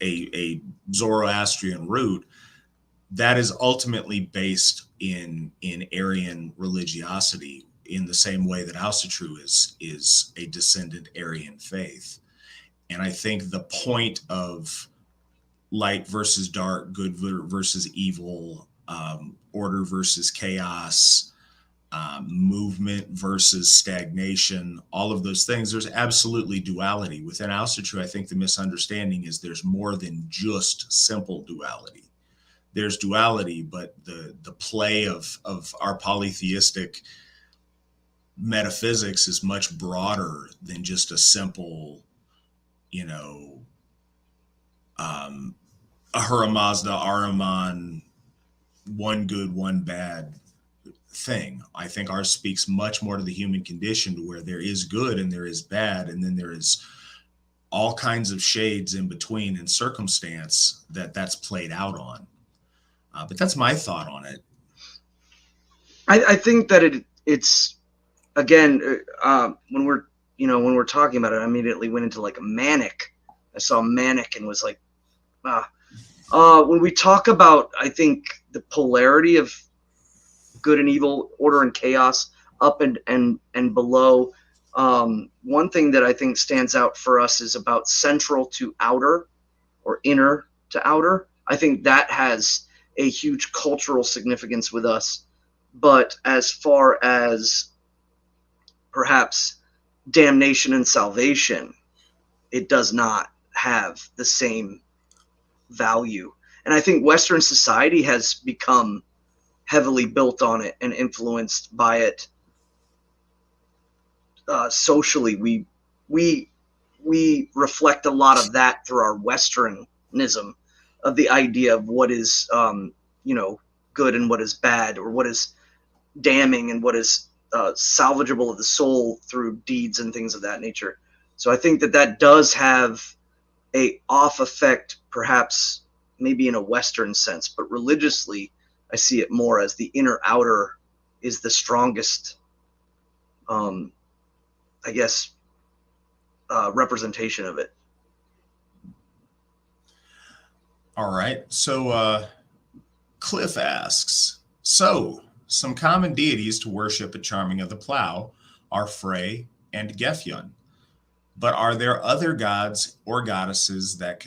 a Zoroastrian root, that is ultimately based in Aryan religiosity, in the same way that Asatru is a descendant Aryan faith. And I think the point of light versus dark, good versus evil, order versus chaos, movement versus stagnation, all of those things. There's absolutely duality. Within Asatru, I think the misunderstanding is there's more than just simple duality. There's duality, but the play of our polytheistic metaphysics is much broader than just a simple, you know, Ahura Mazda, Ahriman, one good, one bad thing. I think ours speaks much more to the human condition, to where there is good and there is bad, and then there is all kinds of shades in between in circumstance that's played out on. But that's my thought on it. I think that it's again when we're talking about it, I immediately went into like a manic. I saw manic and was like, when we talk about, I think, the polarity of good and evil, order and chaos, up and below. One thing that I think stands out for us is about central to outer, or inner to outer. I think that has a huge cultural significance with us. But as far as perhaps damnation and salvation, it does not have the same value. And I think Western society has become heavily built on it and influenced by it. Socially, we reflect a lot of that through our Westernism of the idea of what is good and what is bad, or what is damning and what is salvageable of the soul through deeds and things of that nature. So I think that does have a off effect, perhaps maybe in a Western sense, but religiously I see it more as the inner outer is the strongest, I guess, representation of it. All right. So Cliff asks, so some common deities to worship at Charming of the Plough are Frey and Gefjon. But are there other gods or goddesses that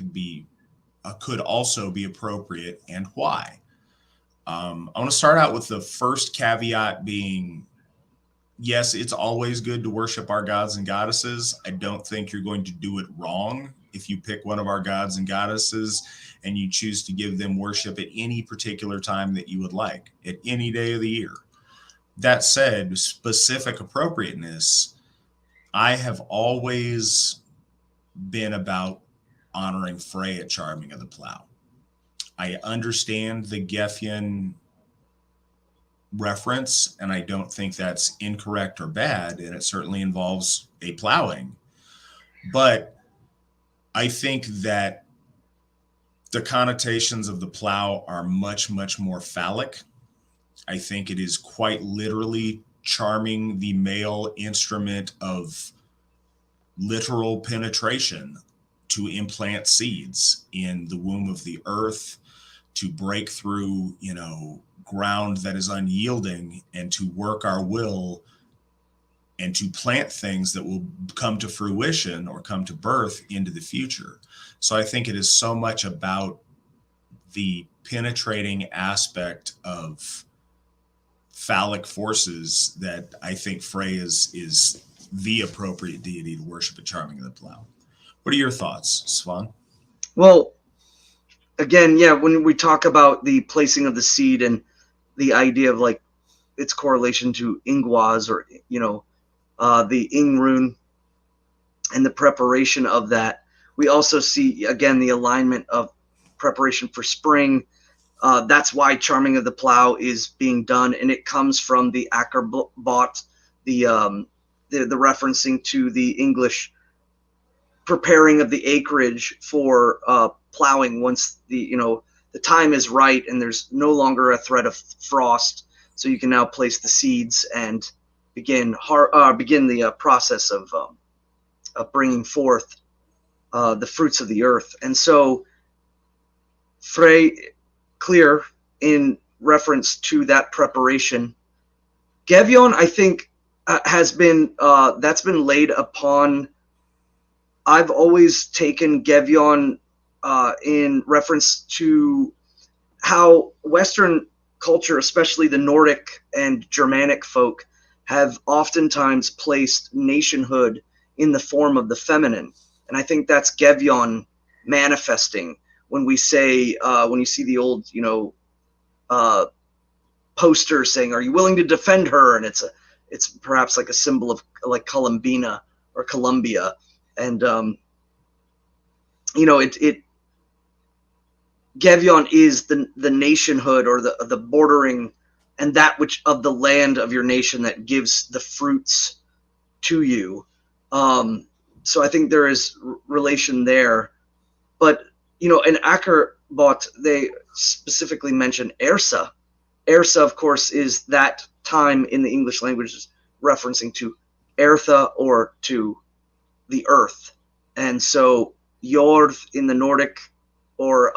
could also be appropriate, and why? I want to start out with the first caveat being, yes, it's always good to worship our gods and goddesses. I don't think you're going to do it wrong if you pick one of our gods and goddesses and you choose to give them worship at any particular time that you would like, at any day of the year. That said, specific appropriateness, I have always been about honoring Frey at Charming of the Plough. I understand the Gefjon reference, and I don't think that's incorrect or bad, and it certainly involves a plowing. But I think that the connotations of the plow are much, much more phallic. I think it is quite literally charming the male instrument of literal penetration to implant seeds in the womb of the earth, to break through, ground that is unyielding, and to work our will and to plant things that will come to fruition or come to birth into the future. So I think it is so much about the penetrating aspect of phallic forces that I think Frey is the appropriate deity to worship at Charming of the Plough. What are your thoughts, Svan? Well, again, when we talk about the placing of the seed and the idea of like its correlation to Ingwaz, or the Ing rune and the preparation of that, we also see again the alignment of preparation for spring. That's why Charming of the Plough is being done, and it comes from the Akkerbot, the referencing to the English preparing of the acreage for plowing once the time is right and there's no longer a threat of frost, so you can now place the seeds and begin the process of bringing forth the fruits of the earth. And so Frey, clear in reference to that preparation. Gefjon, I think, has been that's been laid upon. I've always taken Gefjon in reference to how Western culture, especially the Nordic and Germanic folk, have oftentimes placed nationhood in the form of the feminine. And I think that's Gevion manifesting when we say, when you see the old, poster saying, "Are you willing to defend her?" And it's perhaps like a symbol of like Columbina or Columbia. And, Gevion is the nationhood, or the bordering, and that which of the land of your nation that gives the fruits to you. So I think there is relation there. But, in Akkerbot, they specifically mention Ersa. Ersa, of course, is that time in the English language referencing to Ertha, or to the earth. And so Jord in the Nordic, or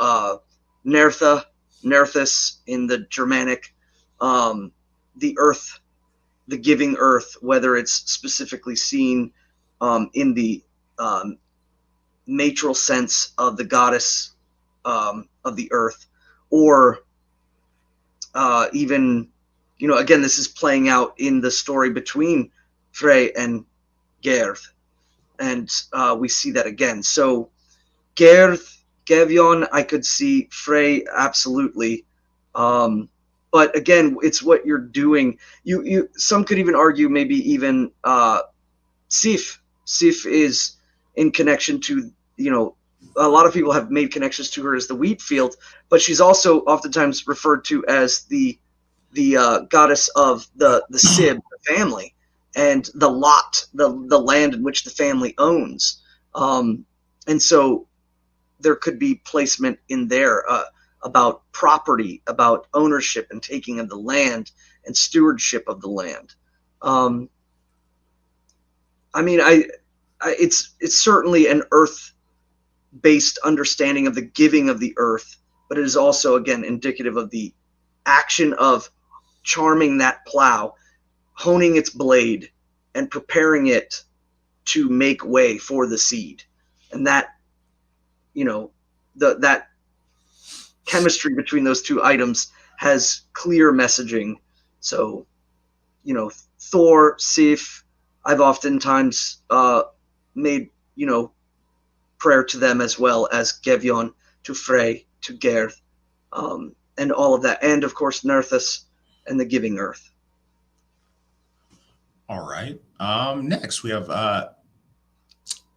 Nertha, Nerthus in the Germanic, the earth, the giving earth, whether it's specifically seen in the matral sense of the goddess of the earth, or even, again, this is playing out in the story between Frey and Gerd, and we see that again. So Gerd, Gevion, I could see. Frey, absolutely. But again, it's what you're doing. You some could even argue maybe even Sif. Sif is in connection to, a lot of people have made connections to her as the wheat field, but she's also oftentimes referred to as the goddess of the Sib, the family, and the lot, the land in which the family owns. And so there could be placement in there about property, about ownership and taking of the land and stewardship of the land. It's certainly an earth-based understanding of the giving of the earth, but it is also, again, indicative of the action of charming that plow, honing its blade, and preparing it to make way for the seed. And that, that chemistry between those two items has clear messaging. So, Thor, Sif, I've oftentimes made, prayer to them, as well as Gevion to Frey, to Gerd, and all of that. And, of course, Nerthus and the giving earth. All right. Next, we have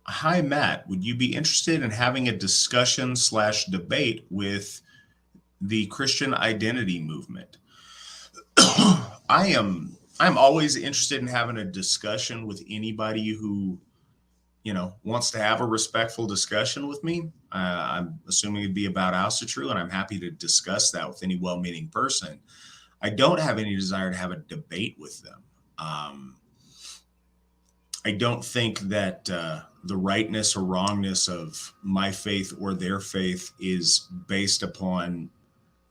hi, Matt. Would you be interested in having a discussion/debate with the Christian identity movement? I'm always interested in having a discussion with anybody who, wants to have a respectful discussion with me. I'm assuming it'd be about Asatru, and I'm happy to discuss that with any well-meaning person. I don't have any desire to have a debate with them. I don't think that the rightness or wrongness of my faith or their faith is based upon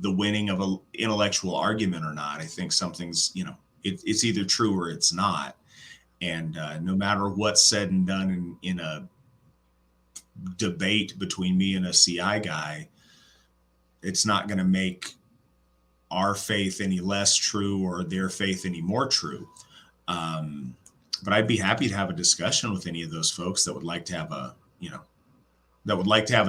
the winning of an intellectual argument or not. I think something's, it's either true or it's not. And no matter what's said and done in a debate between me and a CI guy, it's not going to make our faith any less true or their faith any more true. But I'd be happy to have a discussion with any of those folks that would like to have a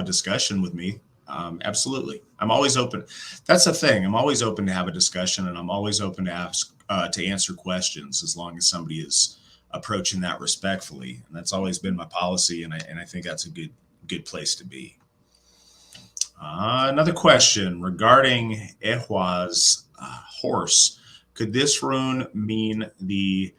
discussion with me. Absolutely. I'm always open. That's the thing. I'm always open to have a discussion, and I'm always open to ask, to answer questions, as long as somebody is approaching that respectfully. And that's always been my policy. And I think that's a good place to be. Another question regarding Ehwa's horse. Could this rune mean the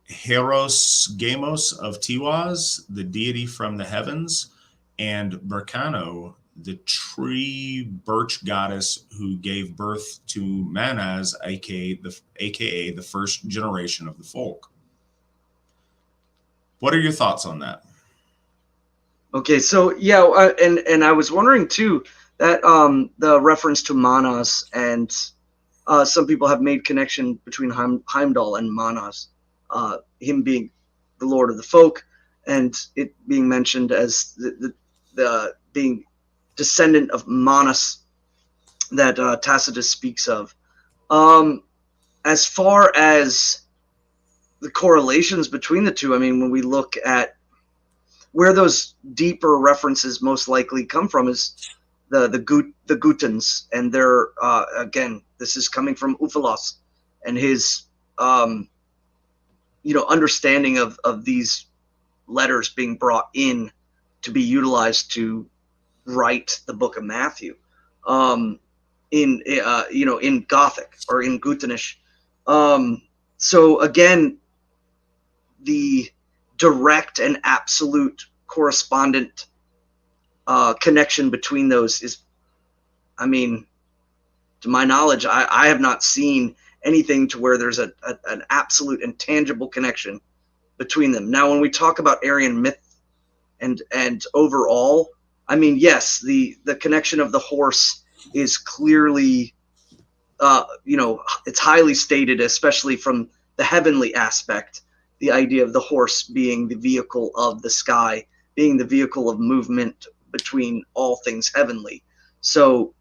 Heros Gamos of Tiwaz, the deity from the heavens, and Berkano, the tree birch goddess who gave birth to Manaz, aka the first generation of the folk? What are your thoughts on that? Okay, so yeah, and I was wondering too that the reference to Manas, and some people have made connection between Heimdallr and Manas, him being the lord of the folk, and it being mentioned as the being descendant of Manas that Tacitus speaks of. As far as the correlations between the two, I mean, when we look at where those deeper references most likely come from is the Gutans, and their again, this is coming from Ufalos and his understanding of these letters being brought in to be utilized to write the Book of Matthew in Gothic or in Gutanish. So again, the direct and absolute correspondent connection between those is, I mean, to my knowledge, I have not seen anything to where there's an absolute and tangible connection between them. Now, when we talk about Aryan myth and overall, I mean, yes, the connection of the horse is clearly, it's highly stated, especially from the heavenly aspect, the idea of the horse being the vehicle of the sky, being the vehicle of movement between all things heavenly. So,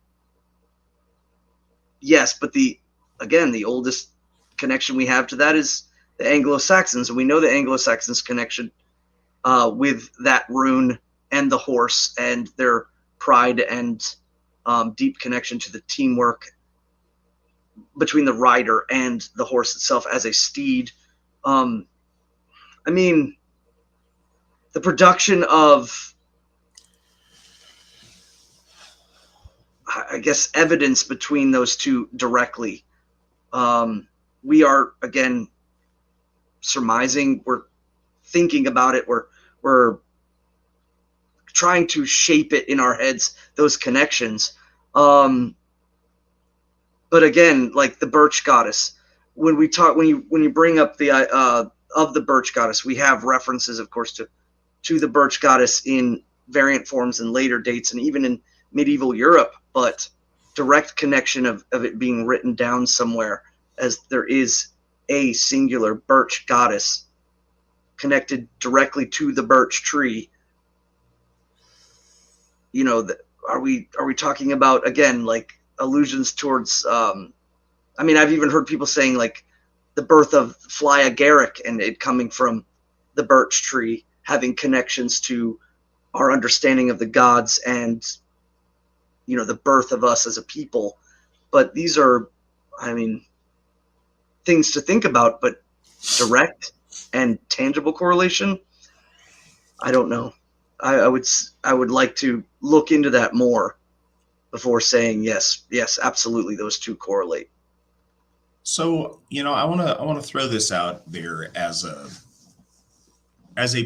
yes, but the oldest connection we have to that is the Anglo-Saxons, and we know the Anglo-Saxons' connection with that rune and the horse and their pride and deep connection to the teamwork between the rider and the horse itself as a steed. I mean, the production of, I guess, evidence between those two directly. We are, again, surmising, we're thinking about it, we're trying to shape it in our heads, those connections. But again, like the birch goddess, when you bring up the of the birch goddess, we have references, of course, to the birch goddess in variant forms and later dates, and even in medieval Europe, but direct connection of it being written down somewhere as there is a singular birch goddess connected directly to the birch tree. Are we talking about, again, like allusions towards I mean, I've even heard people saying like the birth of Flya Garrick and it coming from the birch tree, having connections to our understanding of the gods and the birth of us as a people. But these are, I mean, things to think about, but direct and tangible correlation, I don't know. I would like to look into that more before saying yes, absolutely, those two correlate. So, I want to throw this out there as a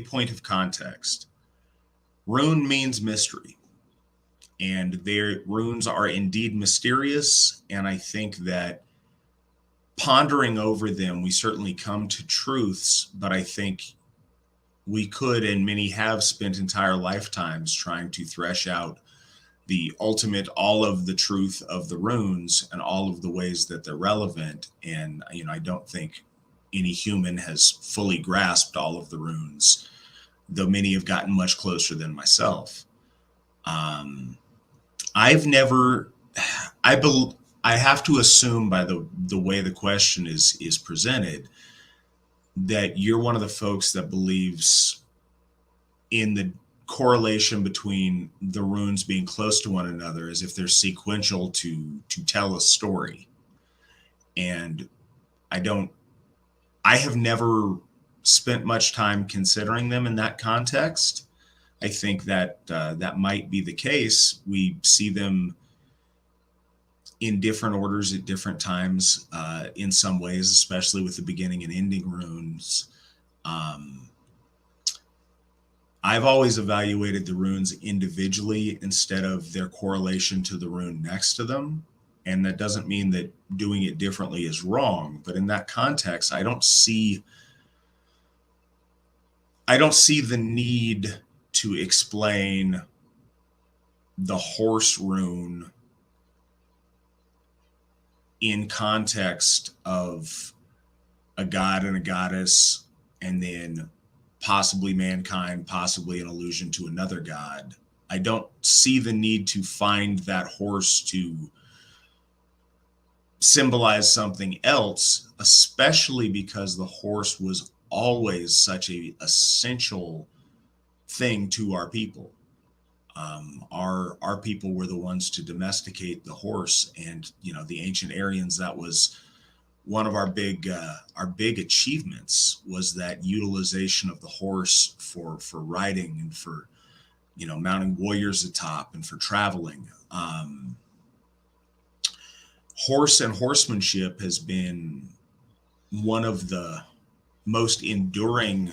point of context. Rune means mystery, and their runes are indeed mysterious, and I think that pondering over them, we certainly come to truths, but I think we could, and many have, spent entire lifetimes trying to thresh out the ultimate, all of the truth of the runes and all of the ways that they're relevant. And, I don't think any human has fully grasped all of the runes, though many have gotten much closer than myself. I've never, I have to assume by the way the question is presented that you're one of the folks that believes in the correlation between the runes being close to one another as if they're sequential to tell a story. And I have never spent much time considering them in that context. I think that that might be the case. We see them in different orders at different times, in some ways, especially with the beginning and ending runes. I've always evaluated the runes individually instead of their correlation to the rune next to them. And that doesn't mean that doing it differently is wrong, but in that context, I don't see the need to explain the horse rune in context of a god and a goddess, and then possibly mankind, possibly an allusion to another god. I don't see the need to find that horse to symbolize something else, especially because the horse was always such a essential thing to our people. Our people were the ones to domesticate the horse, and the ancient Aryans, that was one of our big achievements, was that utilization of the horse for riding and for mounting warriors atop and for traveling. Horse and horsemanship has been one of the most enduring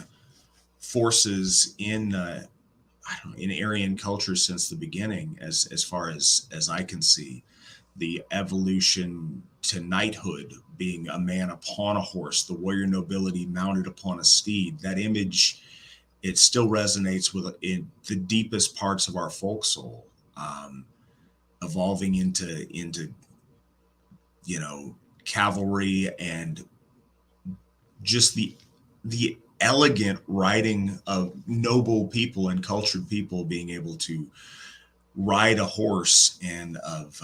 forces in in Aryan culture since the beginning, as far as I can see. The evolution to knighthood, being a man upon a horse, the warrior nobility mounted upon a steed. That image, it still resonates with in the deepest parts of our folk soul, evolving into cavalry, and just the elegant riding of noble people and cultured people being able to ride a horse, and of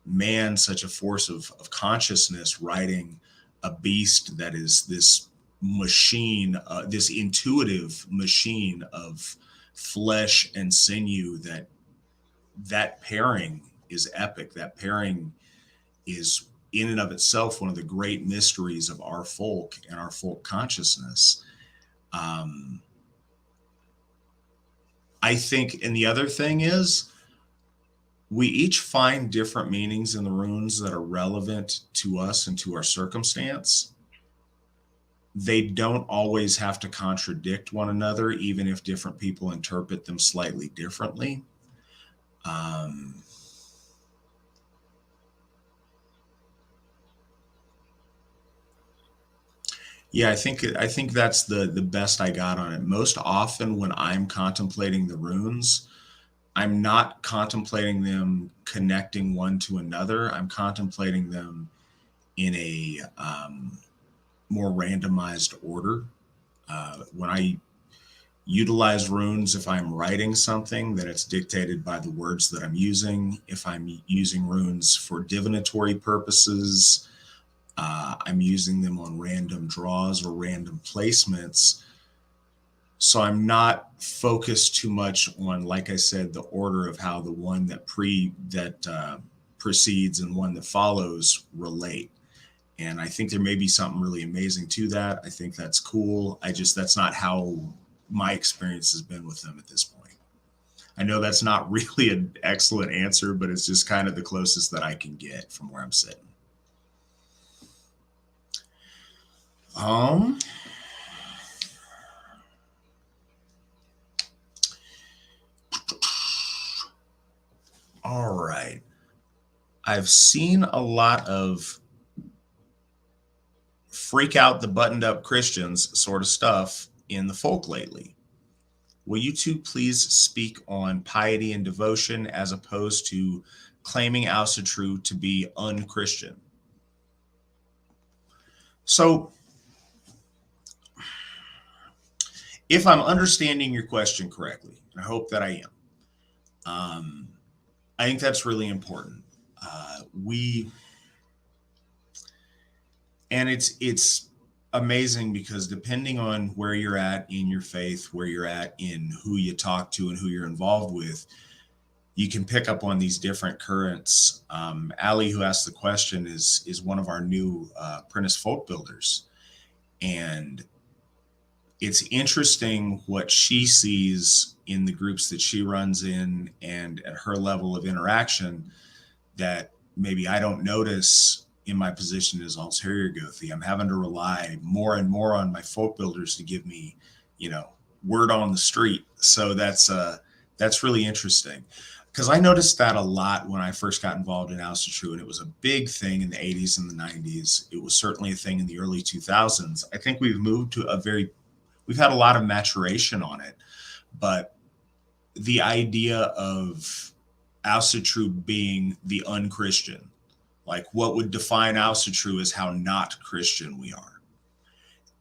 man, such a force of consciousness, riding a beast that is this machine, this intuitive machine of flesh and sinew. That pairing is epic. That pairing is in and of itself one of the great mysteries of our folk and our folk consciousness. I think, and the other thing is, we each find different meanings in the runes that are relevant to us and to our circumstance. They don't always have to contradict one another, even if different people interpret them slightly differently. Yeah, I think that's the best I got on it. Most often when I'm contemplating the runes, I'm not contemplating them connecting one to another. I'm contemplating them in a more randomized order. When I utilize runes, if I'm writing something, then it's dictated by the words that I'm using. If I'm using runes for divinatory purposes, I'm using them on random draws or random placements. So I'm not focused too much on, like I said, the order of how the one that precedes and one that follows relate. And I think there may be something really amazing to that. I think that's cool. That's not how my experience has been with them at this point. I know that's not really an excellent answer, but it's just kind of the closest that I can get from where I'm sitting. All right. I've seen a lot of freak out the buttoned up Christians sort of stuff in the folk lately. Will you two please speak on piety and devotion as opposed to claiming Asatru to be unchristian? So, if I'm understanding your question correctly, and I hope that I am, I think that's really important. And it's amazing because depending on where you're at in your faith, where you're at in who you talk to and who you're involved with, you can pick up on these different currents. Ali, who asked the question, is one of our new apprentice folk builders. And it's interesting what she sees in the groups that she runs in and at her level of interaction that maybe I don't notice in my position as ulterior Gothi. I'm having to rely more and more on my folk builders to give me, word on the street. So that's really interesting, because I noticed that a lot when I first got involved in Asatru, and it was a big thing in the 80s and the 90s. It was certainly a thing in the early 2000s. I think we've moved to we've had a lot of maturation on it, but the idea of Asatru being the unchristian, like what would define Asatru is how not Christian we are.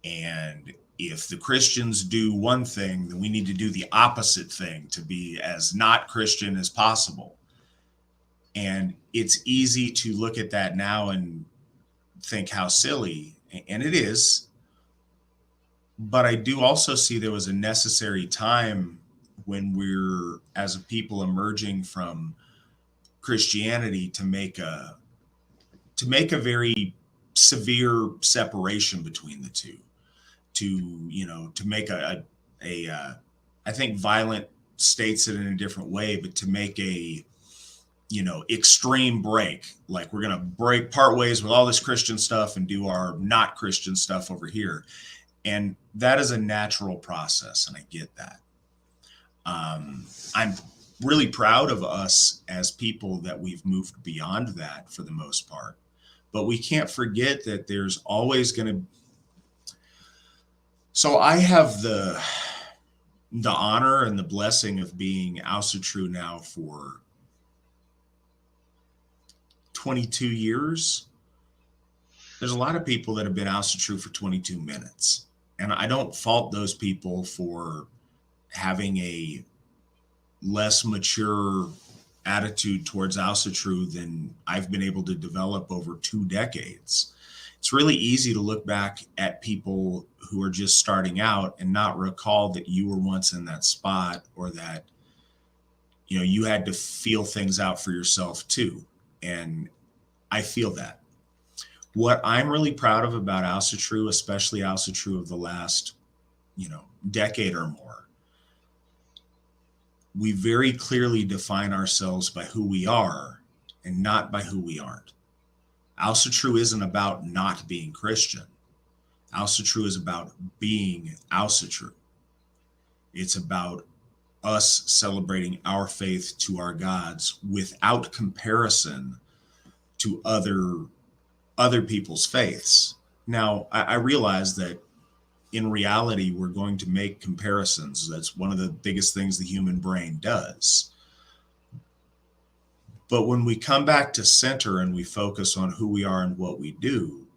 And if the Christians do one thing, then we need to do the opposite thing to be as not Christian as possible. And it's easy to look at that now and think how silly, and it is. But I do also see there was a necessary time when we're, as a people, emerging from Christianity to make a very severe separation between the two, to to make a I think violent states it in a different way, but to make a extreme break, like we're gonna break part ways with all this Christian stuff and do our not Christian stuff over here. And that is a natural process, and I get that. I'm really proud of us as people that we've moved beyond that for the most part. But we can't forget that there's always going to. So I have the honor and the blessing of being Asatru now for 22 years. There's a lot of people that have been Asatru for 22 minutes. And I don't fault those people for having a less mature attitude towards Asatru than I've been able to develop over 2 decades. It's really easy to look back at people who are just starting out and not recall that you were once in that spot, or that you had to feel things out for yourself too. And I feel that. What I'm really proud of about Asatru, especially Asatru of the last decade or more, we very clearly define ourselves by who we are and not by who we aren't. Asatru isn't about not being Christian. Asatru is about being Asatru. It's about us celebrating our faith to our gods without comparison to other people's faiths. Now, I realize that in reality, we're going to make comparisons. That's one of the biggest things the human brain does. But when we come back to center and we focus on who we are and what we do,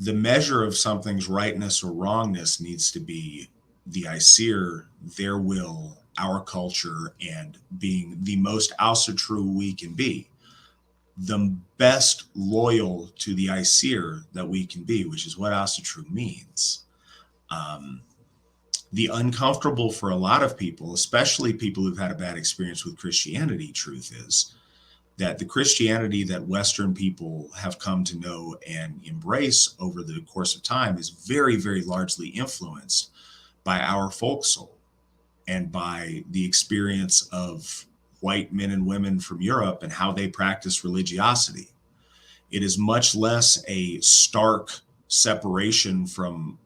the measure of something's rightness or wrongness needs to be the Aesir, their will, our culture, and being the most Asatru we can be. The best loyal to the Aesir that we can be, which is what Asatru means. The uncomfortable for a lot of people, especially people who've had a bad experience with Christianity, truth is that the Christianity that Western people have come to know and embrace over the course of time is very, very largely influenced by our folk soul and by the experience of white men and women from Europe and how they practice religiosity. It is much less a stark separation from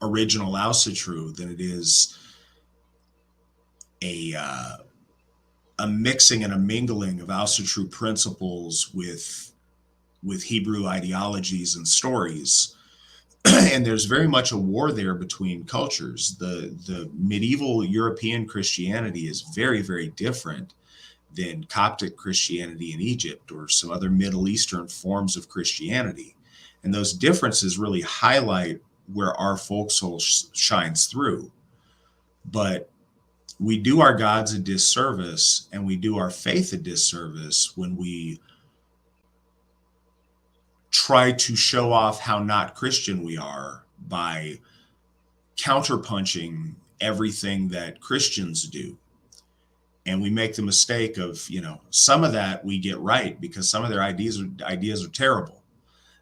original Asatru than it is a mixing and a mingling of Asatru principles with Hebrew ideologies and stories. And there's very much a war there between cultures. The medieval European Christianity is very, very different than Coptic Christianity in Egypt or some other Middle Eastern forms of Christianity. And those differences really highlight where our folk soul shines through. But we do our gods a disservice and we do our faith a disservice when we try to show off how not Christian we are by counterpunching everything that Christians do. And we make the mistake of, some of that we get right because some of their ideas are terrible.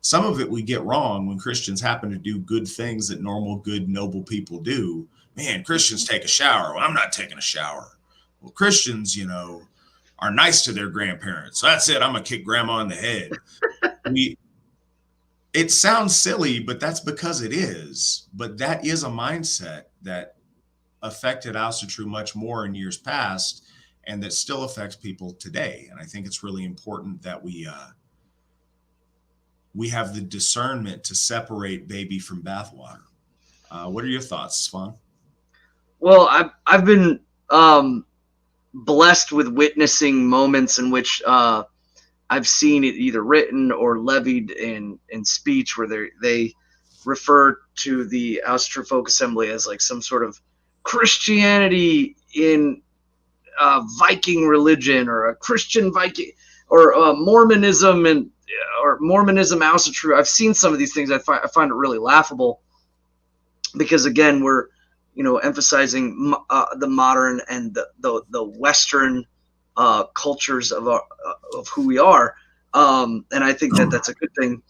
Some of it we get wrong when Christians happen to do good things that normal, good, noble people do. Man, Christians take a shower. Well, I'm not taking a shower. Well, Christians, are nice to their grandparents. So that's it. I'm going to kick grandma in the head. It sounds silly, but that's because it is. But that is a mindset that affected Asatru much more in years past and that still affects people today. And I think it's really important that we have the discernment to separate baby from bathwater. What are your thoughts, Svan? Well, I've been blessed with witnessing moments in which I've seen it either written or levied in speech where they refer to the Asatru Folk Assembly as like some sort of Christianity in Viking religion or a Christian Viking or Mormonism or Mormonism Asatru. I've seen some of these things. I find it really laughable because again, we're emphasizing the modern and the Western cultures of who we are, and I think that that's a good thing.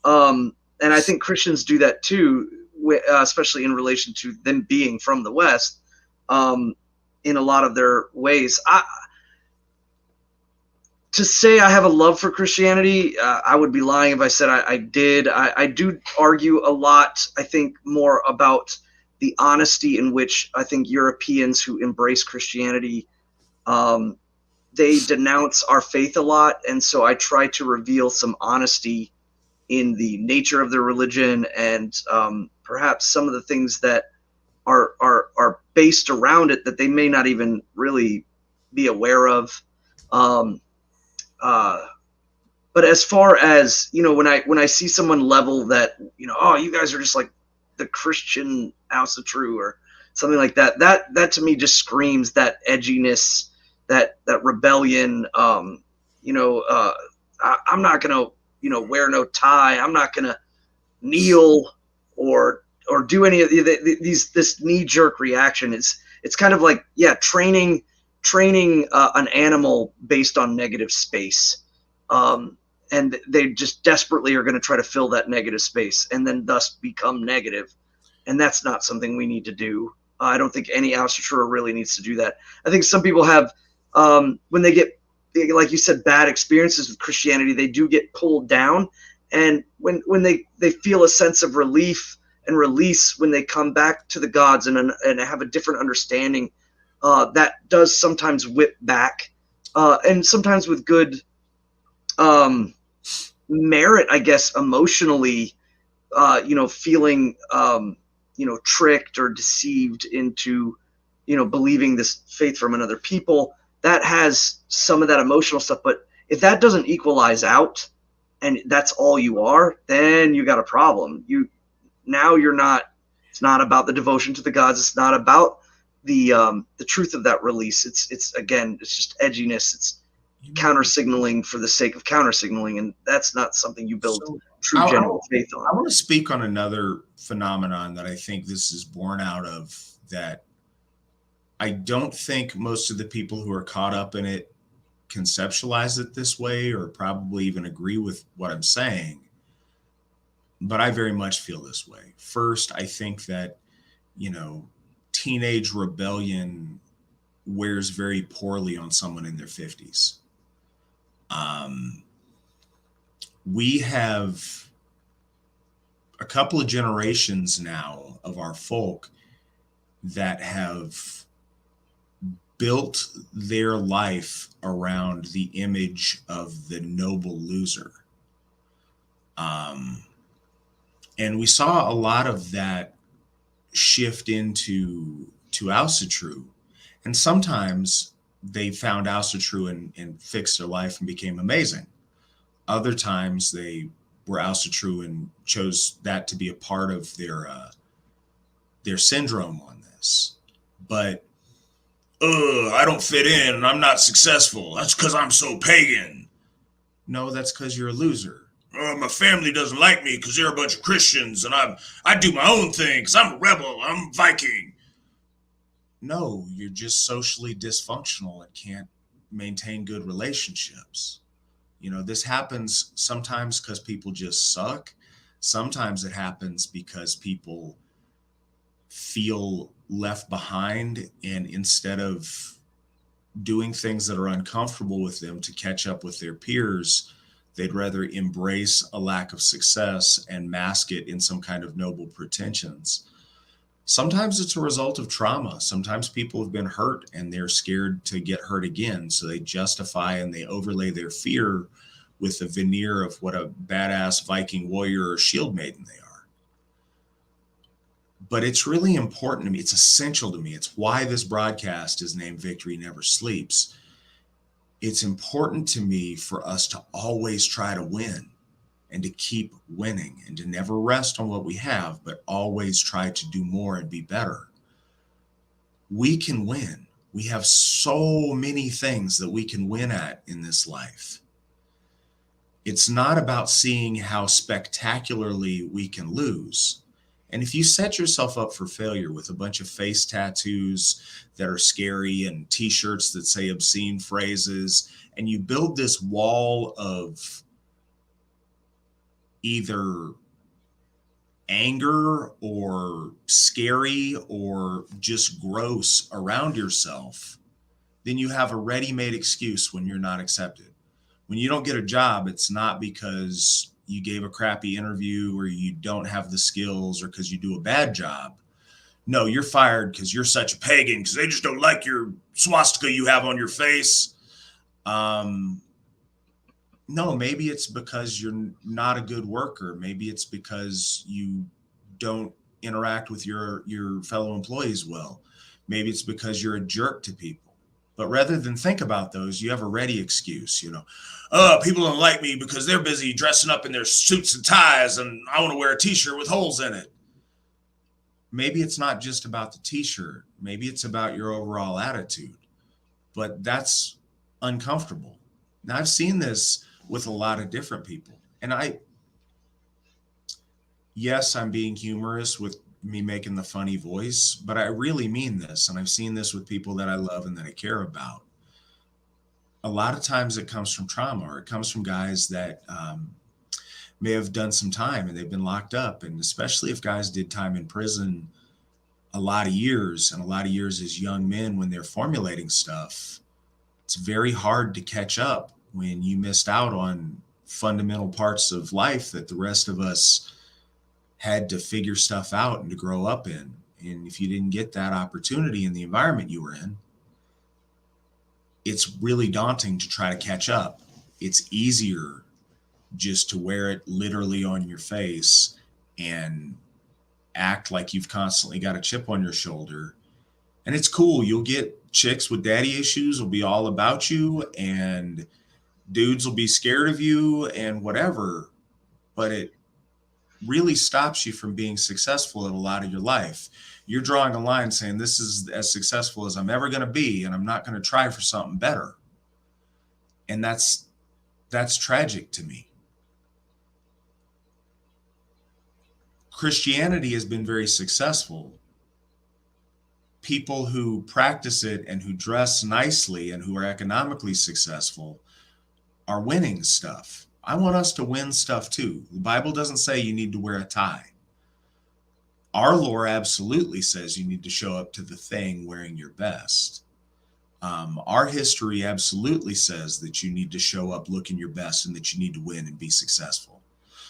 And I think Christians do that too, especially in relation to them being from the West, in a lot of their ways. To say I have a love for Christianity, I would be lying if I said I did. I do argue a lot, I think, more about the honesty in which I think Europeans who embrace Christianity, they denounce our faith a lot. And so I try to reveal some honesty in the nature of their religion and perhaps some of the things that are based around it that they may not even really be aware of. But as far as, when I see someone level that, oh, you guys are just like the Christian Asatru or something like that, that to me just screams that edginess, that rebellion. I'm not going to, wear no tie. I'm not going to kneel or do any of this knee-jerk reaction. It's kind of like, training an animal based on negative space. And they just desperately are going to try to fill that negative space and then thus become negative. And that's not something we need to do. I don't think any Asatru really needs to do that. I think some people have, when they get, like you said, bad experiences with Christianity, they do get pulled down. And when they feel a sense of relief and release when they come back to the gods and have a different understanding, that does sometimes whip back, and sometimes with good merit, I guess, emotionally, feeling, tricked or deceived into, believing this faith from another people. That has some of that emotional stuff. But if that doesn't equalize out and that's all you are, then you got a problem. You're not, it's not about the devotion to the gods. It's not about the truth of that release. It's just edginess. It's counter signaling for the sake of counter signaling, and that's not something you build true genuine faith on. I want to speak on another phenomenon that I think this is born out of, that I don't think most of the people who are caught up in it conceptualize it this way or probably even agree with what I'm saying, but I very much feel this way. First, I think that, teenage rebellion wears very poorly on someone in their 50s. We have a couple of generations now of our folk that have built their life around the image of the noble loser. And we saw a lot of that shift into Asatru. And sometimes they found Asatru and fixed their life and became amazing. Other times they were Asatru and chose that to be a part of their syndrome on this. But I don't fit in and I'm not successful. That's because I'm so pagan. No, that's because you're a loser. My family doesn't like me because they're a bunch of Christians and I do my own thing because I'm a rebel. I'm Viking. No, you're just socially dysfunctional and can't maintain good relationships. This happens sometimes because people just suck. Sometimes it happens because people feel left behind, and instead of doing things that are uncomfortable with them to catch up with their peers, they'd rather embrace a lack of success and mask it in some kind of noble pretensions. Sometimes it's a result of trauma. Sometimes people have been hurt and they're scared to get hurt again. So they justify and they overlay their fear with the veneer of what a badass Viking warrior or shield maiden they are. But it's really important to me. It's essential to me. It's why this broadcast is named Victory Never Sleeps. It's important to me for us to always try to win and to keep winning and to never rest on what we have, but always try to do more and be better. We can win. We have so many things that we can win at in this life. It's not about seeing how spectacularly we can lose. And if you set yourself up for failure with a bunch of face tattoos that are scary and t-shirts that say obscene phrases, and you build this wall of either anger or scary or just gross around yourself, then you have a ready-made excuse when you're not accepted. When you don't get a job, it's not because you gave a crappy interview or you don't have the skills or because you do a bad job. No, you're fired because you're such a pagan, because they just don't like your swastika you have on your face. No, maybe it's because you're not a good worker. Maybe it's because you don't interact with your fellow employees well. Maybe it's because you're a jerk to people. But rather than think about those, you have a ready excuse, Oh, people don't like me because they're busy dressing up in their suits and ties and I want to wear a t-shirt with holes in it. Maybe it's not just about the t-shirt. Maybe it's about your overall attitude. But that's uncomfortable. Now, I've seen this with a lot of different people. And yes, I'm being humorous with me making the funny voice, but I really mean this. And I've seen this with people that I love and that I care about. A lot of times it comes from trauma, or it comes from guys that may have done some time and they've been locked up. And especially if guys did time in prison a lot of years, and a lot of years as young men when they're formulating stuff, it's very hard to catch up when you missed out on fundamental parts of life that the rest of us had to figure stuff out and to grow up in. And if you didn't get that opportunity in the environment you were in, it's really daunting to try to catch up. It's easier just to wear it literally on your face and act like you've constantly got a chip on your shoulder. And it's cool. You'll get chicks with daddy issues will be all about you, and dudes will be scared of you and whatever. But it really stops you from being successful in a lot of your life. You're drawing a line saying, this is as successful as I'm ever going to be, and I'm not going to try for something better. And that's tragic to me. Christianity has been very successful. People who practice it and who dress nicely and who are economically successful are winning stuff. I want us to win stuff too. The Bible doesn't say you need to wear a tie. Our lore absolutely says you need to show up to the thing wearing your best. Our history absolutely says that you need to show up looking your best and that you need to win and be successful.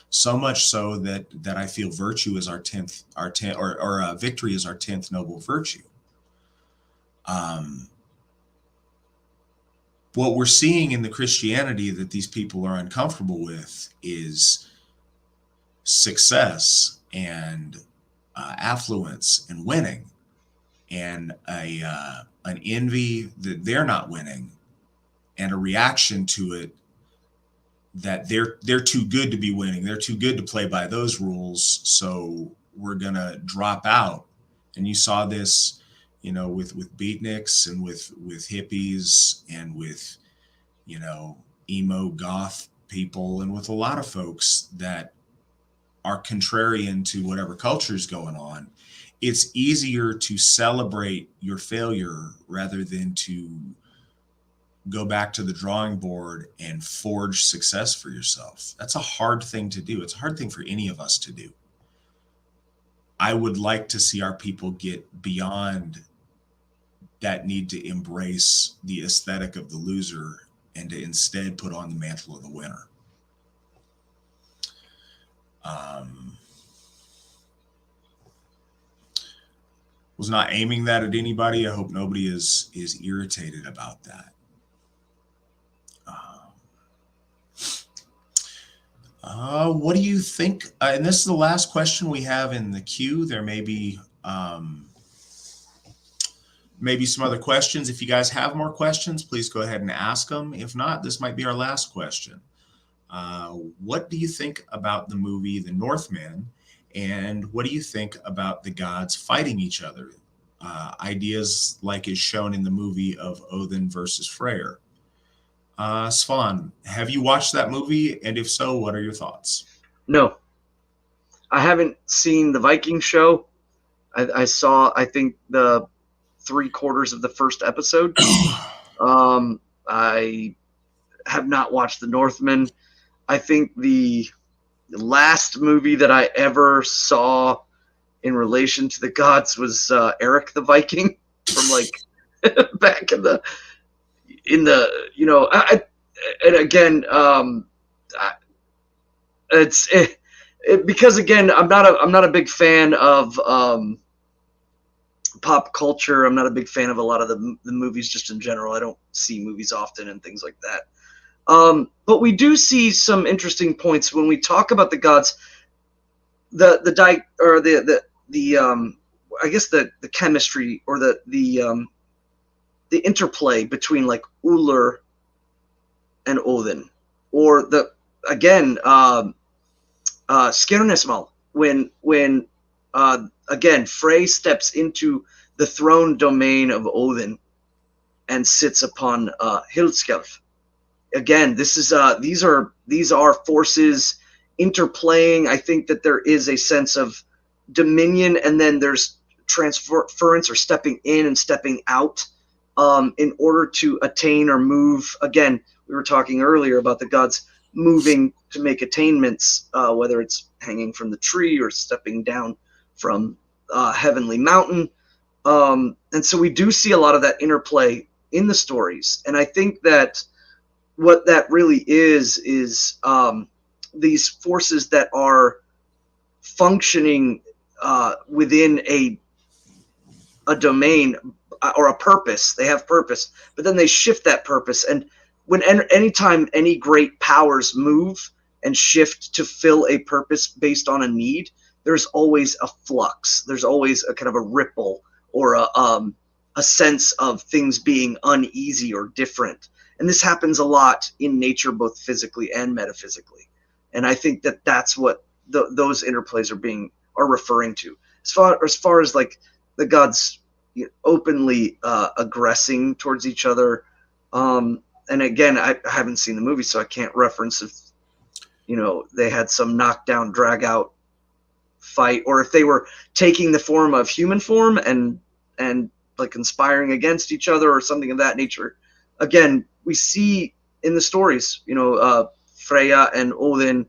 So much so that I feel virtue is victory is our 10th noble virtue. What we're seeing in the Christianity that these people are uncomfortable with is success and affluence and winning, and an envy that they're not winning, and a reaction to it that they're too good to be winning. They're too good to play by those rules, so we're gonna drop out. And you saw this, with beatniks and with hippies and with, emo goth people and with a lot of folks that are contrarian to whatever culture is going on. It's easier to celebrate your failure rather than to go back to the drawing board and forge success for yourself. That's a hard thing to do. It's a hard thing for any of us to do. I would like to see our people get beyond that need to embrace the aesthetic of the loser and to instead put on the mantle of the winner. Was not aiming that at anybody. I hope nobody is irritated about that. What do you think? And this is the last question we have in the queue. There may be maybe some other questions. If you guys have more questions, please go ahead and ask them. If not, this might be our last question. What do you think about the movie The Northman? And what do you think about the gods fighting each other? ideas like is shown in the movie of Odin versus Freyr. Svan, have you watched that movie? And if so, what are your thoughts? No, I haven't seen the Viking show. I saw, I think, the 3/4 of the first episode. I have not watched The Northman. I think the last movie that I ever saw in relation to the gods was Eric the Viking from like back in the and again it's because again I'm not a big fan of pop culture. I'm not a big fan of a lot of the movies just in general. I don't see movies often and things like that. But we do see some interesting points when we talk about the gods. The I guess the chemistry or the interplay between like Ullr and Odin, or the again Skirnismal when again Frey steps into the throne domain of Odin and sits upon Hildskjalf. Again, this is these are forces interplaying. I think that there is a sense of dominion, and then there's transference or stepping in and stepping out in order to attain or move. Again, we were talking earlier about the gods moving to make attainments, whether it's hanging from the tree or stepping down from heavenly mountain. And so we do see a lot of that interplay in the stories. And I think that what that really is these forces that are functioning within a domain or a purpose. They have purpose, but then they shift that purpose. And when anytime any great powers move and shift to fill a purpose based on a need, there's always a flux. There's always a kind of a ripple or a sense of things being uneasy or different. And this happens a lot in nature, both physically and metaphysically. And I think that that's what those interplays are referring to. As far as like the gods openly aggressing towards each other. And again, I haven't seen the movie, so I can't reference if they had some knockdown, drag out fight, or if they were taking the form of human form and like conspiring against each other or something of that nature. Again, we see in the stories, Freya and Odin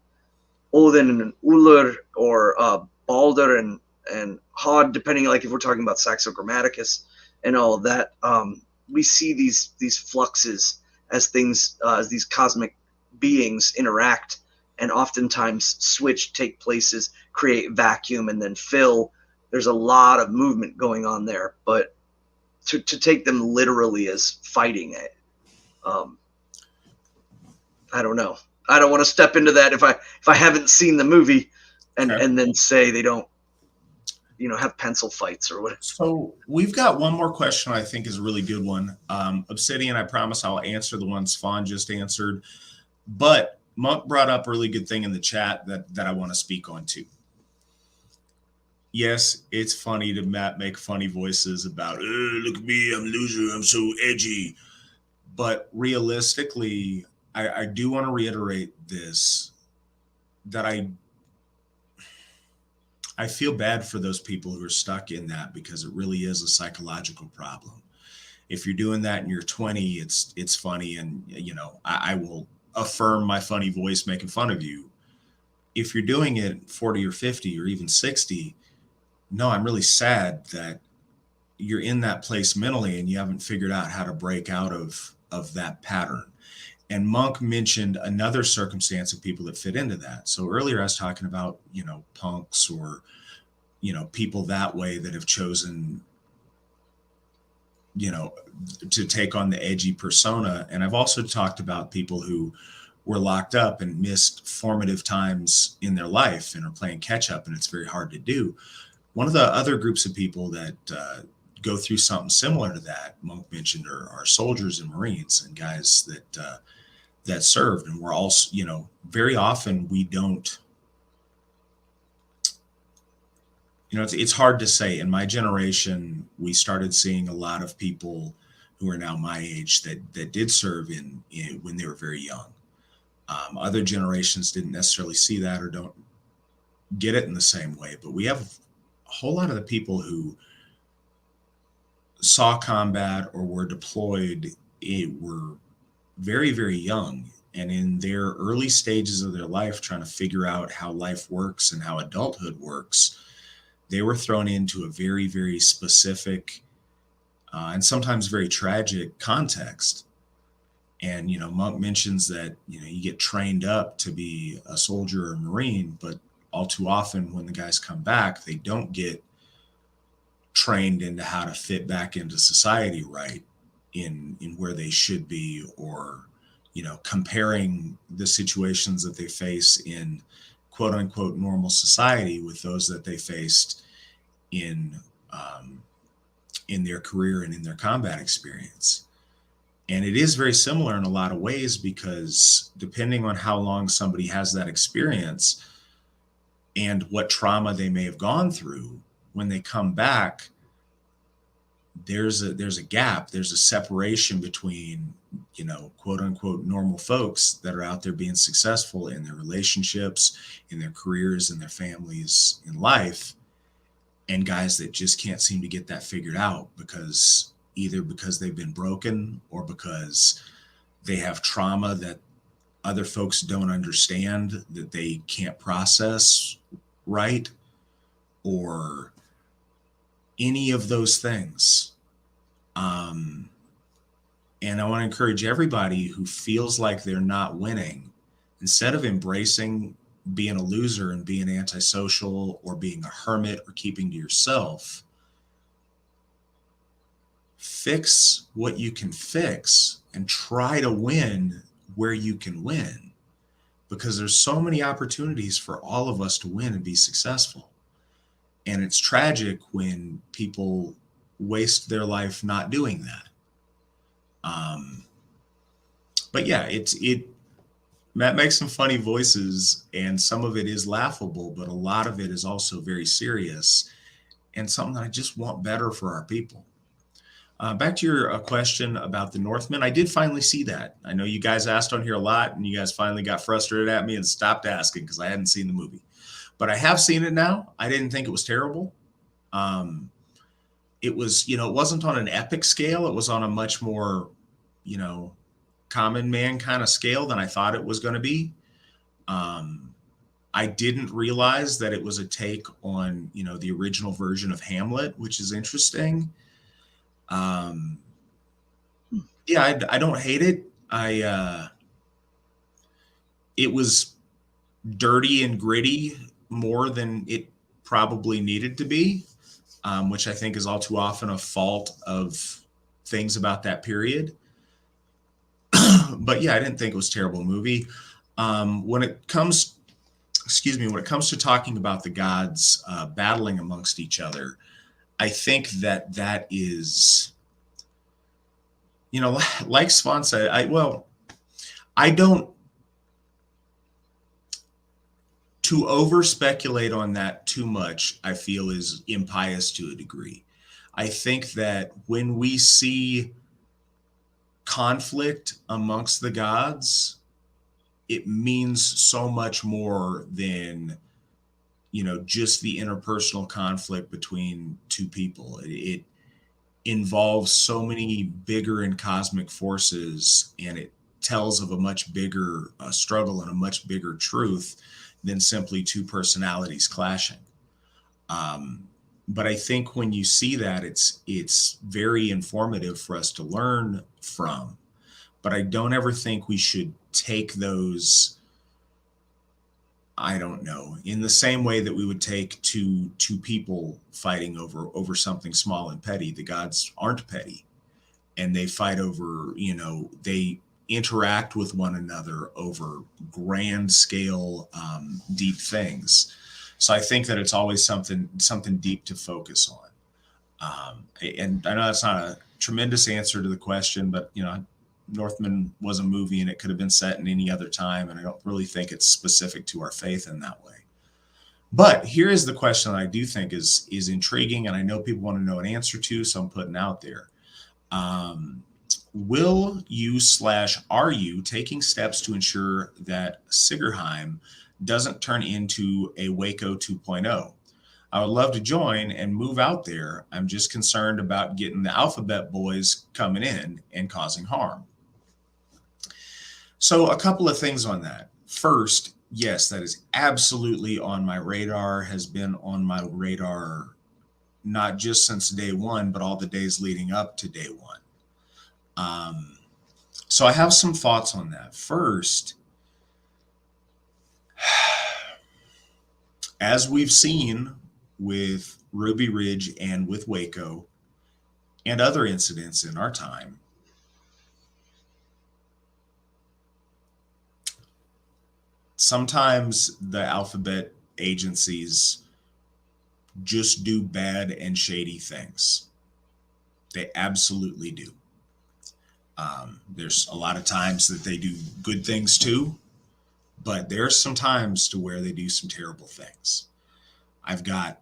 and Ullr, or Balder and Hod, depending, like if we're talking about Saxo Grammaticus and all of that. We see these fluxes as things, as these cosmic beings interact, and oftentimes take places, create vacuum, and then fill. There's a lot of movement going on there, but to take them literally as fighting it, I don't know. I don't want to step into that if I haven't seen the movie and then say they don't have pencil fights or whatever. So we've got one more question I think is a really good one. Obsidian, I promise I'll answer the one Svan just answered. But Monk brought up a really good thing in the chat that I want to speak on too. Yes, it's funny to make funny voices about, look at me, I'm a loser, I'm so edgy. But realistically, I do want to reiterate this, that I feel bad for those people who are stuck in that, because it really is a psychological problem. If you're doing that and you're 20, it's funny, and I will affirm my funny voice making fun of you. If you're doing it 40 or 50 or even 60, no, I'm really sad that you're in that place mentally and you haven't figured out how to break out of that pattern. And Monk mentioned another circumstance of people that fit into that. So earlier I was talking about, punks or, people that way that have chosen, to take on the edgy persona. And I've also talked about people who were locked up and missed formative times in their life and are playing catch up, and it's very hard to do. One of the other groups of people that go through something similar to that, Monk mentioned, are soldiers and Marines and guys that served. And we're also, very often we don't It's hard to say. In my generation, we started seeing a lot of people who are now my age that did serve in when they were very young. Other generations didn't necessarily see that or don't get it in the same way, but we have a whole lot of the people who saw combat or were deployed were very, very young and in their early stages of their life trying to figure out how life works and how adulthood works. They were thrown into a very, very specific and sometimes very tragic context. And, Monk mentions that, you get trained up to be a soldier or a Marine, but all too often when the guys come back, they don't get trained into how to fit back into society right in where they should be, or comparing the situations that they face in quote unquote normal society with those that they faced in in their career and in their combat experience. And it is very similar in a lot of ways, because depending on how long somebody has that experience and what trauma they may have gone through, when they come back, there's a gap, there's a separation between, quote unquote normal folks that are out there being successful in their relationships, in their careers, in their families, in life, and guys that just can't seem to get that figured out, because either because they've been broken or because they have trauma that other folks don't understand, that they can't process right, or any of those things. And I want to encourage everybody who feels like they're not winning, instead of embracing being a loser and being antisocial or being a hermit or keeping to yourself, fix what you can fix and try to win where you can win, because there's so many opportunities for all of us to win and be successful. And it's tragic when people waste their life not doing that. But yeah, Matt makes some funny voices, and some of it is laughable, but a lot of it is also very serious and something that I just want better for our people. Back to your question about the Northmen, I did finally see that. I know you guys asked on here a lot, and you guys finally got frustrated at me and stopped asking because I hadn't seen the movie. But I have seen it now. I didn't think it was terrible. It was, it wasn't on an epic scale. It was on a much more, common man kind of scale than I thought it was going to be. I didn't realize that it was a take on, the original version of Hamlet, which is interesting. Yeah, I don't hate it. It was dirty and gritty more than it probably needed to be, which I think is all too often a fault of things about that period. But yeah, I didn't think it was a terrible movie. When it comes to talking about the gods battling amongst each other, I think that is, like Svan said, I don't, to over speculate on that too much, I feel is impious to a degree. I think that when we see conflict amongst the gods, it means so much more than, just the interpersonal conflict between two people. It involves so many bigger and cosmic forces, and it tells of a much bigger struggle and a much bigger truth than simply two personalities clashing. But I think when you see that, it's very informative for us to learn from. But I don't ever think we should take those, I don't know, in the same way that we would take two people fighting over something small and petty. The gods aren't petty, and they fight over, they interact with one another over grand scale, deep things. So I think that it's always something deep to focus on. And I know that's not a tremendous answer to the question, but Northman was a movie and it could have been set in any other time, and I don't really think it's specific to our faith in that way. But here is the question that I do think is intriguing, and I know people want to know an answer to, so I'm putting out there. Will you / are you taking steps to ensure that Sigerheim doesn't turn into a Waco 2.0? I would love to join and move out there. I'm just concerned about getting the alphabet boys coming in and causing harm. So, a couple of things on that. First, yes, that is absolutely on my radar, has been on my radar not just since day one, but all the days leading up to day one. So I have some thoughts on that. First, as we've seen with Ruby Ridge and with Waco and other incidents in our time, sometimes the alphabet agencies just do bad and shady things. They absolutely do. There's a lot of times that they do good things too, but there's some times to where they do some terrible things. I've got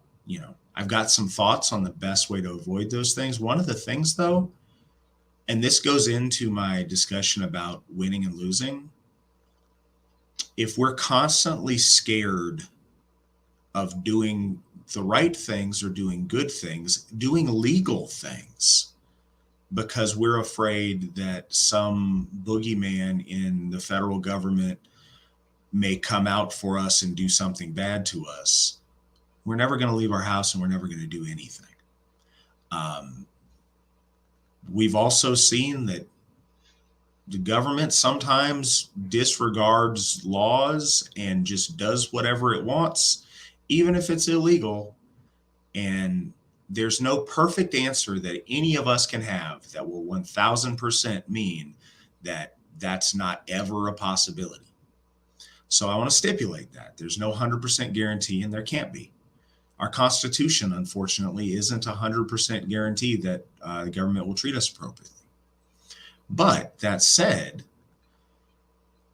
some thoughts on the best way to avoid those things. One of the things though, and this goes into my discussion about winning and losing, if we're constantly scared of doing the right things or doing good things, doing legal things, because we're afraid that some boogeyman in the federal government may come out for us and do something bad to us, we're never going to leave our house and we're never going to do anything. We've also seen that the government sometimes disregards laws and just does whatever it wants, even if it's illegal. And there's no perfect answer that any of us can have that will 1000% mean that that's not ever a possibility. So I want to stipulate that there's no 100% guarantee, and there can't be. Our Constitution, unfortunately, isn't 100% guarantee that the government will treat us appropriately. But that said,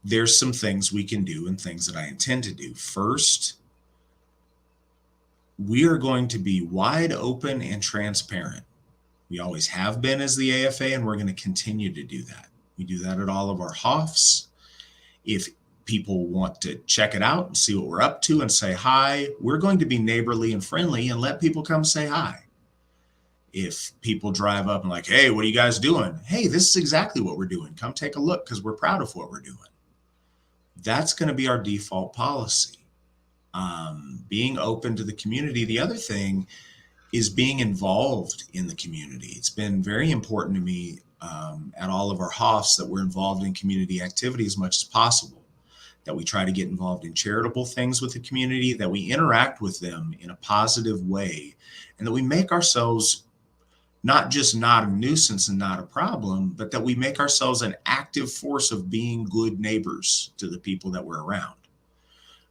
there's some things we can do and things that I intend to do. First, we are going to be wide open and transparent. We always have been as the AFA, and we're going to continue to do that. We do that at all of our HOFs. If people want to check it out and see what we're up to and say hi, we're going to be neighborly and friendly and let people come say hi. If people drive up and like, hey, what are you guys doing? Hey, this is exactly what we're doing. Come take a look because we're proud of what we're doing. That's going to be our default policy. Being open to the community. The other thing is being involved in the community. It's been very important to me at all of our HOFs that we're involved in community activity as much as possible, that we try to get involved in charitable things with the community, that we interact with them in a positive way, and that we make ourselves not just not a nuisance and not a problem, but that we make ourselves an active force of being good neighbors to the people that we're around.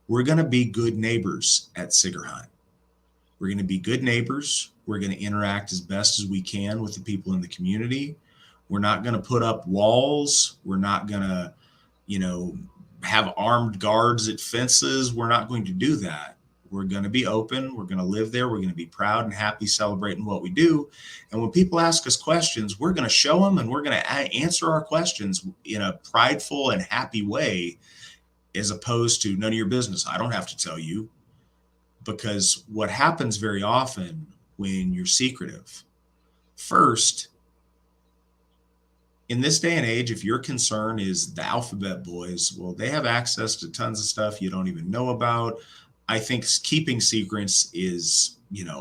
We're going to be good neighbors at Sigerheim. We're going to be good neighbors. We're going to interact as best as we can with the people in the community. We're not going to put up walls. We're not going to, have armed guards at fences. We're not going to do that. We're going to be open. We're going to live there. We're going to be proud and happy celebrating what we do. And when people ask us questions, we're going to show them and we're going to answer our questions in a prideful and happy way, as opposed to none of your business. I don't have to tell you. Because what happens very often when you're secretive, first, in this day and age, if your concern is the alphabet boys, well, they have access to tons of stuff you don't even know about. I think keeping secrets is,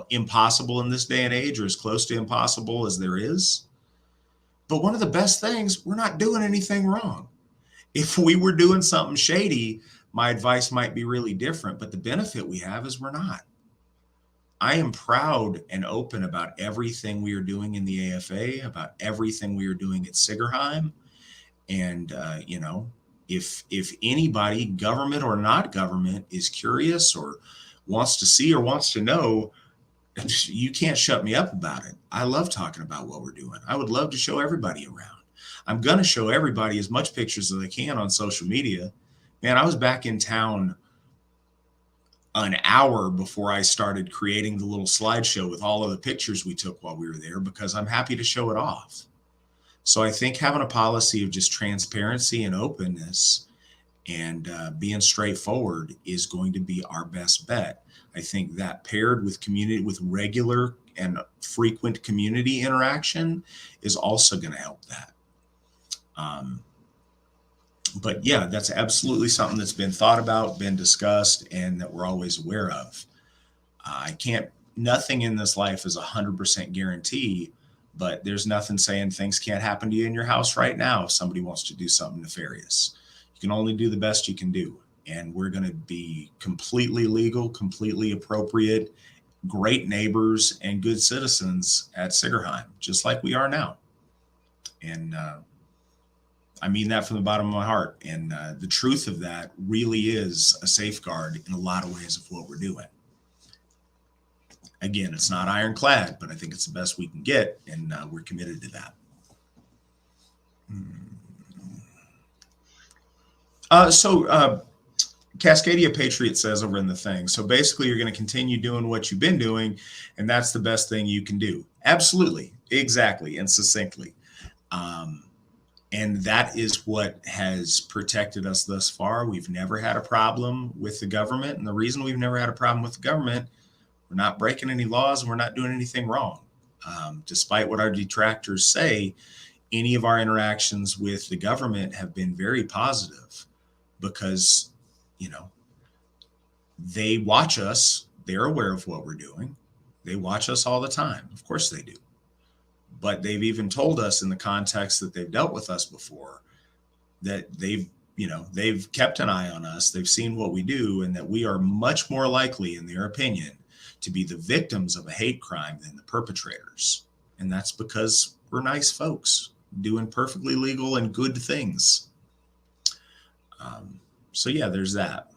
impossible in this day and age, or as close to impossible as there is. But one of the best things, we're not doing anything wrong. If we were doing something shady, my advice might be really different, but the benefit we have is we're not. I am proud and open about everything we are doing in the AFA, about everything we are doing at Sigerheim. And, if anybody, government or not government, is curious or wants to see or wants to know, you can't shut me up about it. I love talking about what we're doing. I would love to show everybody around. I'm going to show everybody as much pictures as I can on social media. Man, I was back in town an hour before I started creating the little slideshow with all of the pictures we took while we were there, because I'm happy to show it off. So I think having a policy of just transparency and openness and being straightforward is going to be our best bet. I think that paired with community, with regular and frequent community interaction, is also going to help that. But yeah, that's absolutely something that's been thought about, been discussed, and that we're always aware of. Nothing in this life is 100% guarantee, but there's nothing saying things can't happen to you in your house right now if somebody wants to do something nefarious. You can only do the best you can do. And we're going to be completely legal, completely appropriate, great neighbors, and good citizens at Sigerheim, just like we are now. And I mean that from the bottom of my heart. And the truth of that really is a safeguard in a lot of ways of what we're doing. Again, it's not ironclad, but I think it's the best we can get, and we're committed to that. Cascadia Patriot says over in the thing, so basically you're going to continue doing what you've been doing, and that's the best thing you can do. Absolutely, exactly, and succinctly. And that is what has protected us thus far. We've never had a problem with the government, and the reason we've never had a problem with the government, we're not breaking any laws and we're not doing anything wrong. Despite what our detractors say, any of our interactions with the government have been very positive because, they watch us. They're aware of what we're doing. They watch us all the time. Of course they do. But they've even told us in the context that they've dealt with us before that they've kept an eye on us. They've seen what we do, and that we are much more likely, in their opinion, to be the victims of a hate crime than the perpetrators. And that's because we're nice folks doing perfectly legal and good things. So yeah, there's that.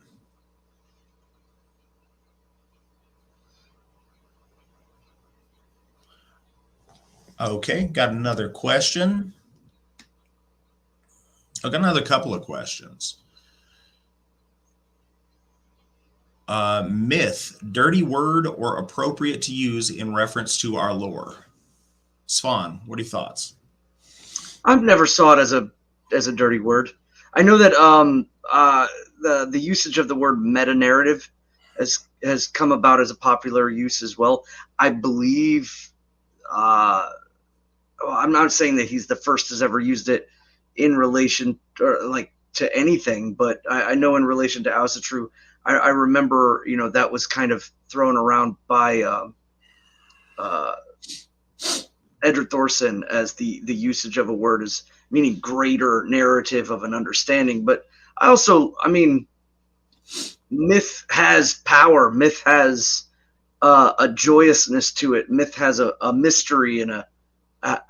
Okay, got another question. I've got another couple of questions. Myth, dirty word or appropriate to use in reference to our lore? Svan, what are your thoughts? I've never saw it as a dirty word. I know that the usage of the word meta narrative has come about as a popular use as well. I believe. I'm not saying that he's the first who's ever used it in relation to anything, but I know in relation to Asatru, I remember that was kind of thrown around by Edward Thorson as the usage of a word as meaning greater narrative of an understanding. But myth has power. Myth has a joyousness to it. Myth has a mystery and a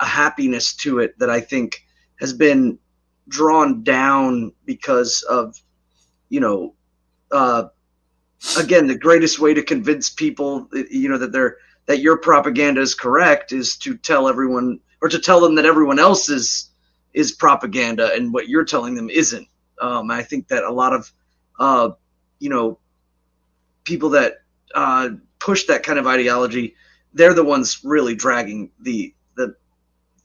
happiness to it that I think has been drawn down because of, again, the greatest way to convince people, that your propaganda is correct is to tell everyone, or to tell them that everyone else is propaganda and what you're telling them isn't. I think that a lot of, people that push that kind of ideology, they're the ones really dragging the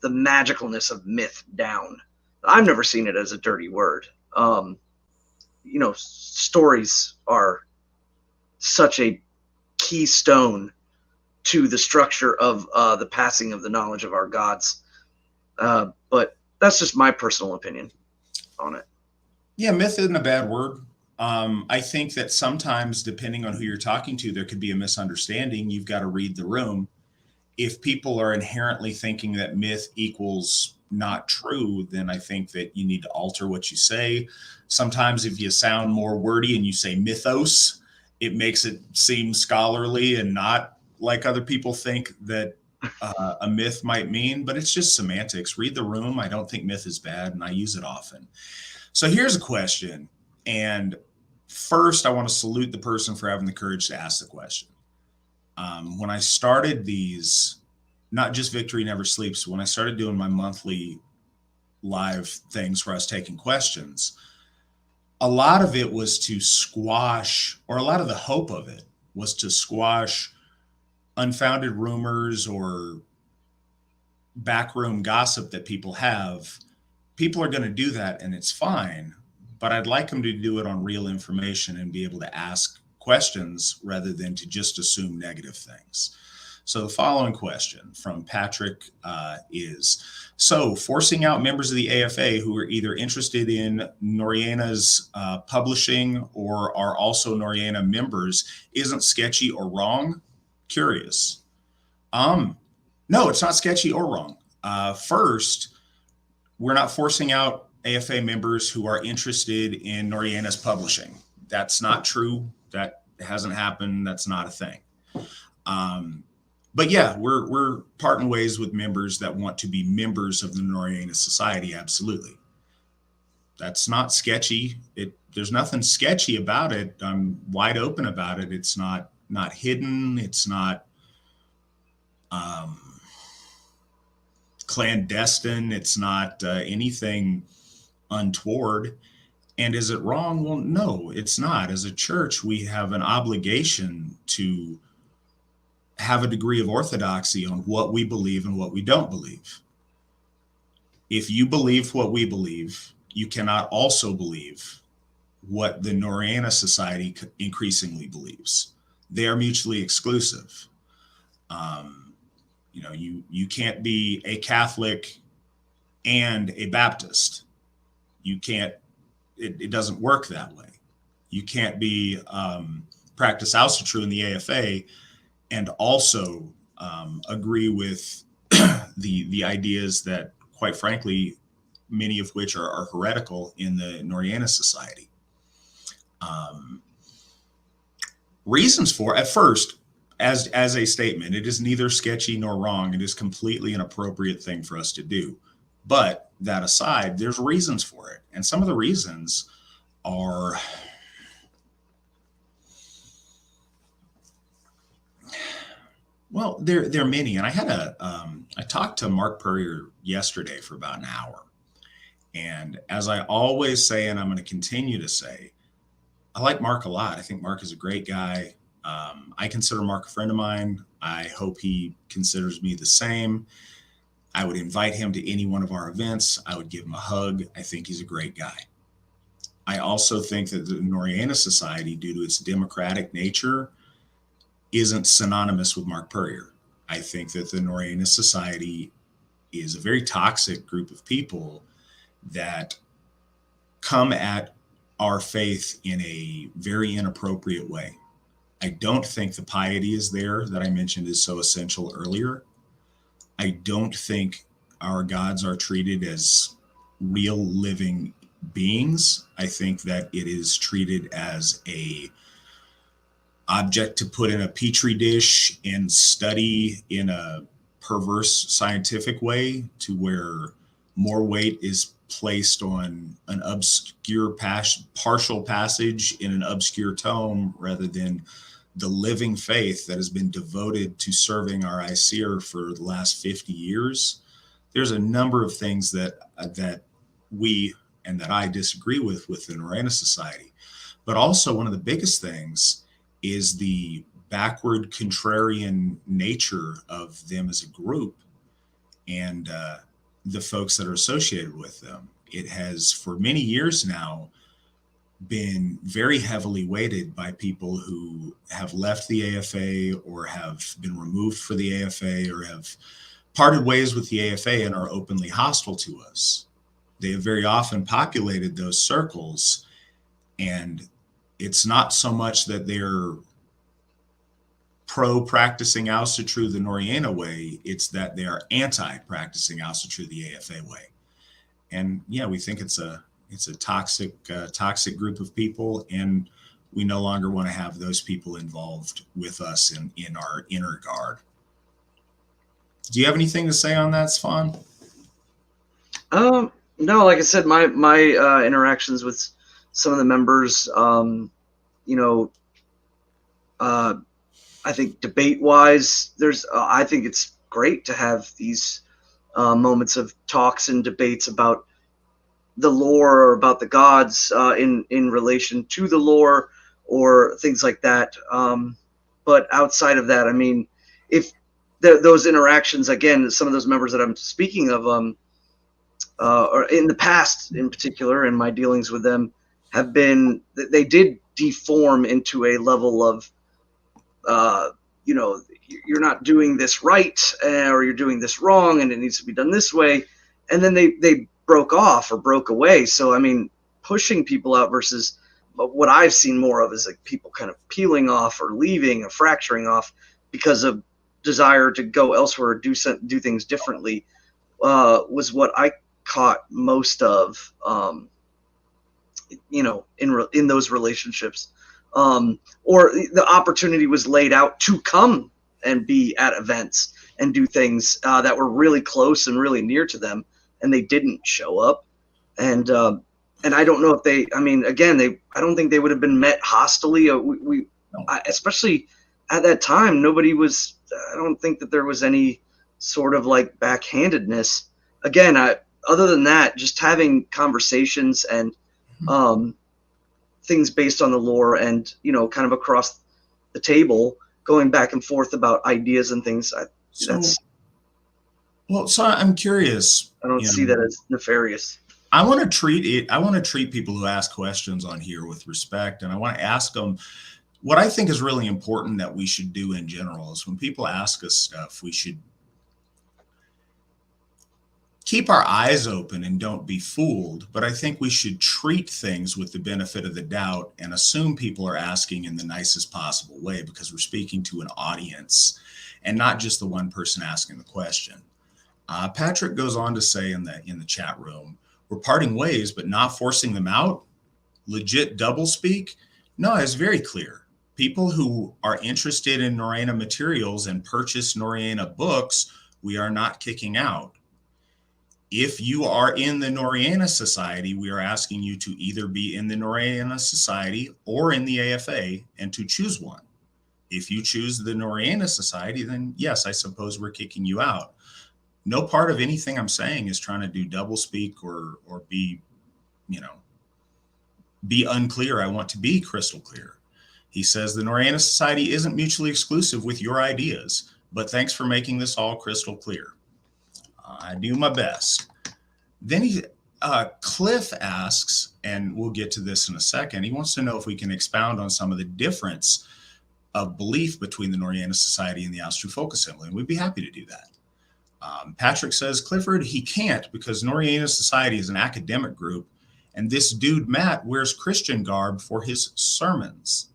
magicalness of myth down. I've never seen it as a dirty word. Stories are such a keystone to the structure of the passing of the knowledge of our gods. But that's just my personal opinion on it. Yeah, myth isn't a bad word. I think that sometimes, depending on who you're talking to, there could be a misunderstanding. You've got to read the room. If people are inherently thinking that myth equals not true, then I think that you need to alter what you say. Sometimes if you sound more wordy and you say mythos, it makes it seem scholarly and not like other people think that a myth might mean, but it's just semantics. Read the room. I don't think myth is bad, and I use it often. So here's a question. And first, I want to salute the person for having the courage to ask the question. When I started these, not just Victory Never Sleeps, when I started doing my monthly live things where I was taking questions, a lot of it was to squash, or a lot of the hope of it was to squash unfounded rumors or backroom gossip that people have. People are going to do that and it's fine, but I'd like them to do it on real information and be able to ask questions rather than to just assume negative things. So the following question from Patrick is, so forcing out members of the AFA who are either interested in Noriena's publishing or are also Noriena members isn't sketchy or wrong? Curious. No, it's not sketchy or wrong. First, we're not forcing out AFA members who are interested in Noriena's publishing. That's not true. That hasn't happened. That's not a thing. But yeah, we're parting ways with members that want to be members of the Noriena Society. Absolutely. That's not sketchy. There's nothing sketchy about it. I'm wide open about it. It's not hidden. It's not clandestine. It's not anything untoward. And is it wrong? Well, no, it's not. As a church, we have an obligation to have a degree of orthodoxy on what we believe and what we don't believe. If you believe what we believe, you cannot also believe what the Noriena Society increasingly believes. They are mutually exclusive. You can't be a Catholic and a Baptist. You can't. It doesn't work that way. You can't be practice Asatru in the AFA and also agree with the ideas that, quite frankly, many of which are heretical in the Noriena Society. Reasons for, at first, as a statement, it is neither sketchy nor wrong. It is completely an appropriate thing for us to do. But that aside, there's reasons for it. And some of the reasons are, well, there are many. And I talked to Mark Purrier yesterday for about an hour. And as I always say, and I'm going to continue to say, I like Mark a lot. I think Mark is a great guy. I consider Mark a friend of mine. I hope he considers me the same. I would invite him to any one of our events. I would give him a hug. I think he's a great guy. I also think that the Noriena Society, due to its democratic nature, isn't synonymous with Mark Purrier. I think that the Noriena Society is a very toxic group of people that come at our faith in a very inappropriate way. I don't think the piety is there that I mentioned is so essential earlier. I don't think our gods are treated as real living beings. I think that it is treated as a object to put in a petri dish and study in a perverse scientific way, to where more weight is placed on an obscure partial passage in an obscure tome rather than the living faith that has been devoted to serving our ICER for the last 50 years. There's a number of things that we and that I disagree with the Noriena Society. But also one of the biggest things is the backward contrarian nature of them as a group and the folks that are associated with them. It has for many years now been very heavily weighted by people who have left the AFA or have been removed for the AFA or have parted ways with the AFA and are openly hostile to us. They have very often populated those circles, and it's not so much that they're pro-practicing Asatru the Noriena way, it's that they are anti-practicing Asatru the AFA way. And yeah, we think it's a toxic group of people, and we no longer want to have those people involved with us in our inner guard. Do you have anything to say on that, Svan? No, like I said, my interactions with some of the members, I think debate-wise, I think it's great to have these moments of talks and debates about the lore or about the gods in relation to the lore or things like that. But outside of that, I mean, if those interactions, again, some of those members that I'm speaking of, or in the past in particular, and my dealings with them have been, they did deform into a level of, you know, you're not doing this right, or you're doing this wrong, and it needs to be done this way. And then they broke off or broke away. So, I mean, pushing people out versus what I've seen more of is like people kind of peeling off or leaving or fracturing off because of desire to go elsewhere or do things differently, was what I caught most of, you know, in those relationships. Or the opportunity was laid out to come and be at events and do things that were really close and really near to them, and they didn't show up. And I don't know if they, I mean, again, I don't think they would have been met hostily. Especially at that time, nobody was, I don't think that there was any sort of like backhandedness. Again, other than that, just having conversations and things based on the lore and, you know, kind of across the table, going back and forth about ideas and things. So I'm curious. I don't see that as nefarious. I want to treat people who ask questions on here with respect. And I want to ask them what I think is really important that we should do in general is when people ask us stuff, we should keep our eyes open and don't be fooled. But I think we should treat things with the benefit of the doubt and assume people are asking in the nicest possible way because we're speaking to an audience and not just the one person asking the question. Patrick goes on to say in the chat room, we're parting ways, but not forcing them out. Legit double speak. No, it's very clear. People who are interested in Norrena materials and purchase Norrena books, we are not kicking out. If you are in the Norrena Society, we are asking you to either be in the Norrena Society or in the AFA and to choose one. If you choose the Norrena Society, then yes, I suppose we're kicking you out. No part of anything I'm saying is trying to do double speak or be, you know, be unclear. I want to be crystal clear. He says the Norrena Society isn't mutually exclusive with your ideas, but thanks for making this all crystal clear. I do my best. Then Cliff asks, and we'll get to this in a second, he wants to know if we can expound on some of the difference of belief between the Norrena Society and the Asatru Folk Assembly, and we'd be happy to do that. Patrick says, Clifford, he can't because Norrena Society is an academic group, and this dude, Matt, wears Christian garb for his sermons.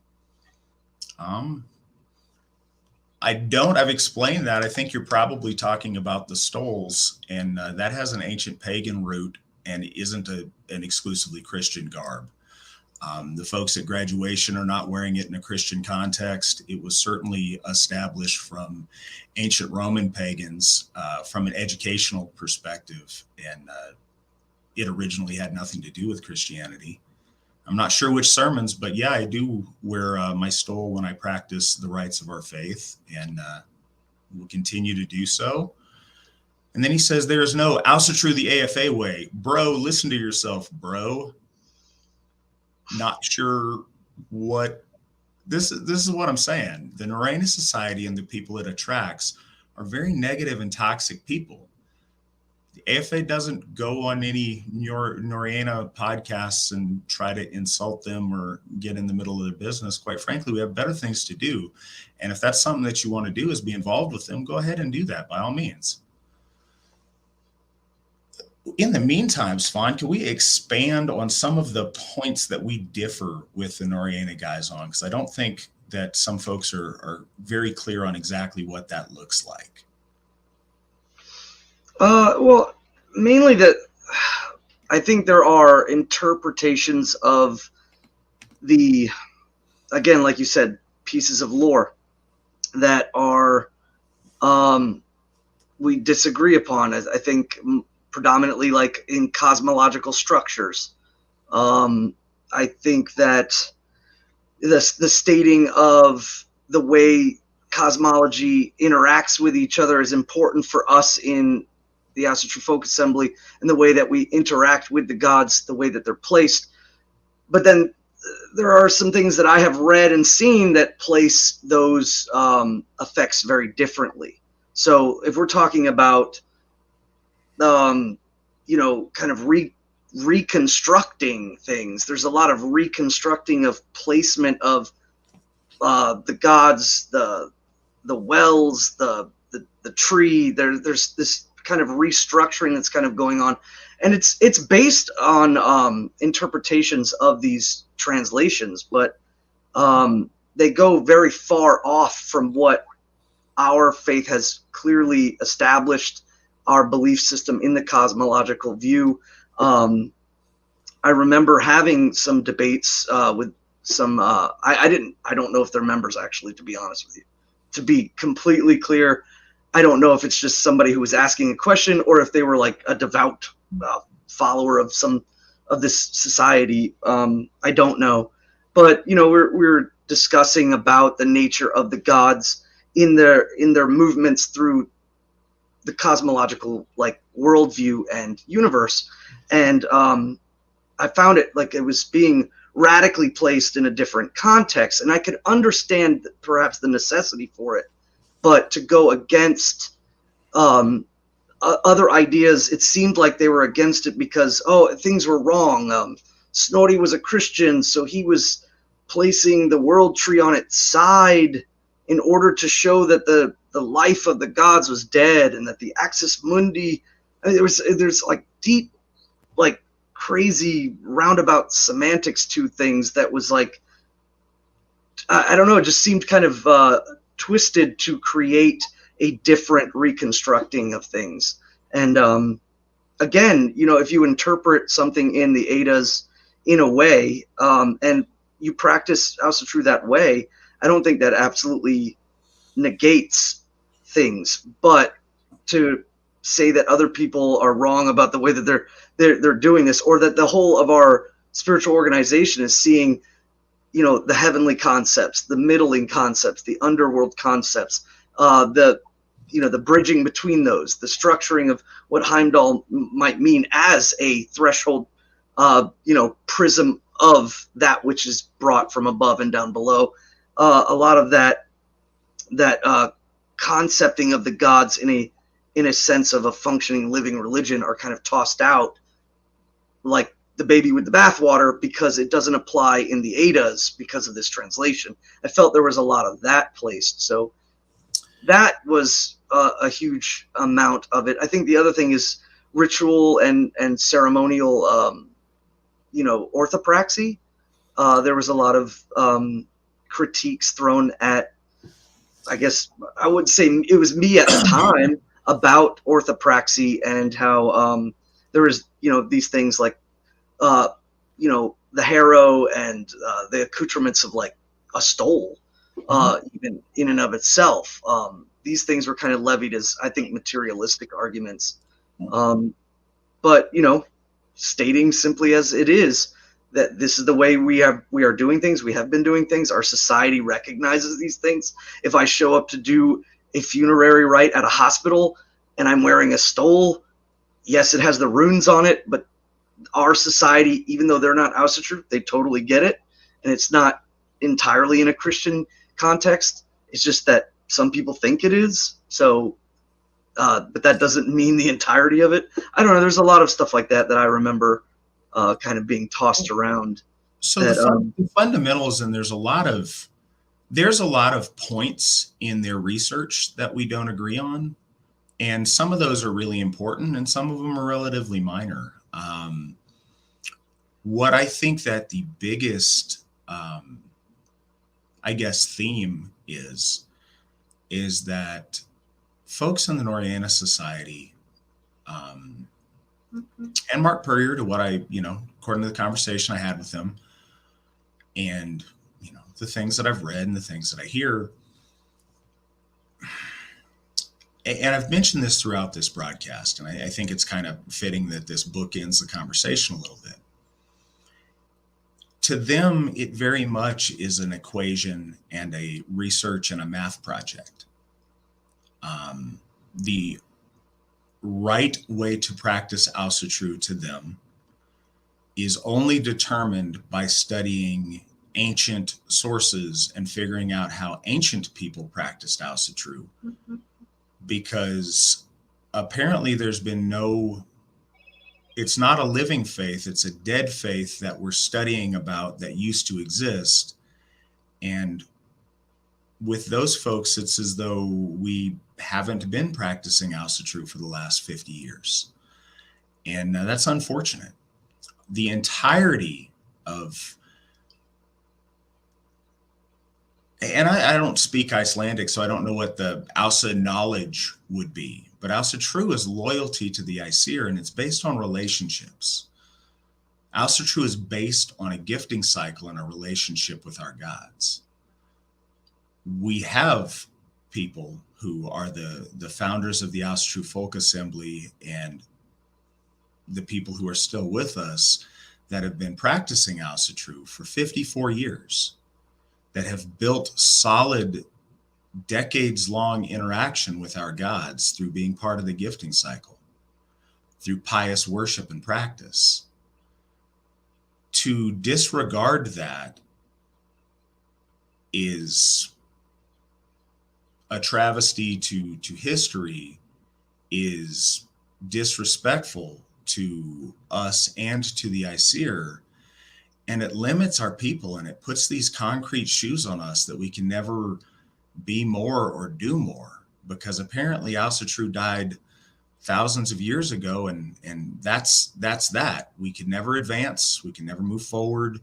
I've explained that. I think you're probably talking about the stoles, and that has an ancient pagan root and isn't an exclusively Christian garb. The folks at graduation are not wearing it in a Christian context. It was certainly established from ancient Roman pagans from an educational perspective, and it originally had nothing to do with Christianity. I'm not sure which sermons, but yeah, I do wear my stole when I practice the rites of our faith, and will continue to do so. And then he says, there is no Asatru the AFA way. Bro, listen to yourself, bro. Not sure what this is what I'm saying. The Norrena Society and the people it attracts are very negative and toxic people. The AFA doesn't go on any Norrena podcasts and try to insult them or get in the middle of their business. Quite frankly, we have better things to do. And if that's something that you want to do is be involved with them, go ahead and do that by all means. In the meantime, Svan, can we expand on some of the points that we differ with the Norrena guys on? Because I don't think that some folks are very clear on exactly what that looks like. Well, mainly that I think there are interpretations of the, again, like you said, pieces of lore that are we disagree upon. I think predominantly like in cosmological structures. I think that the stating of the way cosmology interacts with each other is important for us in the Asatru folk assembly and the way that we interact with the gods, the way that they're placed. But then there are some things that I have read and seen that place those effects very differently. So if we're talking about, kind of reconstructing things, there's a lot of reconstructing of placement of the gods, the wells, the tree. There's this kind of restructuring that's kind of going on, and it's based on interpretations of these translations, but they go very far off from what our faith has clearly established, our belief system in the cosmological view. I remember having some debates with some. I don't know if they're members, actually, to be honest with you. To be completely clear, I don't know if it's just somebody who was asking a question or if they were like a devout follower of some of this society. I don't know, but we're discussing about the nature of the gods in their movements through the cosmological worldview and universe, and I found it like it was being radically placed in a different context, and I could understand perhaps the necessity for it, but to go against other ideas, it seemed like they were against it because things were wrong. Snorri was a Christian, so he was placing the world tree on its side in order to show that the life of the gods was dead, and that the axis mundi, there's like deep, like crazy roundabout semantics to things that was like, I don't know, it just seemed kind of twisted to create a different reconstructing of things. And again, if you interpret something in the Eddas in a way, and you practice Asatru that way, I don't think that absolutely negates things. But to say that other people are wrong about the way that they're doing this, or that the whole of our spiritual organization is seeing, the heavenly concepts, the middling concepts, the underworld concepts, the bridging between those, the structuring of what Heimdallr might mean as a threshold, prism of that which is brought from above and down below. A lot of that concepting of the gods in a sense of a functioning living religion are kind of tossed out like the baby with the bathwater, because it doesn't apply in the Eddas because of this translation. I felt there was a lot of that placed. So that was a huge amount of it. I think the other thing is ritual and ceremonial, orthopraxy. There was a lot of critiques thrown at, I guess I would say it was me at the time, about orthopraxy and how there was, these things like, the harrow and the accoutrements of like a stole, even in and of itself. These things were kind of levied as, I think, materialistic arguments. But, stating simply as it is, that this is the way we are doing things. We have been doing things. Our society recognizes these things. If I show up to do a funerary rite at a hospital and I'm wearing a stole, yes, it has the runes on it, but our society, even though they're not Asatru, they totally get it. And it's not entirely in a Christian context. It's just that some people think it is. So, but that doesn't mean the entirety of it. I don't know. There's a lot of stuff like that I remember kind of being tossed around. So the fundamentals, and there's a lot of points in their research that we don't agree on. And some of those are really important and some of them are relatively minor. What I think that the biggest, theme is that folks in the Norrena Society, and Mark Purrier, to what according to the conversation I had with him, and, the things that I've read and the things that I hear, and I've mentioned this throughout this broadcast, and I think it's kind of fitting that this book ends the conversation a little bit. To them, it very much is an equation and a research and a math project. The right way to practice Asatru to them is only determined by studying ancient sources and figuring out how ancient people practiced Asatru. Because apparently it's not a living faith, it's a dead faith that we're studying about that used to exist. And with those folks, it's as though we haven't been practicing Asatru for the last 50 years. And that's unfortunate. The entirety of, and I don't speak Icelandic, so I don't know what the Asa knowledge would be, but Asatru is loyalty to the Aesir, and it's based on relationships. Asatru is based on a gifting cycle and a relationship with our gods. We have people who are the founders of the Asatru Folk Assembly and the people who are still with us that have been practicing Asatru for 54 years, that have built solid decades-long interaction with our gods through being part of the gifting cycle, through pious worship and practice. To disregard that is a travesty to history, is disrespectful to us and to the Aesir, and it limits our people, and it puts these concrete shoes on us that we can never be more or do more, because apparently Asatru died thousands of years ago, and that's that. We can never advance, we can never move forward,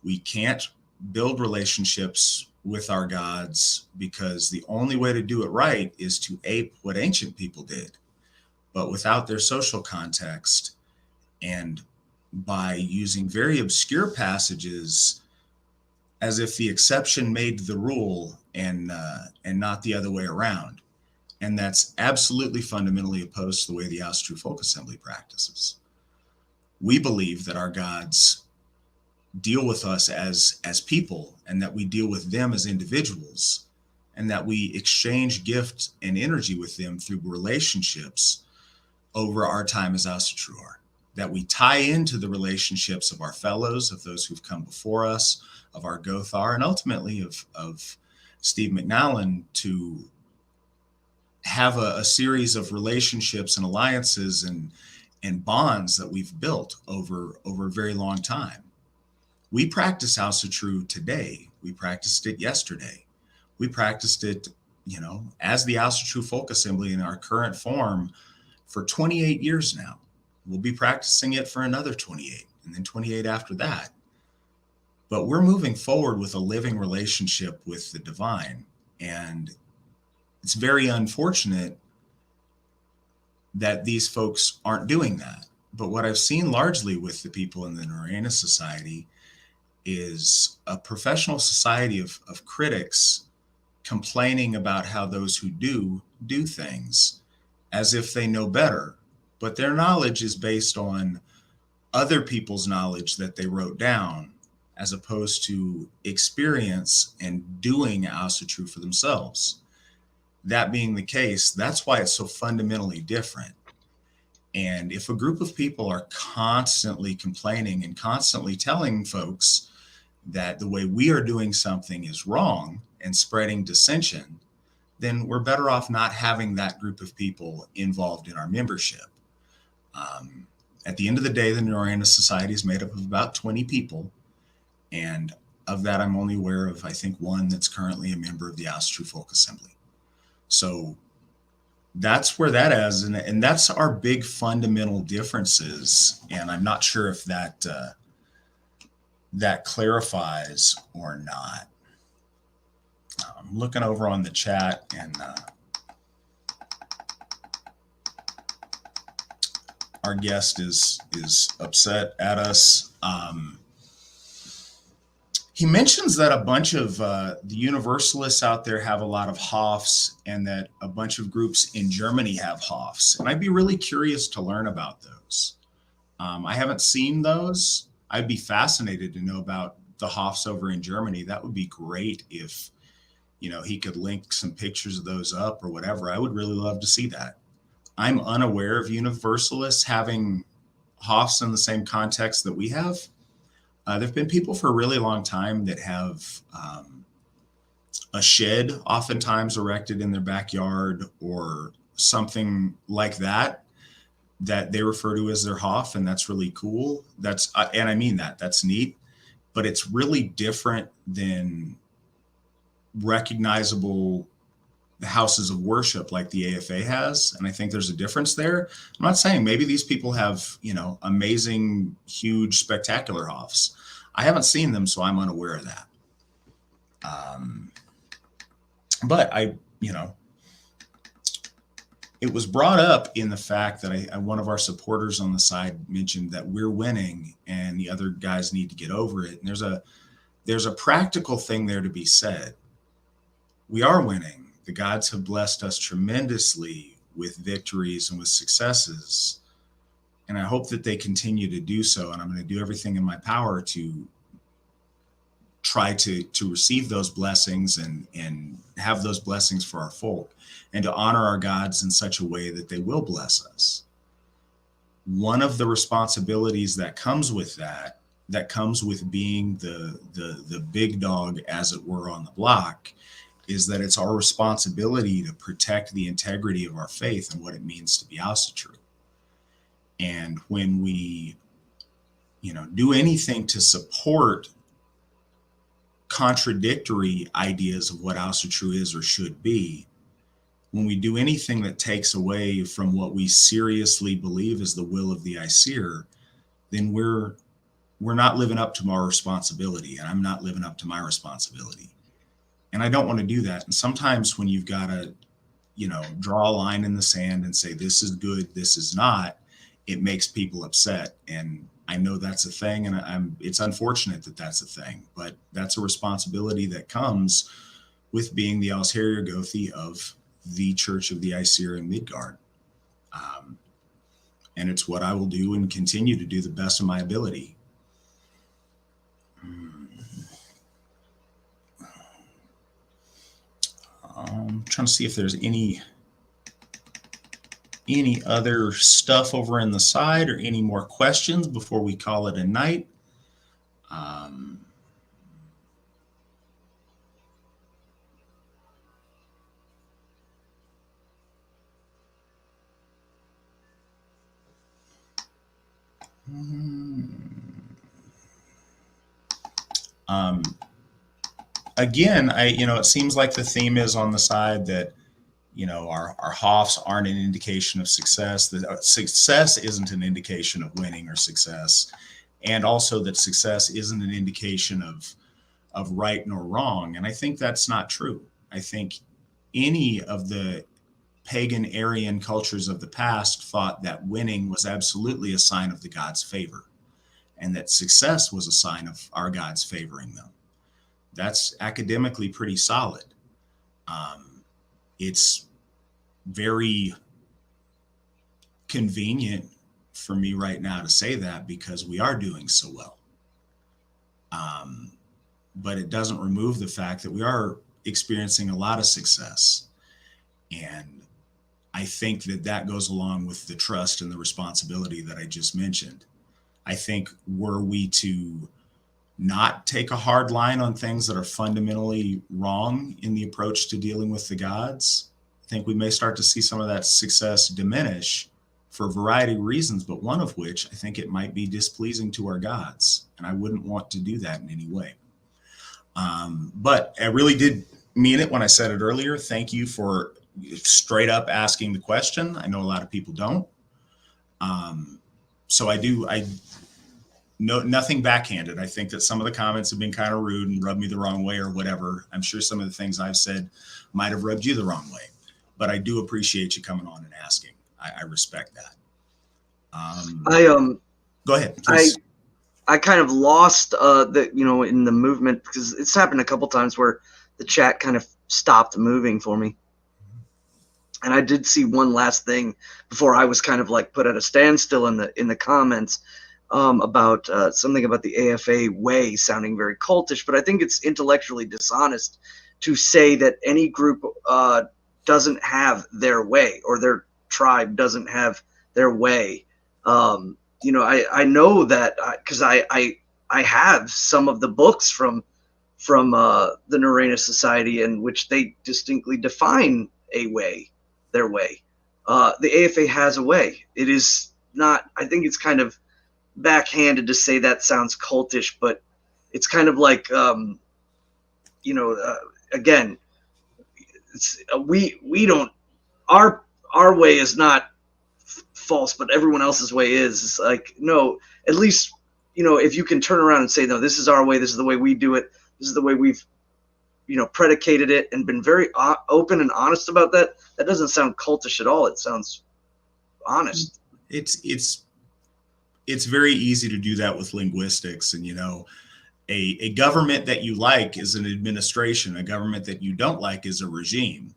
we can't build relationships with our gods, because the only way to do it right is to ape what ancient people did, but without their social context, and by using very obscure passages as if the exception made the rule, and not the other way around. And that's absolutely fundamentally opposed to the way the Asatru Folk Assembly practices. We believe that our gods deal with us as people, and that we deal with them as individuals, and that we exchange gift and energy with them through relationships over our time as Asatru, that we tie into the relationships of our fellows, of those who've come before us, of our Gothar, and ultimately of Steve McNallen, to have a series of relationships and alliances and bonds that we've built over a very long time. We practice Asatru today. We practiced it yesterday. We practiced it, as the Asatru Folk Assembly in our current form for 28 years now. We'll be practicing it for another 28, and then 28 after that. But we're moving forward with a living relationship with the divine. And it's very unfortunate that these folks aren't doing that. But what I've seen largely with the people in the Narayana Society is a professional society of critics complaining about how those who do things as if they know better. But their knowledge is based on other people's knowledge that they wrote down, as opposed to experience and doing Asatru for themselves. That being the case, that's why it's so fundamentally different. And if a group of people are constantly complaining and constantly telling folks that the way we are doing something is wrong and spreading dissension, then we're better off not having that group of people involved in our membership. At the end of the day, the Narayana Society is made up of about 20 people. And of that, I'm only aware of, I think, one that's currently a member of the Asatru Folk Assembly. So that's where that is. And that's our big fundamental differences. And I'm not sure if that clarifies or not. I'm looking over on the chat, and our guest is upset at us. He mentions that a bunch of the Universalists out there have a lot of Hofs, and that a bunch of groups in Germany have Hofs. And I'd be really curious to learn about those. I haven't seen those. I'd be fascinated to know about the Hofs over in Germany. That would be great if, he could link some pictures of those up or whatever. I would really love to see that. I'm unaware of universalists having Hoffs in the same context that we have. There have been people for a really long time that have a shed oftentimes erected in their backyard or something like that they refer to as their Hoff, and that's really cool. And I mean that's neat, but it's really different than recognizable houses of worship like the AFA has. And I think there's a difference there. I'm not saying maybe these people have, amazing, huge, spectacular Hoffs. I haven't seen them, so I'm unaware of that. But it was brought up in the fact that one of our supporters on the side mentioned that we're winning and the other guys need to get over it. And there's a practical thing there to be said. We are winning. The gods have blessed us tremendously with victories and with successes. And I hope that they continue to do so. And I'm going to do everything in my power to try to receive those blessings and have those blessings for our folk and to honor our gods in such a way that they will bless us. One of the responsibilities that comes with that comes with being the big dog, as it were, on the block, is that it's our responsibility to protect the integrity of our faith and what it means to be Asatru. And when we, do anything to support contradictory ideas of what Asatru is or should be, when we do anything that takes away from what we seriously believe is the will of the Aesir, then we're not living up to our responsibility, and I'm not living up to my responsibility. And I don't want to do that. And sometimes when you've got to, draw a line in the sand and say, this is good, this is not, it makes people upset. And I know that's a thing, and it's unfortunate that that's a thing, but that's a responsibility that comes with being the Alsharier Gothi of the Church of the Aesir in Midgard. And it's what I will do and continue to do the best of my ability. I'm trying to see if there's any other stuff over in the side or any more questions before we call it a night. Again, it seems like the theme is on the side that, our Hoffs aren't an indication of success, that success isn't an indication of winning or success. And also that success isn't an indication of right nor wrong. And I think that's not true. I think any of the pagan Aryan cultures of the past thought that winning was absolutely a sign of the gods' favor, and that success was a sign of our gods favoring them. That's academically pretty solid. It's very convenient for me right now to say that because we are doing so well. But it doesn't remove the fact that we are experiencing a lot of success. And I think that goes along with the trust and the responsibility that I just mentioned. I think were we to not take a hard line on things that are fundamentally wrong in the approach to dealing with the gods, I think we may start to see some of that success diminish for a variety of reasons, but one of which I think it might be displeasing to our gods, and I wouldn't want to do that in any way. But I really did mean it when I said it earlier. Thank you for straight up asking the question. I know a lot of people don't. So I no, nothing backhanded. I think that some of the comments have been kind of rude and rubbed me the wrong way or whatever. I'm sure some of the things I've said might have rubbed you the wrong way, but I do appreciate you coming on and asking. I respect that. Go ahead, please. I kind of lost in the movement, because it's happened a couple times where the chat kind of stopped moving for me. And I did see one last thing before I was kind of like put at a standstill in the comments. About something about the AFA way sounding very cultish, but I think it's intellectually dishonest to say that any group doesn't have their way, or tribe doesn't have their way. I know that because I have some of the books from the Narena Society in which they distinctly define a way, their way. The AFA has a way. It is not. I think it's kind of backhanded to say that sounds cultish, but it's kind of like again, we don't our way is not false, but everyone else's way is. It's like, no, at least if you can turn around and say, no, this is our way, this is the way we do it, this is the way we've predicated it, and been very open and honest about that. That doesn't sound cultish at all. It sounds honest. It's very easy to do that with linguistics, and a government that you like is an administration. A government that you don't like is a regime.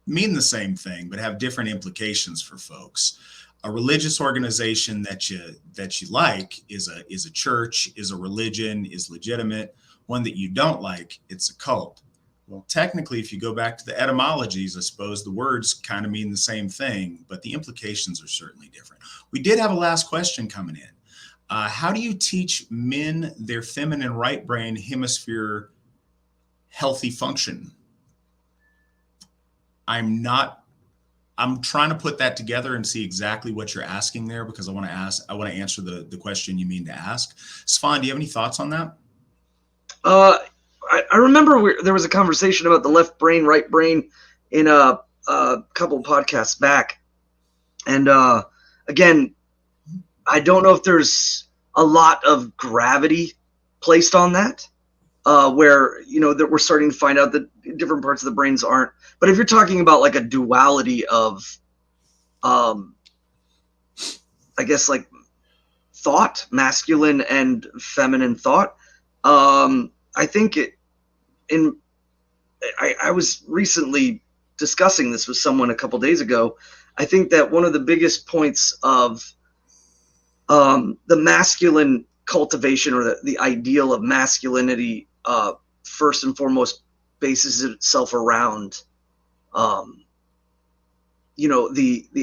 Mean the same thing, but have different implications for folks. A religious organization that you like is a church, is a religion, is legitimate. One that you don't like, it's a cult. Well, technically, if you go back to the etymologies, I suppose the words kind of mean the same thing, but the implications are certainly different. We did have a last question coming in. How do you teach men their feminine right brain hemisphere healthy function? I'm trying to put that together and see exactly what you're asking there, because I want to answer the question you mean to ask. Svan, do you have any thoughts on that? I remember there was a conversation about the left brain, right brain in a couple podcasts back. And again, I don't know if there's a lot of gravity placed on that, where, that we're starting to find out that different parts of the brains aren't. But if you're talking about like a duality of, I guess, like thought, masculine and feminine thought, I think I was recently discussing this with someone a couple days ago. I think that one of the biggest points of the masculine cultivation, or the ideal of masculinity, first and foremost bases itself around, the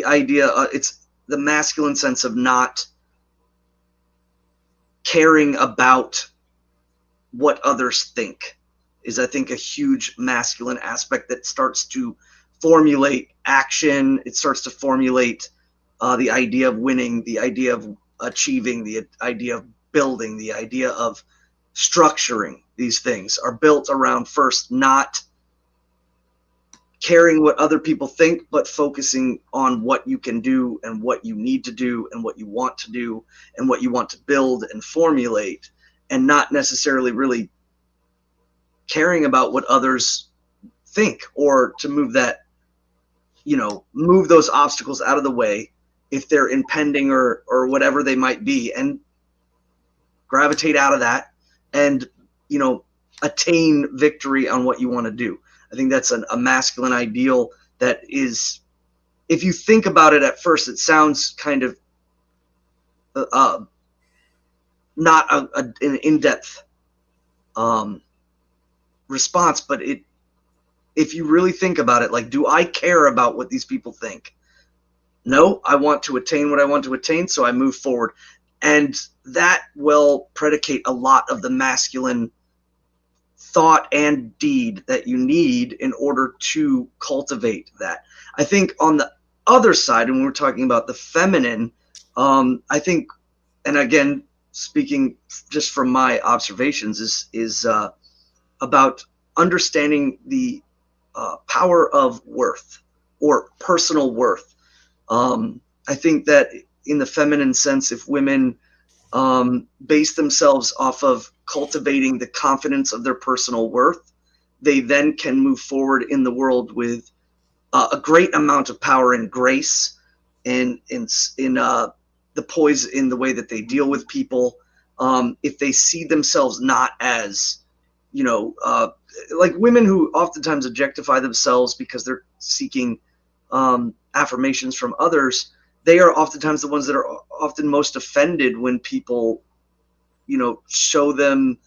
idea, it's the masculine sense of not caring about what others think is, I think, a huge masculine aspect that starts to formulate action. It starts to formulate the idea of winning, the idea of achieving, the idea of building, the idea of structuring. These things are built around first not caring what other people think, but focusing on what you can do and what you need to do and what you want to do and what you want to build and formulate, and not necessarily really caring about what others think, or to move those obstacles out of the way if they're impending or whatever they might be, and gravitate out of that and, attain victory on what you want to do. I think that's a masculine ideal that is, if you think about it at first, it sounds kind of not an in-depth response, but if you really think about it, like, do I care about what these people think? No, I want to attain what I want to attain, so I move forward. And that will predicate a lot of the masculine thought and deed that you need in order to cultivate that. I think on the other side, when we're talking about the feminine, I think, and again, speaking just from my observations, is about understanding the power of worth, or personal worth. I think that in the feminine sense, if women base themselves off of cultivating the confidence of their personal worth, they then can move forward in the world with a great amount of power and grace, and in the poise in the way that they deal with people. If they see themselves not as, like women who oftentimes objectify themselves because they're seeking affirmations from others, they are oftentimes the ones that are often most offended when people, show them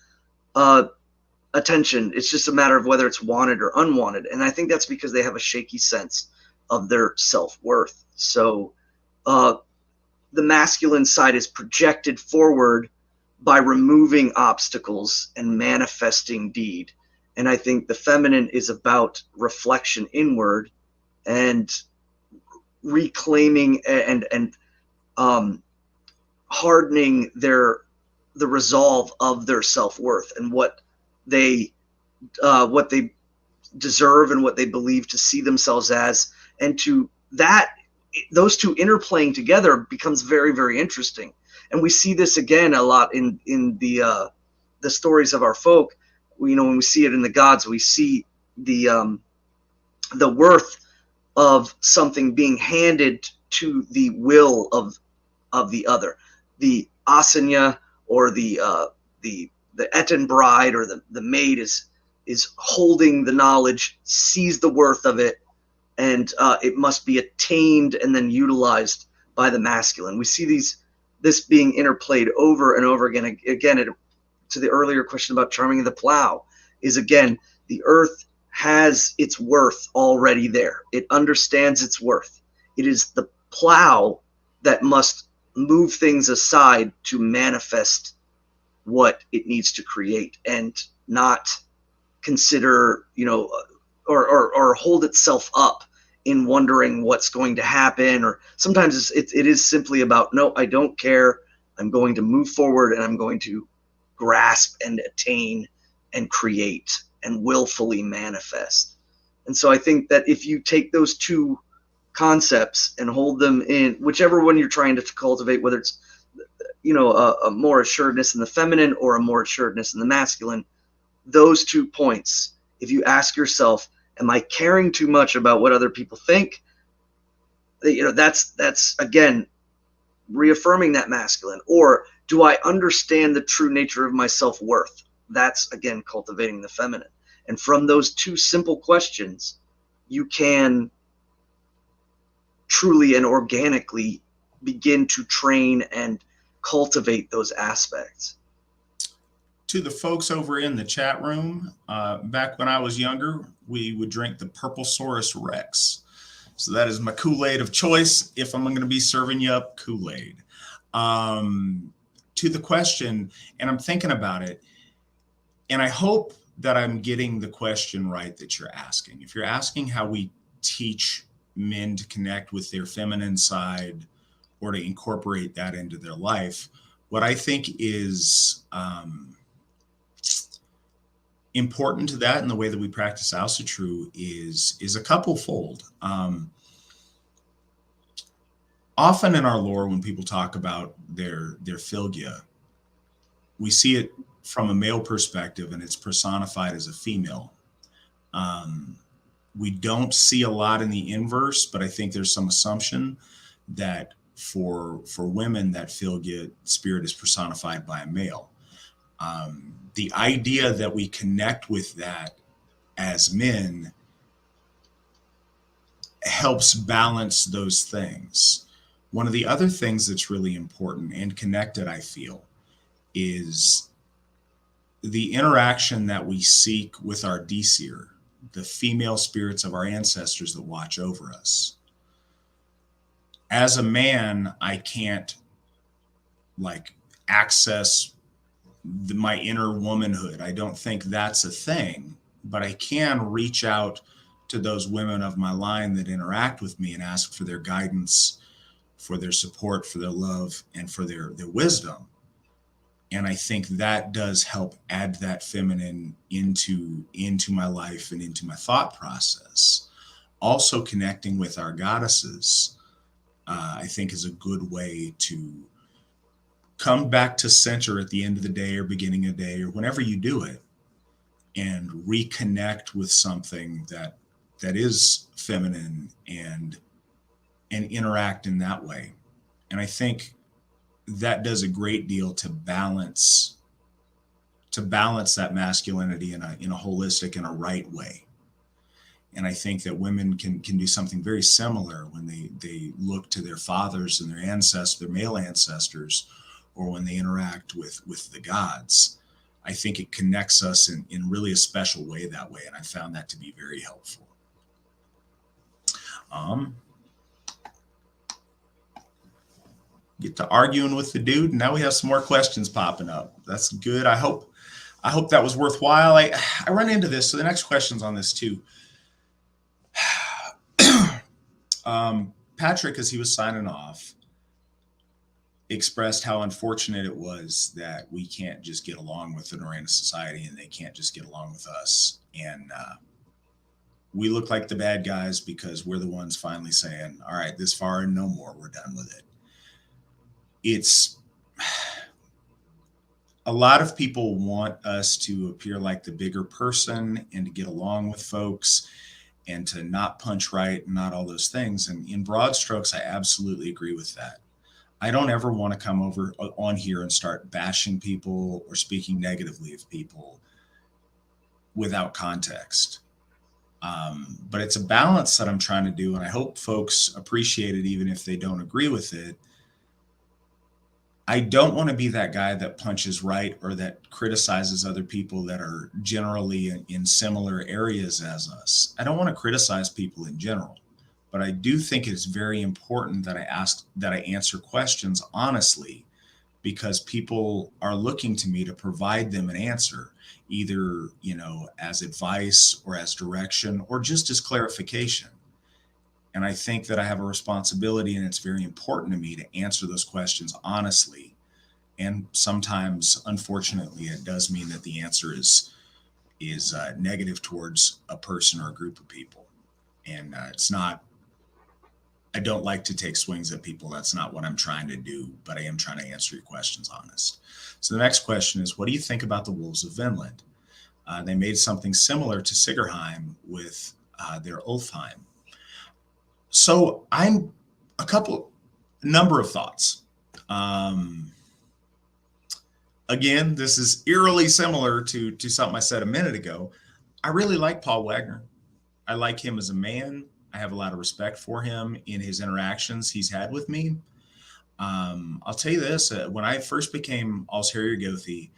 attention. It's just a matter of whether it's wanted or unwanted. And I think that's because they have a shaky sense of their self-worth. So the masculine side is projected forward by removing obstacles and manifesting deed. And I think the feminine is about reflection inward and reclaiming and hardening the resolve of their self-worth and what they deserve and what they believe to see themselves as, and to that those two interplaying together becomes very, very interesting. And we see this again a lot in the stories of our folk. When we see it in the gods, we see the worth of something being handed to the will of the other. The Asanya, or the Etten bride, or the maid is holding the knowledge, sees the worth of it, and it must be attained and then utilized by the masculine. We see this being interplayed over and over again. Again, to the earlier question about charming the plow, is again, the earth has its worth already there. It understands its worth. It is the plow that must move things aside to manifest what it needs to create, and not consider, or hold itself up in wondering what's going to happen. Or sometimes it is simply about, no, I don't care. I'm going to move forward, and I'm going to grasp and attain and create and willfully manifest. And so I think that if you take those two concepts and hold them in whichever one you're trying to cultivate, whether it's a more assuredness in the feminine or a more assuredness in the masculine, those 2 points, if you ask yourself, am I caring too much about what other people think? That's again reaffirming that masculine. Or do I understand the true nature of my self-worth? That's again cultivating the feminine. And from those 2 simple questions, you can truly and organically begin to train and cultivate those aspects. To the folks over in the chat room, back when I was younger, we would drink the Purplesaurus Rex. So that is my Kool-Aid of choice if I'm going to be serving you up Kool-Aid. To the question, and I'm thinking about it, and I hope that I'm getting the question right that you're asking. If you're asking how we teach men to connect with their feminine side or to incorporate that into their life, what I think is important to that in the way that we practice Asatru is a couple-fold. Often in our lore, when people talk about their Filgia, we see it from a male perspective, and it's personified as a female. We don't see a lot in the inverse, but I think there's some assumption that for women, that Filgia spirit is personified by a male. The idea that we connect with that as men helps balance those things. One of the other things that's really important and connected, I feel, is the interaction that we seek with our Disir, the female spirits of our ancestors that watch over us. As a man, I can't access my inner womanhood. I don't think that's a thing, but I can reach out to those women of my line that interact with me and ask for their guidance, for their support, for their love, and for their wisdom. And I think that does help add that feminine into my life and into my thought process. Also, connecting with our goddesses, I think, is a good way to come back to center at the end of the day or beginning of the day or whenever you do it, and reconnect with something that is feminine and interact in that way. And I think that does a great deal to balance that masculinity in a holistic and a right way. And I think that women can do something very similar when they look to their fathers and their ancestors, their male ancestors, or when they interact with the gods. I think it connects us in really a special way that way. And I found that to be very helpful. Get to arguing with the dude, and now we have some more questions popping up. That's good. I hope that was worthwhile. I run into this, so the next question's on this too. Patrick, as he was signing off, expressed how unfortunate it was that we can't just get along with the Norena Society and they can't just get along with us. And we look like the bad guys because we're the ones finally saying, all right, this far and no more, we're done with it. It's a lot of people want us to appear like the bigger person and to get along with folks and to not punch right and not all those things. And in broad strokes, I absolutely agree with that. I don't ever want to come over on here and start bashing people or speaking negatively of people without context. But it's a balance that I'm trying to do, and I hope folks appreciate it even if they don't agree with it. I don't want to be that guy that punches right or that criticizes other people that are generally in similar areas as us. I don't want to criticize people in general. But I do think it's very important that I answer questions honestly, because people are looking to me to provide them an answer, either, as advice or as direction or just as clarification. And I think that I have a responsibility, and it's very important to me to answer those questions honestly. And sometimes, unfortunately, it does mean that the answer is negative towards a person or a group of people. And it's not. I don't like to take swings at people. That's not what I'm trying to do, but I am trying to answer your questions honest. So the next question is, what do you think about the Wolves of Vinland? They made something similar to Sigerheim with their Ulfheim. So I'm number of thoughts. Again, this is eerily similar to something I said a minute ago. I really like Paul Wagner. I like him as a man. I have a lot of respect for him in his interactions he's had with me. I'll tell you this, when I first became Allsherrier Gothi,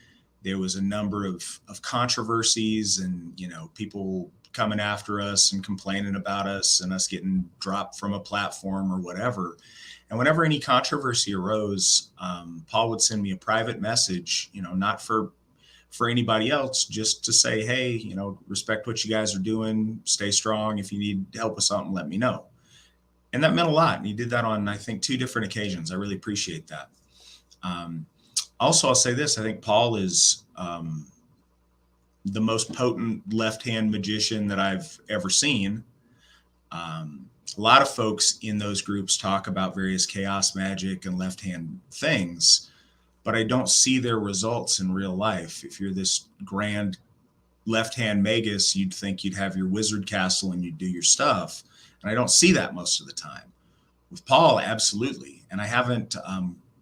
there was a number of controversies and, people coming after us and complaining about us and us getting dropped from a platform or whatever. And whenever any controversy arose, Paul would send me a private message, not for anybody else, just to say, hey, respect what you guys are doing, stay strong. If you need help with something, let me know. And that meant a lot. And he did that on, I think, 2 different occasions. I really appreciate that. Also, I'll say this. I think Paul is the most potent left-hand magician that I've ever seen. A lot of folks in those groups talk about various chaos magic and left-hand things, but I don't see their results in real life. If you're this grand left-hand magus, you'd think you'd have your wizard castle and you'd do your stuff. And I don't see that most of the time. With Paul, absolutely. And I haven't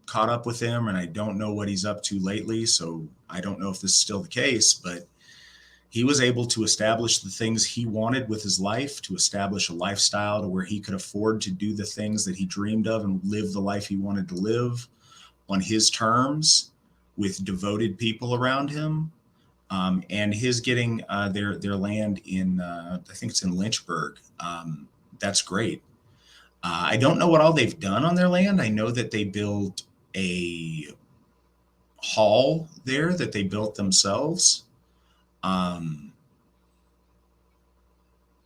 caught up with him, and I don't know what he's up to lately. So I don't know if this is still the case, but he was able to establish the things he wanted with his life, to establish a lifestyle to where he could afford to do the things that he dreamed of and live the life he wanted to live on his terms with devoted people around him. And his getting their land in, I think it's in Lynchburg. That's great. I don't know what all they've done on their land. I know that they built a hall there that they built themselves. And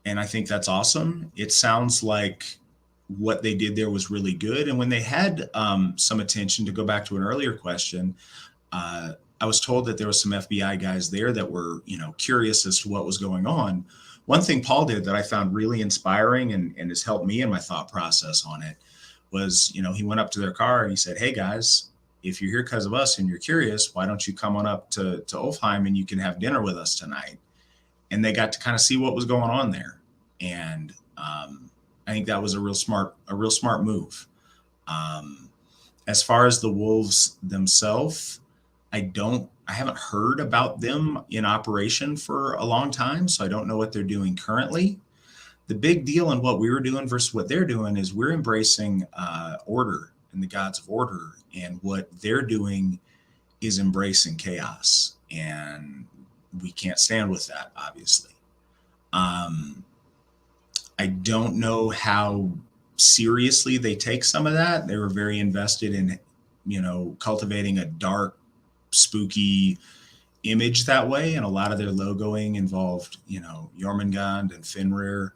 I think that's awesome. It sounds like what they did there was really good. And when they had some attention, to go back to an earlier question, I was told that there was some FBI guys there that were, curious as to what was going on. One thing Paul did that I found really inspiring and has helped me in my thought process on it was, he went up to their car and he said, hey guys, if you're here because of us and you're curious, why don't you come on up to Ulfheim and you can have dinner with us tonight? And they got to kind of see what was going on there. And I think that was a real smart move. As far as the Wolves themselves, I haven't heard about them in operation for a long time, so I don't know what they're doing currently. The big deal in what we were doing versus what they're doing is we're embracing order and the gods of order, and what they're doing is embracing chaos, and we can't stand with that, obviously. I I don't know how seriously they take some of that. They were very invested in, cultivating a dark, spooky image that way, and a lot of their logoing involved, Jormungand and Fenrir.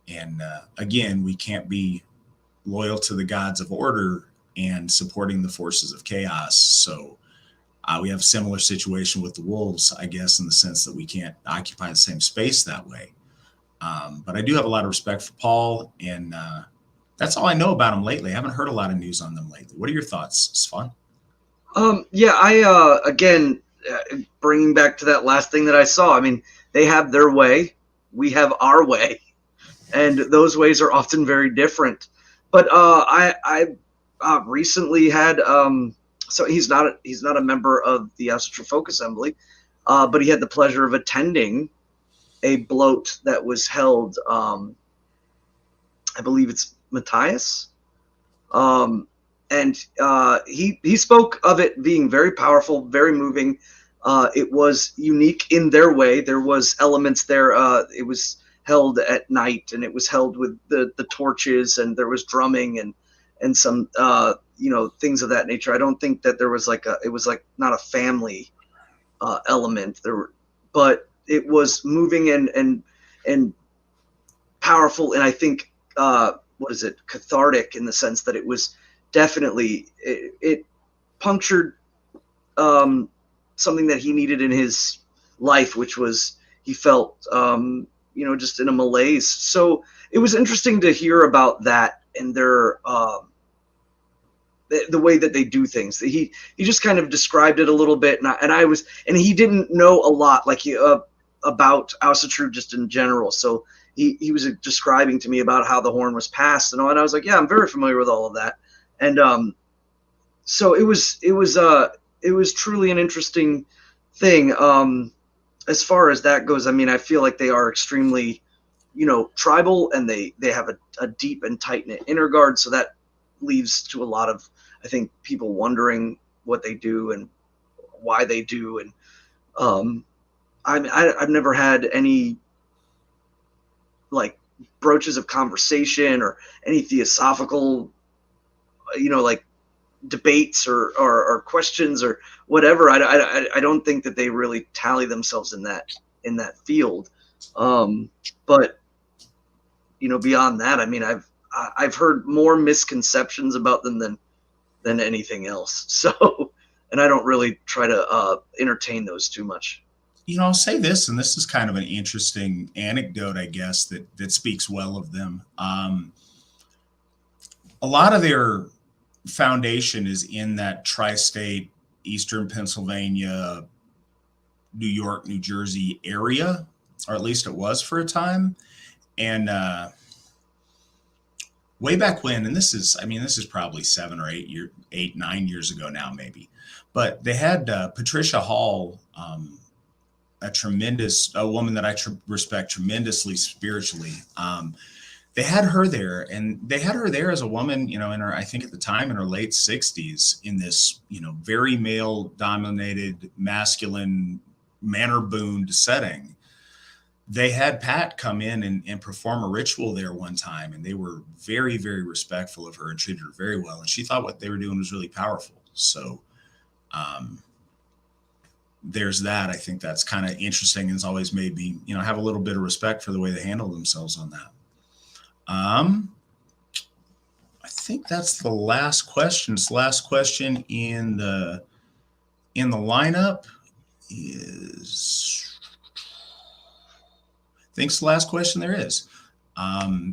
And again, we can't be loyal to the gods of order and supporting the forces of chaos. So we have a similar situation with the wolves, I guess, in the sense that we can't occupy the same space that way. But I do have a lot of respect for Paul, and that's all I know about him lately. I haven't heard a lot of news on them lately. What are your thoughts, Svan? Yeah, again, bringing back to that last thing that I saw. I mean, they have their way, we have our way, and those ways are often very different. But I recently had so he's not a member of the Asatru Folk Assembly, but he had the pleasure of attending a bloat that was held. I believe it's Matthias. And he spoke of it being very powerful, very moving. It was unique in their way. There was elements there. It was held at night, and it was held with the torches, and there was drumming and some things of that nature. I don't think that there was it was not a family element there, but it was moving and powerful, and I think cathartic in the sense that it was definitely it punctured something that he needed in his life, which was he felt just in a malaise. So it was interesting to hear about that and their the way that they do things. He just kind of described it a little bit, and he didn't know a lot about Asatru just in general. So he was describing to me about how the horn was passed and all, and I was like, yeah, I'm very familiar with all of that. And so it was truly an interesting thing. As far as that goes, I mean, I feel like they are extremely, tribal, and they have a deep and tight knit inner guard. So that leaves to a lot of, I think, people wondering what they do and why they do. And I've never had any broaches of conversation or any theosophical debates or questions or whatever. I don't think that they really tally themselves in that field. But beyond that, I mean, I've heard more misconceptions about them than anything else. So, and I don't really try to entertain those too much. I'll say this, and this is kind of an interesting anecdote, I guess, that speaks well of them. A lot of their foundation is in that tri-state, Eastern Pennsylvania, New York, New Jersey area, or at least it was for a time. And way back when, and this is probably 9 years ago now, maybe, but they had Patricia Hall, a woman that I respect tremendously spiritually. They had her there, and they had her there as a woman, in her, I think at the time in her late 60s, in this, very male dominated, masculine, manor booned setting. They had Pat come in and perform a ritual there one time, and they were very, very respectful of her and treated her very well. And she thought what they were doing was really powerful. So, there's that. I think that's kind of interesting, and it's always made me, have a little bit of respect for the way they handle themselves on that. I think that's the last question. It's the last question in the lineup is, I think it's the last question there is.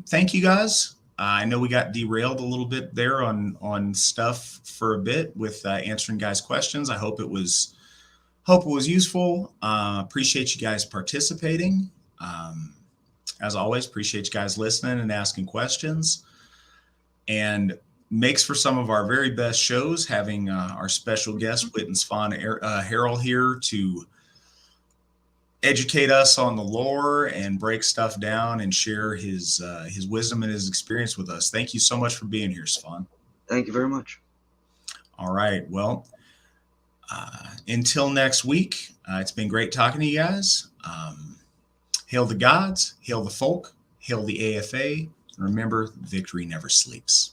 Thank you guys. I know we got derailed a little bit there on stuff for a bit with answering guys' questions. I hope it was useful. Appreciate you guys participating. As always, appreciate you guys listening and asking questions. And makes for some of our very best shows, having our special guest, Witan Svan Herul, here to educate us on the lore and break stuff down and share his wisdom and his experience with us. Thank you so much for being here, Svan. Thank you very much. All right. Well, until next week, it's been great talking to you guys. Hail the gods, hail the folk, Hail the AFA. Remember, victory never sleeps.